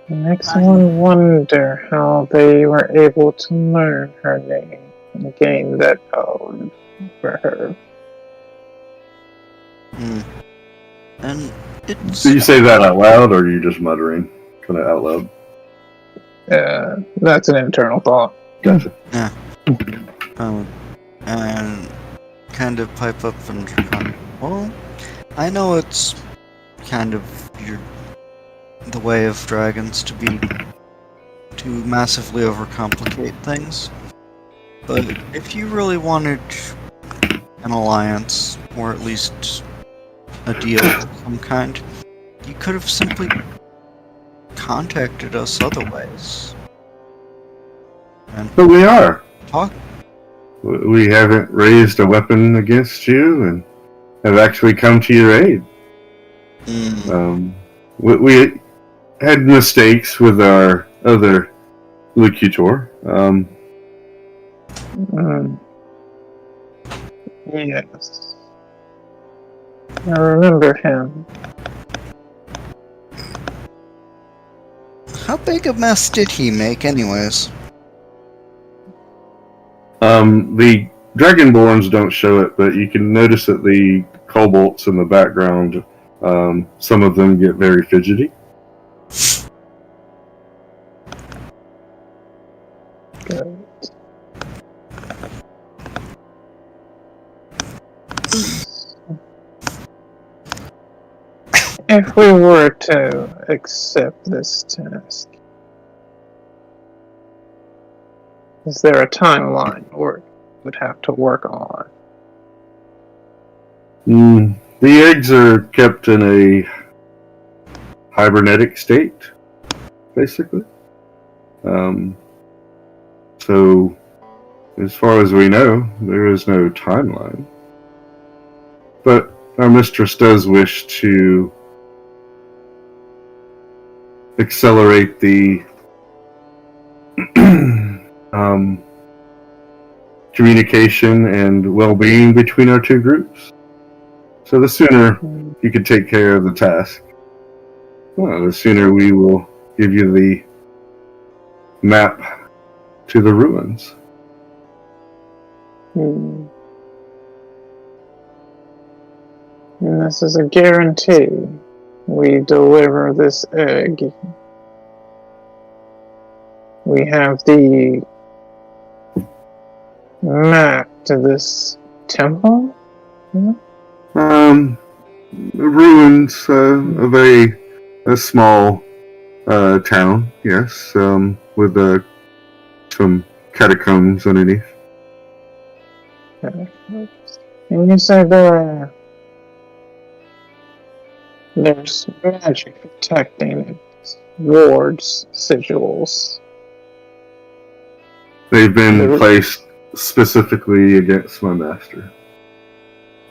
Makes one wonder how they were able to learn her name and gain that power for her.
And it's...
Do you say that out loud, or are you just muttering kind of out loud?
That's an internal thought.
Gotcha.
Yeah. And kind of pipe up and well, I know it's kind of the way of dragons to massively overcomplicate things. But if you really wanted an alliance, or at least a deal of some kind, you could have simply contacted us otherwise.
But we are.
Talk.
We haven't raised a weapon against you, and have actually come to your aid. We had mistakes with our other locutor.
Yes. I remember him.
How big a mess did he make, anyways?
The Dragonborns don't show it, but you can notice that the kobolds in the background, some of them get very fidgety.
Good. If we were to accept this task, is there a timeline we would have to work on?
The eggs are kept in a hibernetic state, basically. So, as far as we know, there is no timeline. But our mistress does wish to accelerate the communication and well-being between our two groups. So the sooner you can take care of the task, well, the sooner we will give you the map to the ruins.
And this is a guarantee. We deliver this egg. We have the map to this temple?
The ruins, a small town, yes, with some catacombs underneath.
And you said there's magic protecting it, wards, sigils.
They've been placed specifically against my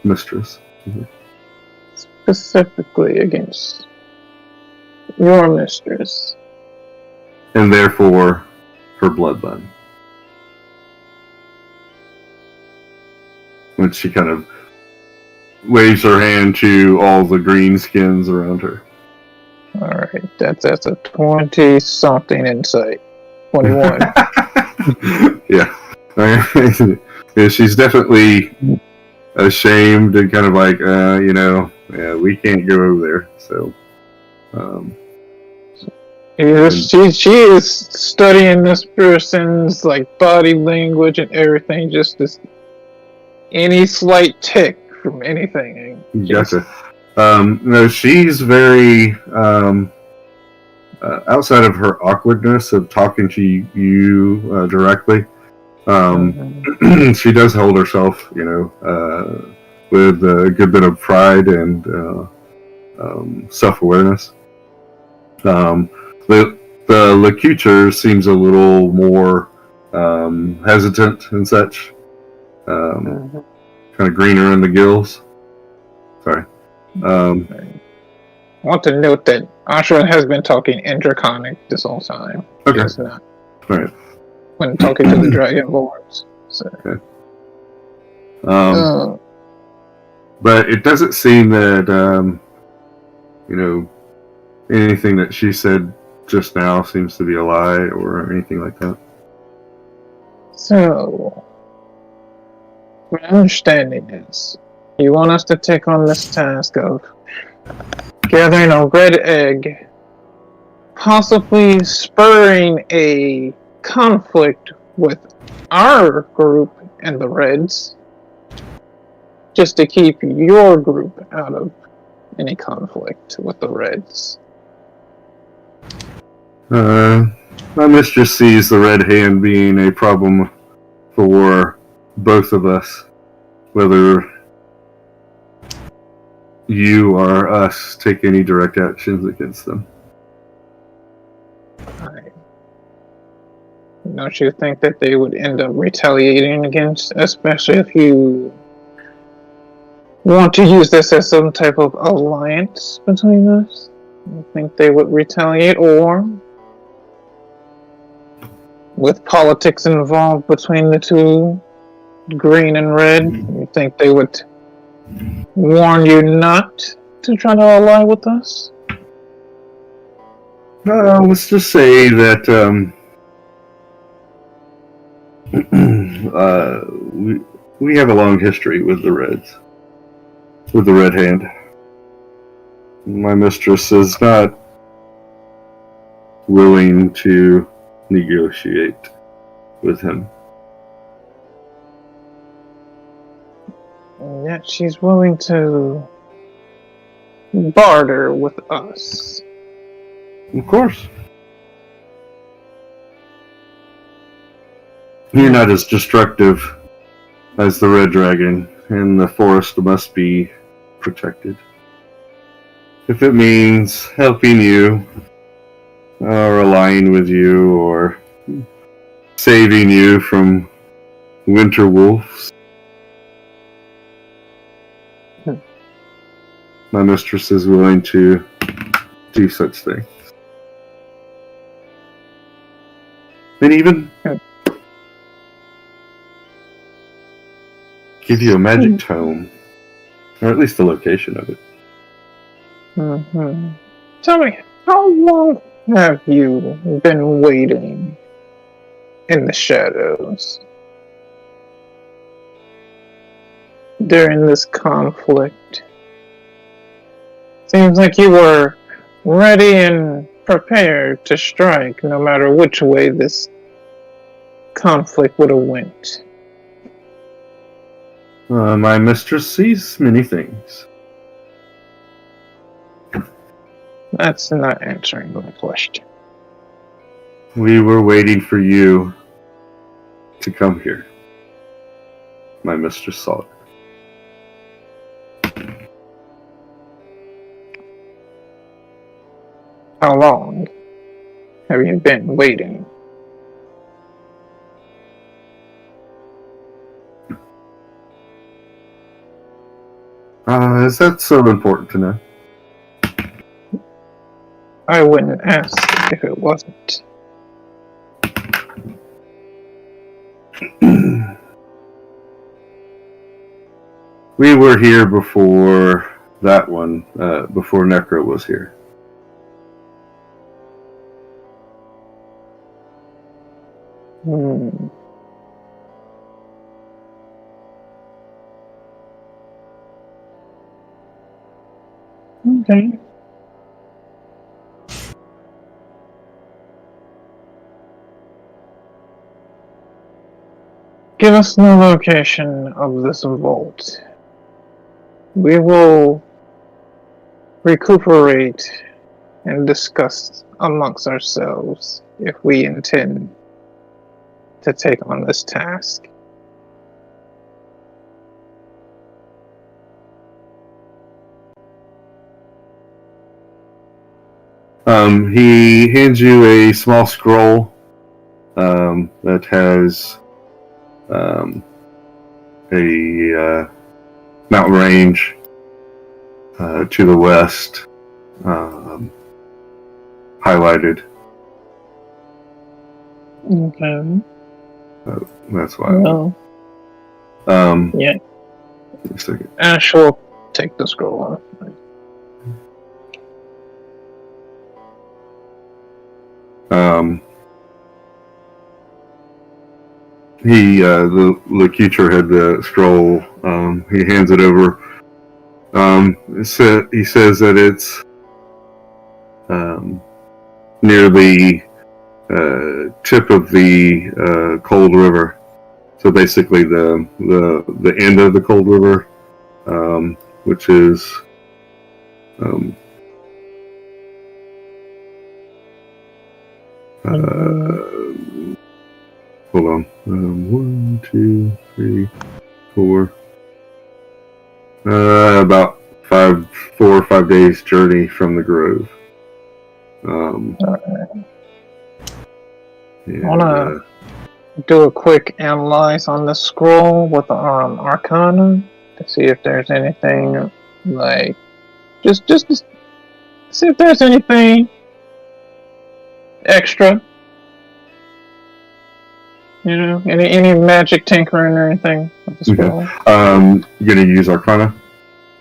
mistress.
Specifically against your mistress.
And therefore, her bloodline. When she kind of waves her hand to all the green skins around her.
Alright, that's a 20-something insight. 21.
Yeah. Yeah, she's definitely ashamed and kind of like, yeah, we can't go over there. So,
she is studying this person's like body language and everything. Just this, any slight tick from anything.
Gotcha. No, she's very outside of her awkwardness of talking to you directly. She does hold herself, with a good bit of pride and self-awareness. The locutor seems a little more hesitant and such. Kind of greener in the gills. Sorry.
I want to note that Ashra has been talking in Draconic this whole time.
Okay.
Just not
Right.
when talking to the Dragonborns. So.
Okay. But it doesn't seem that, anything that she said just now seems to be a lie or anything like that.
So, my understanding is, you want us to take on this task of gathering a red egg, possibly spurring a conflict with our group and the Reds, just to keep your group out of any conflict with the Reds.
My mistress sees the Red Hand being a problem for both of us, whether you or us take any direct actions against them.
Don't you think that they would end up retaliating against, especially if you want to use this as some type of alliance between us? You think they would retaliate, or with politics involved between the two, green and red, you think they would warn you not to try to ally with us?
Let's just say that we have a long history with the Reds, with the Red Hand. My mistress is not willing to negotiate with him.
And yet she's willing to barter with us.
Of course. You're not as destructive as the Red Dragon, and the forest must be protected. If it means helping you, or aligning with you, or saving you from winter wolves, my mistress is willing to do such things. And even give you a magic tome, or at least the location of it.
Mm-hmm. Tell me, how long have you been waiting in the shadows during this conflict? Seems like you were ready and prepared to strike no matter which way this conflict would have went.
My mistress sees many things.
That's not answering my question.
We were waiting for you to come here. My mistress saw it.
How long have you been waiting?
Is that so important to know?
I wouldn't ask if it wasn't.
We were here before that one, before Necro was here.
Hmm. Okay. Give us the location of this vault. We will recuperate and discuss amongst ourselves if we intend to take on this task.
He hands you a small scroll that has a mountain range to the west highlighted.
Okay.
That's why.
Well, yeah.
A second.
Ash will take the scroll.
The Keecher had the scroll. He hands it over. He says that it's near the tip of the Cold River. So basically, the end of the Cold River, which is hold on. 1, 2, 3, 4. About 4 or 5 days journey from the Grove. And,
I wanna do a quick analyze on the scroll with the Arcana to see if there's anything like just to see if there's anything extra. You know, any magic tinkering or anything with the scroll.
Okay. You gonna use Arcana?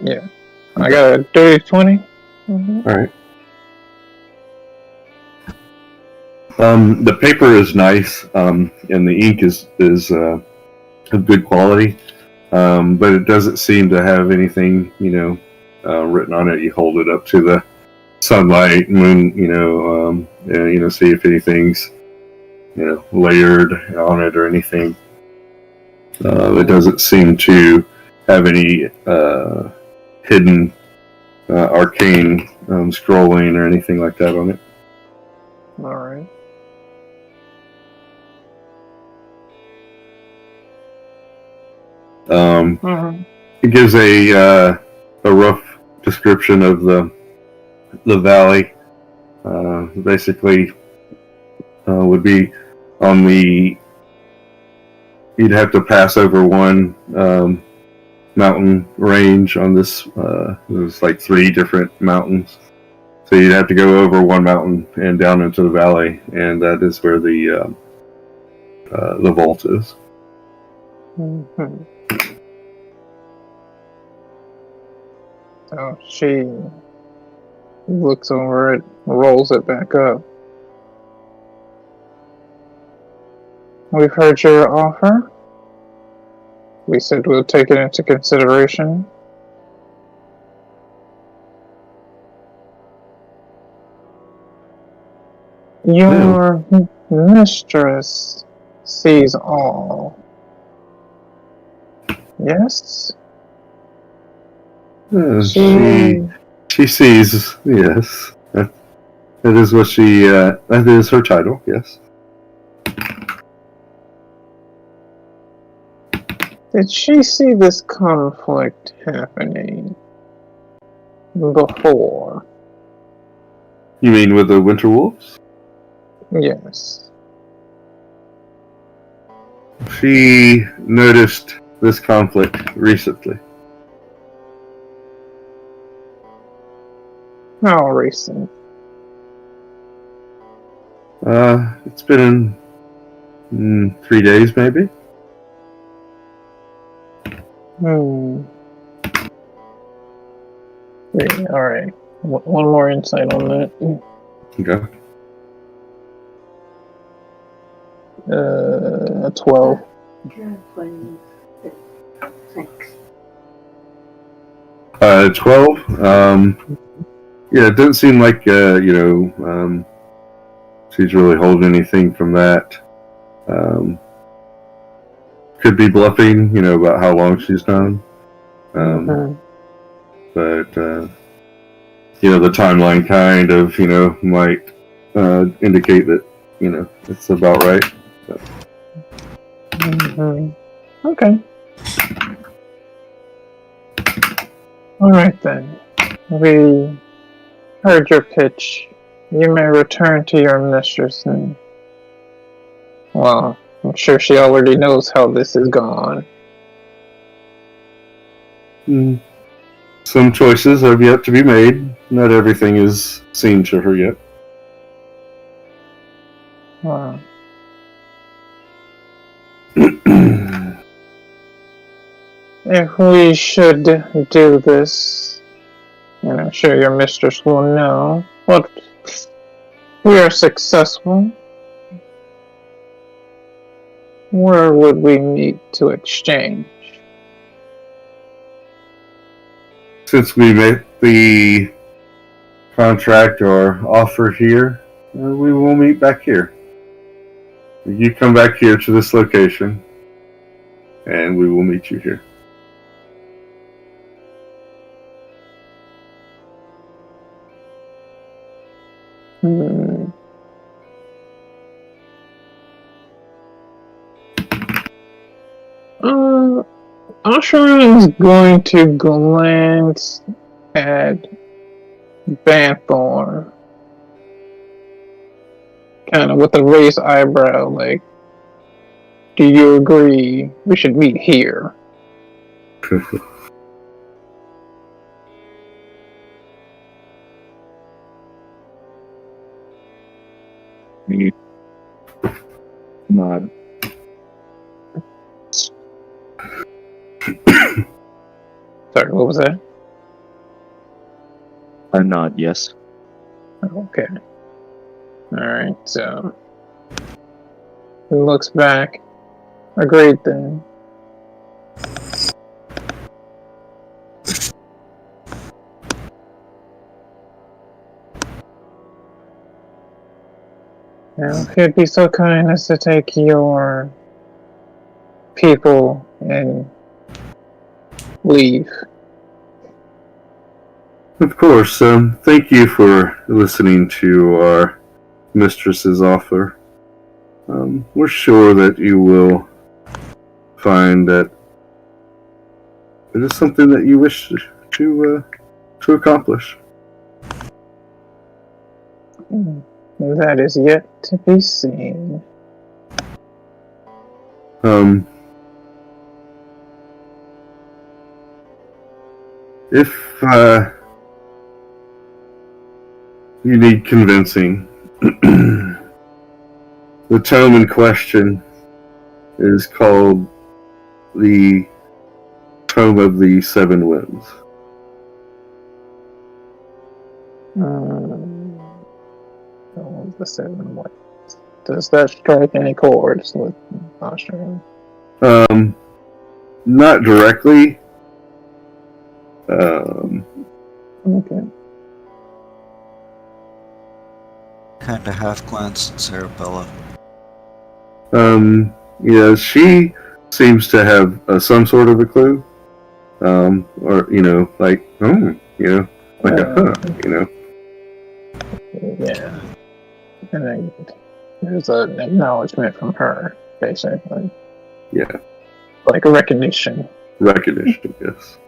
Yeah. I got a dirty 20. Mm-hmm.
Alright. The paper is nice, and the ink is of good quality, but it doesn't seem to have anything, written on it. You hold it up to the sunlight, moon, see if anything's, layered on it or anything. It doesn't seem to have any hidden arcane scrolling or anything like that on it.
All right.
It gives a rough description of the valley. Basically, would be on the. You'd have to pass over one mountain range on this. There's like 3 different mountains, so you'd have to go over one mountain and down into the valley, and that is where the vault is.
Mm-hmm. So she looks over it, rolls it back up. We've heard your offer. We said we'll take it into consideration. Your mistress sees all. Yes?
She sees, yes. That is what she, that is her title, yes.
Did she see this conflict happening before?
You mean with the Winter Wolves?
Yes.
She noticed this conflict recently.
How recent?
It's been in 3 days, maybe.
Yeah, alright. One more insight on that.
Okay.
12.
Thanks.
12. Yeah, it doesn't seem like she's really holding anything from that. Could be bluffing, about how long she's known. But the timeline kind of, might indicate that, it's about right. But.
Okay. Alright then. We heard your pitch. You may return to your mistress and... Well, I'm sure she already knows how this is gone.
Some choices have yet to be made. Not everything is seen to her yet.
Wow. If we should do this, and I'm sure your mistress will know, but we are successful, where would we meet to exchange?
Since we made the contract or offer here, we will meet back here. You come back here to this location, and we will meet you here.
Ashram is going to glance at Banthor, kind of with a raised eyebrow, like, do you agree we should meet here?
Nod.
Sorry, what was that?
I nod, yes.
Okay. Alright, so He looks back. Agreed then. Now, if you'd be so kind as to take your people and leave.
Of course. Thank you for listening to our mistress's offer. We're sure that you will find that it is something that you wish to accomplish.
That is yet to be seen.
If you need convincing, the tome in question is called the Tome of the Seven Winds.
The seven ways. Does that strike any chords with Austrian?
Not directly.
Okay.
Kind of half glanced at Sarabella.
Yeah, she seems to have some sort of a clue. Or, like, like
Yeah. And then there's an acknowledgement from her, basically.
Yeah.
Like a recognition.
Recognition, yes.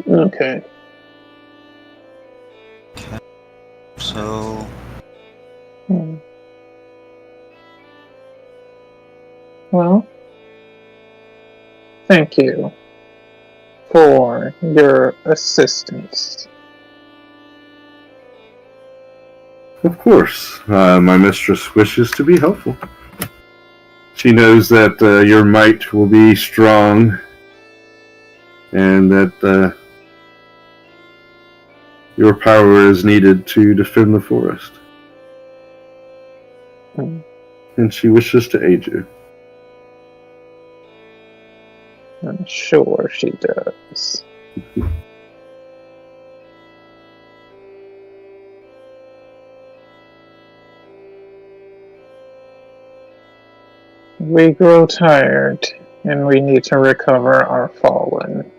Okay.
So,
Well, thank you for your assistance.
Of course. My mistress wishes to be helpful. She knows that your might will be strong and that your power is needed to defend the forest. And she wishes to aid you.
I'm sure she does. We grow tired, and we need to recover our fallen.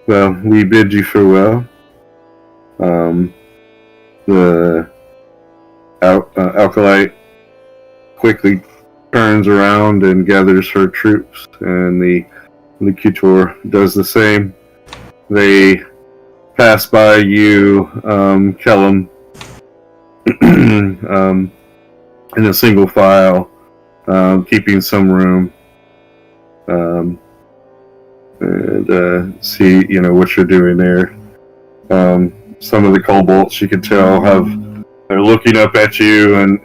Well, we bid you farewell. The Alkalite quickly turns around and gathers her troops, and the Kutor does the same. They pass by you, Kellum, in a single file, keeping some room, and see, what you're doing there. Some of the kobolds, you can tell, they're looking up at you, and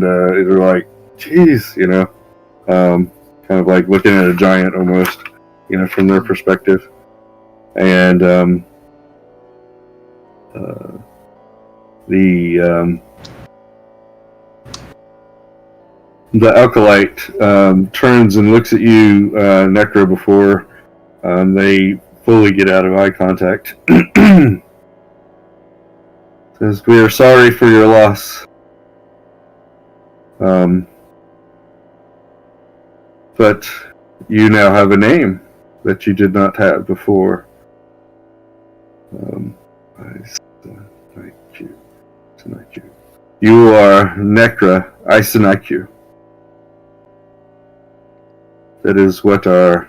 they're like, "Geez," kind of like looking at a giant almost, from their perspective, and the Alkalite turns and looks at you, Necro, before they fully get out of eye contact. Says, "We are sorry for your loss. But you now have a name that you did not have before. You are Necra Isenaiku. That is what our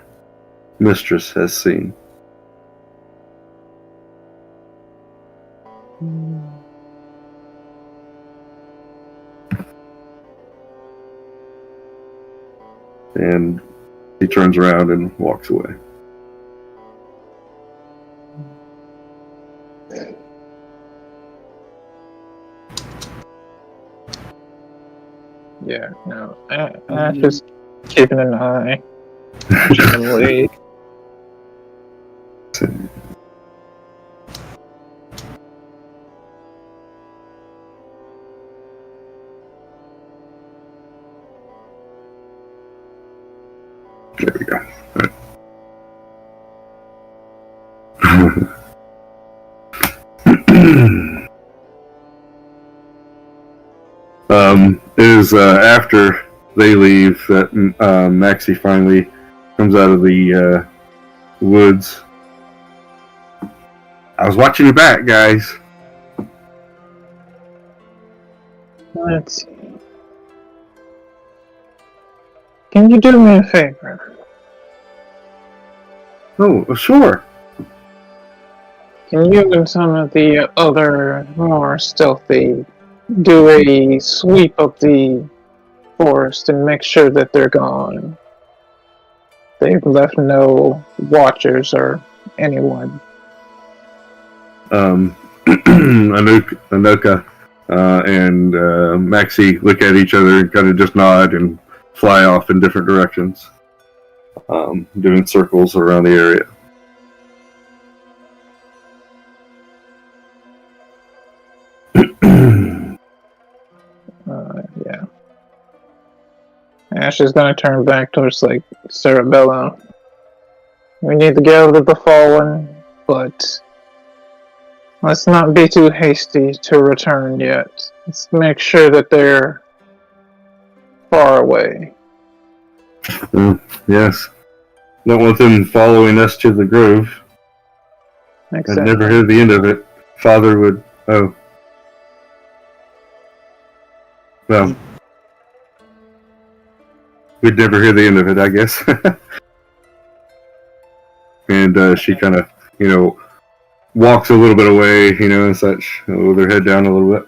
mistress has seen." And he turns around and walks away.
Yeah, no. I just keeping an eye. Generally.
There we go. It is after they leave that Maxie finally comes out of the woods. I was watching your back, guys.
Let's see. Can you do me a favor?
Oh, sure.
Can you and some of the other more stealthy do a sweep of the forest and make sure that they're gone? They've left no watchers or anyone.
Anoka and Maxie look at each other and kind of just nod and fly off in different directions, doing circles around the area.
Yeah. Ash is gonna turn back towards like Cerebella. We need to get rid of the fallen, but let's not be too hasty to return yet. Let's make sure that they're far away.
Yes. Don't want them following us to the grove.
Makes
I'd
sense.
never hear the end of it. Father would... Oh. Well. We'd never hear the end of it, I guess. And she kind of, walks a little bit away, and such, with her head down a little bit.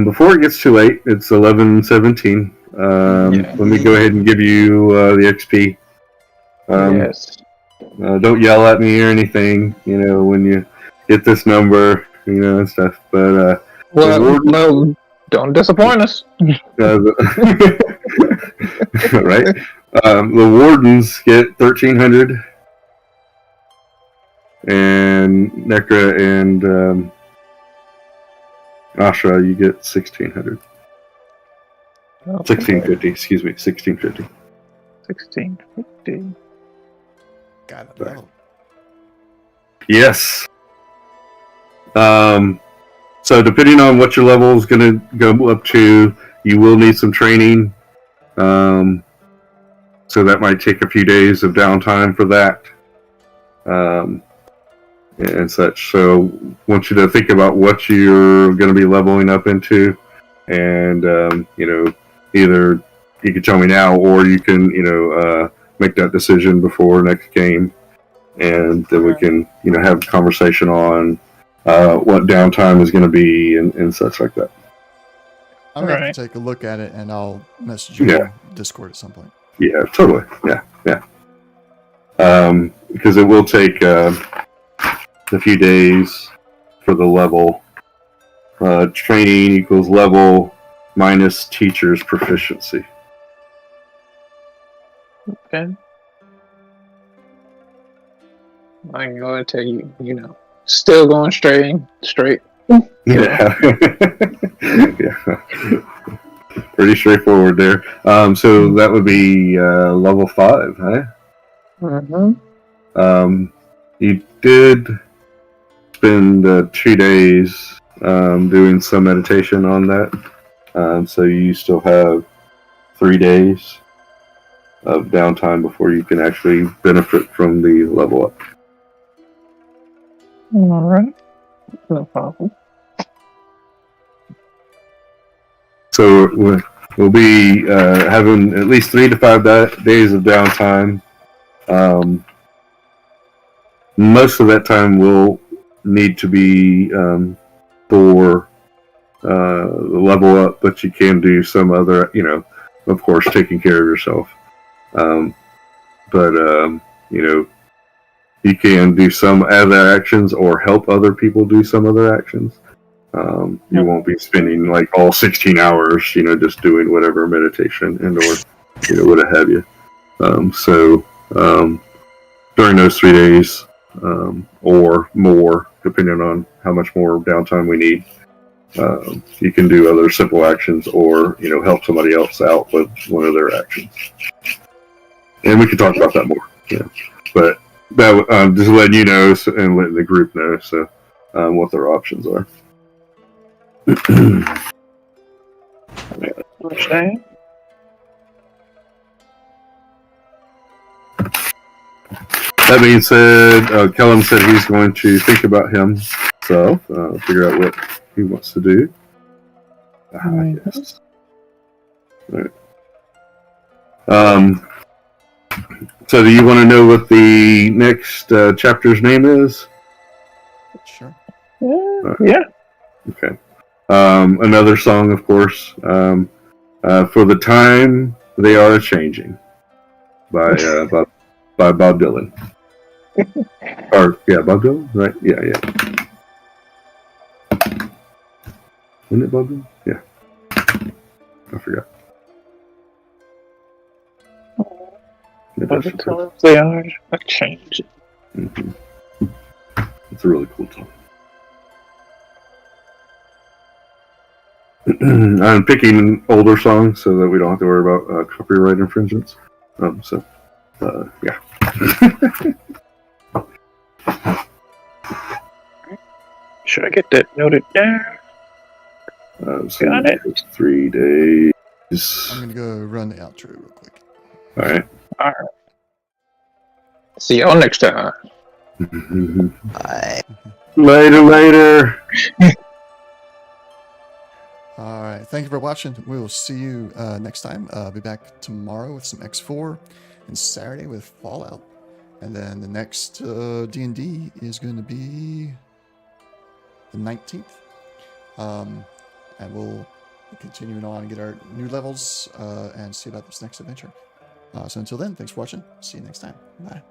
Before it gets too late, it's 11:17. Let me go ahead and give you the XP.
Yes.
Don't yell at me or anything, when you get this number, and stuff. But
Well, don't disappoint us.
Right? The wardens get 1,300, and Nekra and Ashra, you get 1,600. 1,650, excuse me, 1,650.
1650.
Gotta know.
Yes. So depending on what your level is going to go up to, you will need some training. So that might take a few days of downtime for that. And such. So I want you to think about what you're going to be leveling up into. And, either you can tell me now or you can, make that decision before next game. And then we can, have a conversation on what downtime is going to be and such like that.
I'm going to
Alright.
take a look at it and I'll message you on Discord at some point.
Yeah, totally. Yeah. Because it will take a few days for the level. Training equals level minus teacher's proficiency.
Okay. I'm going to tell you, still going straight.
Yeah. Yeah. Pretty straightforward there. So that would be level 5, huh?
Mm-hmm.
You did spend 2 days doing some meditation on that. So you still have 3 days of downtime before you can actually benefit from the level up.
Alright. No problem.
So we'll be having at least 3 to 5 days of downtime. Most of that time will need to be for the level up, but you can do some other, of course, taking care of yourself. You can do some other actions or help other people do some other actions. You won't be spending like all 16 hours, just doing whatever meditation and or, what have you. During those 3 days, or more, depending on how much more downtime we need, You can do other simple actions, or help somebody else out with one of their actions. And we can talk about that more. Yeah, but that just letting you know and letting the group know what their options are.
Okay.
That being said, Kellum said he's going to think about himself, figure out what he wants to do. Yes. All right. So do you want to know what the next chapter's name is?
Sure.
Yeah.
Okay. Another song, of course. For the Time They Are Changing by Bob Dylan. Bob Dylan, right? Yeah. Wasn't it Bob Dylan? Yeah. I forgot.
But the times they are changing.
Mm-hmm. It's a really cool song. I'm picking older songs so that we don't have to worry about copyright infringements. Yeah.
Should I get that noted down? Got it.
3 days.
I'm going to go run the outro real quick.
All right.
See y'all next time.
Bye.
Later.
All right. Thank you for watching. We will see you next time. I'll be back tomorrow with some X4 and Saturday with Fallout. And then the next D&D is going to be the 19th. And we'll be continuing on and get our new levels and see about this next adventure. So until then, thanks for watching. See you next time. Bye.